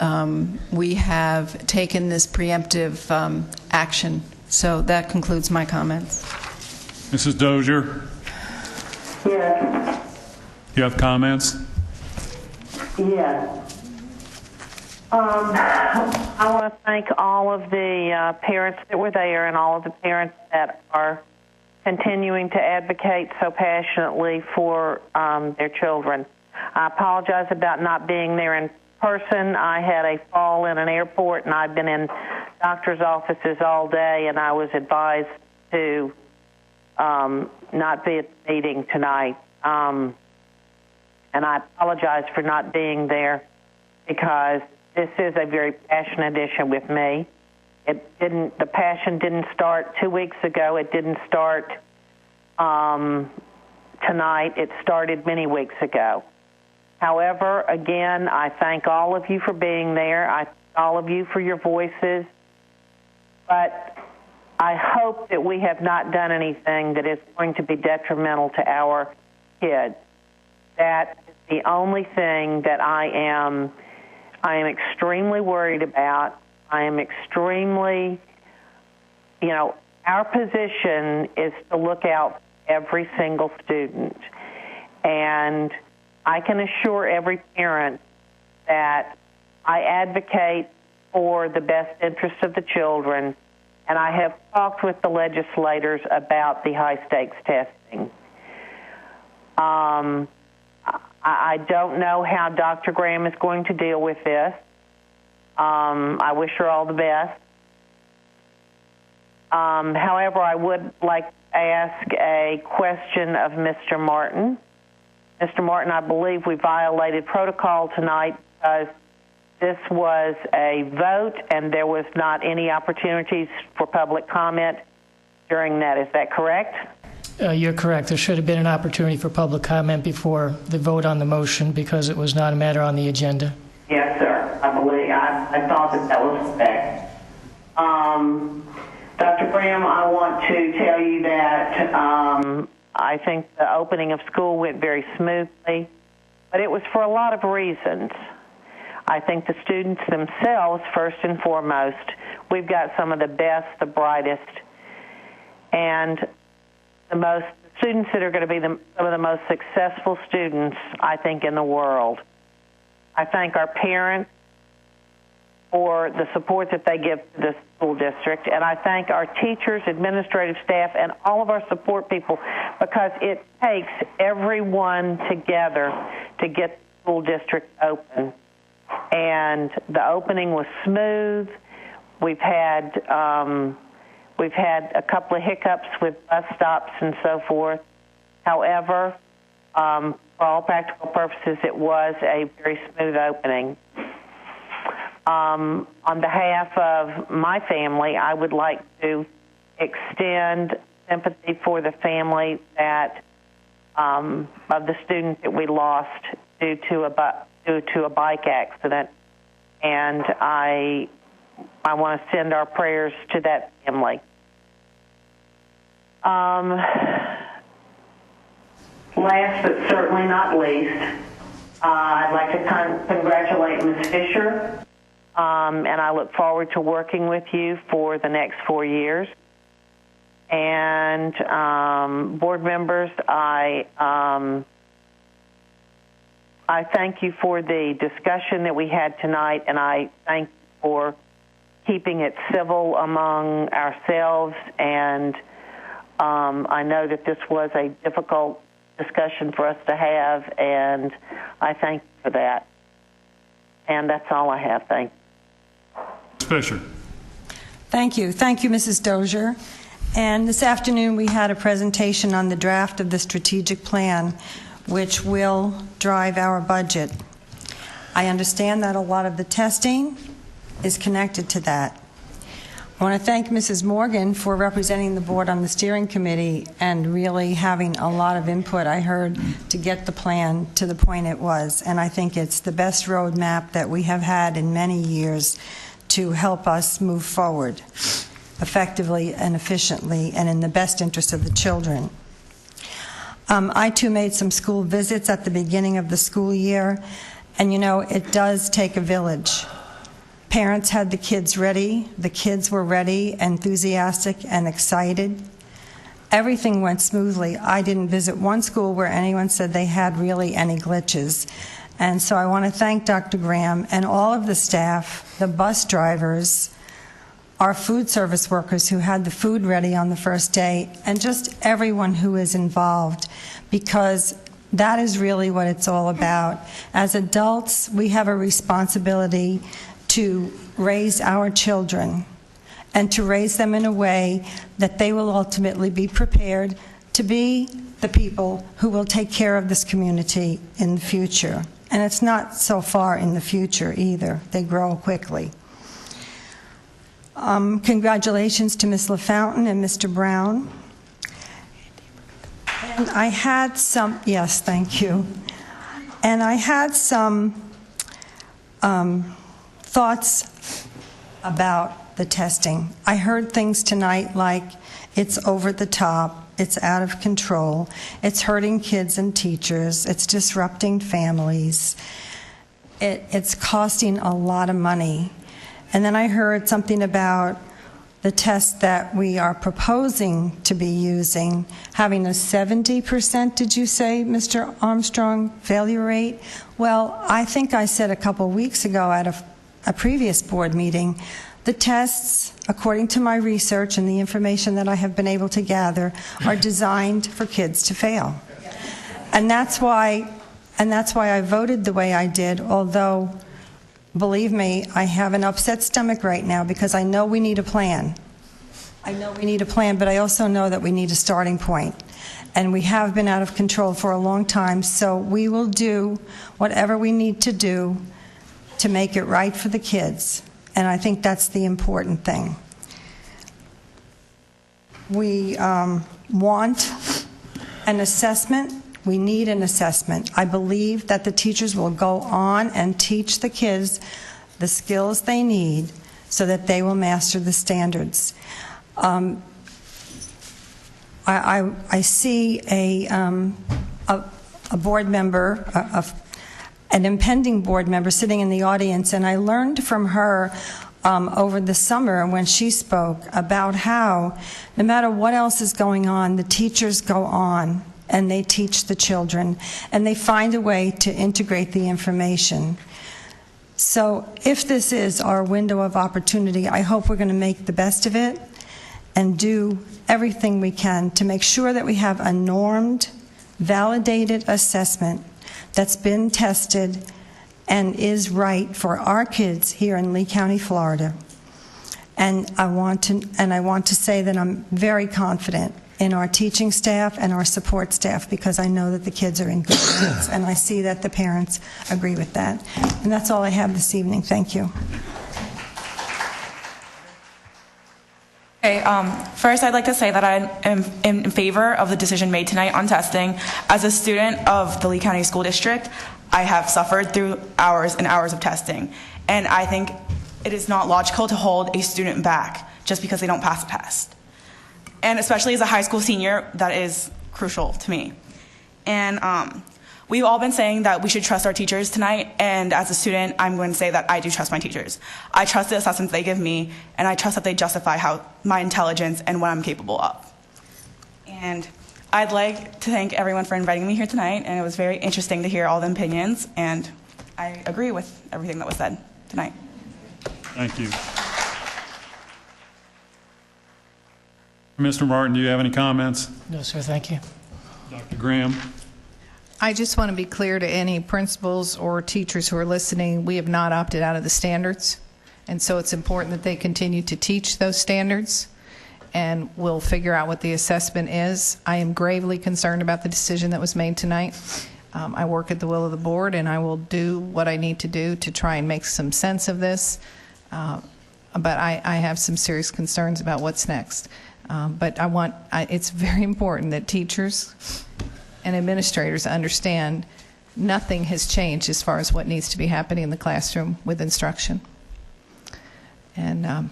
we have taken this preemptive action. So that concludes my comments. Mrs. Dozier? Yes. You have comments? Yes. I want to thank all of the parents that were there and all of the parents that are continuing to advocate so passionately for their children. I apologize about not being there in person. I had a fall in an airport, and I've been in doctor's offices all day, and I was advised to not be at the meeting tonight. And I apologize for not being there, because this is a very passionate issue with me. The passion didn't start 2 weeks ago. It didn't start tonight. It started many weeks ago. However, again, I thank all of you for being there. I thank all of you for your voices. But I hope that we have not done anything that is going to be detrimental to our kids. That is the only thing that I am extremely worried about. I am extremely, our position is to look out for every single student. And I can assure every parent that I advocate for the best interests of the children, and I have talked with the legislators about the high-stakes testing. I don't know how Dr. Graham is going to deal with this. I wish her all the best. However, I would like to ask a question of Mr. Martin. Mr. Martin, I believe we violated protocol tonight because this was a vote and there was not any opportunities for public comment during that. Is that correct? You're correct. There should have been an opportunity for public comment before the vote on the motion because it was not a matter on the agenda. Yes, sir. I believe I thought that was correct. Dr. Graham, I want to tell you that I think the opening of school went very smoothly, but it was for a lot of reasons. I think the students themselves, first and foremost, we've got some of the best, the brightest, and the students that are going to be some of the most successful students, I think, in the world. I thank our parents for the support that they give to the school district, and I thank our teachers, administrative staff, and all of our support people because it takes everyone together to get the school district open. And the opening was smooth. We've had a couple of hiccups with bus stops and so forth. However, for all practical purposes, it was a very smooth opening. On behalf of my family, I would like to extend sympathy for the family of the student that we lost due to a bike accident, and I want to send our prayers to that family. Last but certainly not least, I'd like to congratulate Ms. Fisher, and I look forward to working with you for the next 4 years. And board members, I thank you for the discussion that we had tonight, and I thank you for keeping it civil among ourselves. And I know that this was a difficult discussion for us to have, and I thank you for that. And that's all I have. Thank you. Ms. Fisher. Thank you. Thank you, Mrs. Dozier. And this afternoon we had a presentation on the draft of the strategic plan, which will drive our budget. I understand that a lot of the testing is connected to that. I want to thank Mrs. Morgan for representing the board on the steering committee and really having a lot of input, I heard, to get the plan to the point it was. And I think it's the best roadmap that we have had in many years to help us move forward effectively and efficiently and in the best interest of the children. I, too, made some school visits at the beginning of the school year, and, it does take a village. Parents had the kids ready. The kids were ready, enthusiastic, and excited. Everything went smoothly. I didn't visit one school where anyone said they had really any glitches. And so I want to thank Dr. Graham and all of the staff, the bus drivers, our food service workers who had the food ready on the first day, and just everyone who is involved, because that is really what it's all about. As adults, we have a responsibility to raise our children and to raise them in a way that they will ultimately be prepared to be the people who will take care of this community in the future. And it's not so far in the future either. They grow quickly. Congratulations to Ms. LaFountain and Mr. Brown. And I had some, yes, thank you. And I had some thoughts about the testing. I heard things tonight like it's over the top, it's out of control, it's hurting kids and teachers, it's disrupting families, it's costing a lot of money. And then I heard something about the test that we are proposing to be using, having a 70%, did you say, Mr. Armstrong, failure rate? Well, I think I said a couple weeks ago at a previous board meeting, the tests, according to my research and the information that I have been able to gather, are designed for kids to fail. And that's why I voted the way I did, although, believe me, I have an upset stomach right now because I know we need a plan. I know we need a plan, but I also know that we need a starting point. And we have been out of control for a long time, so we will do whatever we need to do to make it right for the kids. And I think that's the important thing. We want an assessment. We need an assessment. I believe that the teachers will go on and teach the kids the skills they need so that they will master the standards. I see a board member, an impending board member sitting in the audience, and I learned from her over the summer when she spoke about how no matter what else is going on, the teachers go on and they teach the children, and they find a way to integrate the information. So if this is our window of opportunity, I hope we're going to make the best of it and do everything we can to make sure that we have a normed, validated assessment that's been tested and is right for our kids here in Lee County, Florida. And I want to say that I'm very confident in our teaching staff and our support staff because I know that the kids are in good hands, and I see that the parents agree with that. And that's all I have this evening. Thank you. Okay, first I'd like to say that I am in favor of the decision made tonight on testing. As a student of the Lee County School District, I have suffered through hours and hours of testing, and I think it is not logical to hold a student back just because they don't pass a test. And especially as a high school senior, that is crucial to me. And we've all been saying that we should trust our teachers tonight, and as a student, I'm going to say that I do trust my teachers. I trust the assessments they give me, and I trust that they justify my intelligence and what I'm capable of. And I'd like to thank everyone for inviting me here tonight, and it was very interesting to hear all the opinions, and I agree with everything that was said tonight. Thank you. Mr. Martin, do you have any comments? No, sir, thank you. Dr. Graham? I just want to be clear to any principals or teachers who are listening, we have not opted out of the standards, and so it's important that they continue to teach those standards, and we'll figure out what the assessment is. I am gravely concerned about the decision that was made tonight. I work at the will of the board, and I will do what I need to do to try and make some sense of this, but I have some serious concerns about what's next. But it's very important that teachers and administrators understand nothing has changed as far as what needs to be happening in the classroom with instruction. And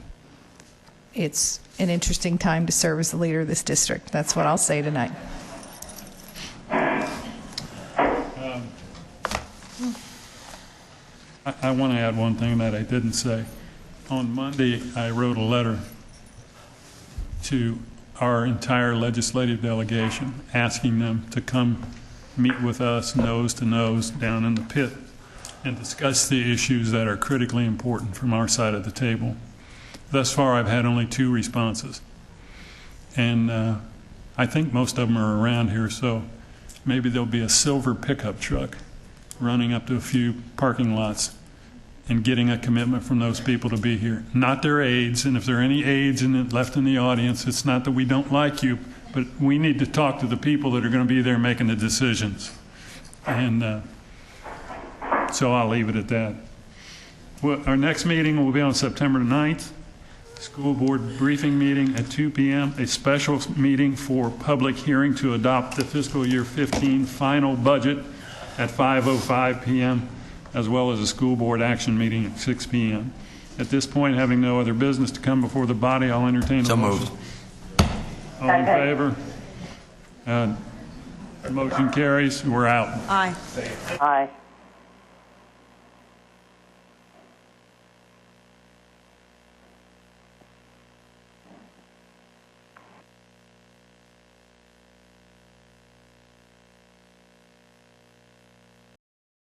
it's an interesting time to serve as the leader of this district. That's what I'll say tonight. I want to add one thing that I didn't say. On Monday, I wrote a letter to our entire legislative delegation asking them to come meet with us nose to nose down in the pit and discuss the issues that are critically important from our side of the table. Thus far, I've had only 2 responses. And I think most of them are around here, so maybe there'll be a silver pickup truck running up to a few parking lots and getting a commitment from those people to be here. Not their aides, and if there are any aides left in the audience, it's not that we don't like you, but we need to talk to the people that are going to be there making the decisions. And so I'll leave it at that. Well, our next meeting will be on September 9th. School board briefing meeting at 2 p.m. A special meeting for public hearing to adopt the fiscal year 15 final budget at 5:05 p.m., as well as a school board action meeting at 6 p.m. At this point, having no other business to come before the body, I'll entertain a motion. moved. All in favor? Motion carries. We're out. Aye. Aye.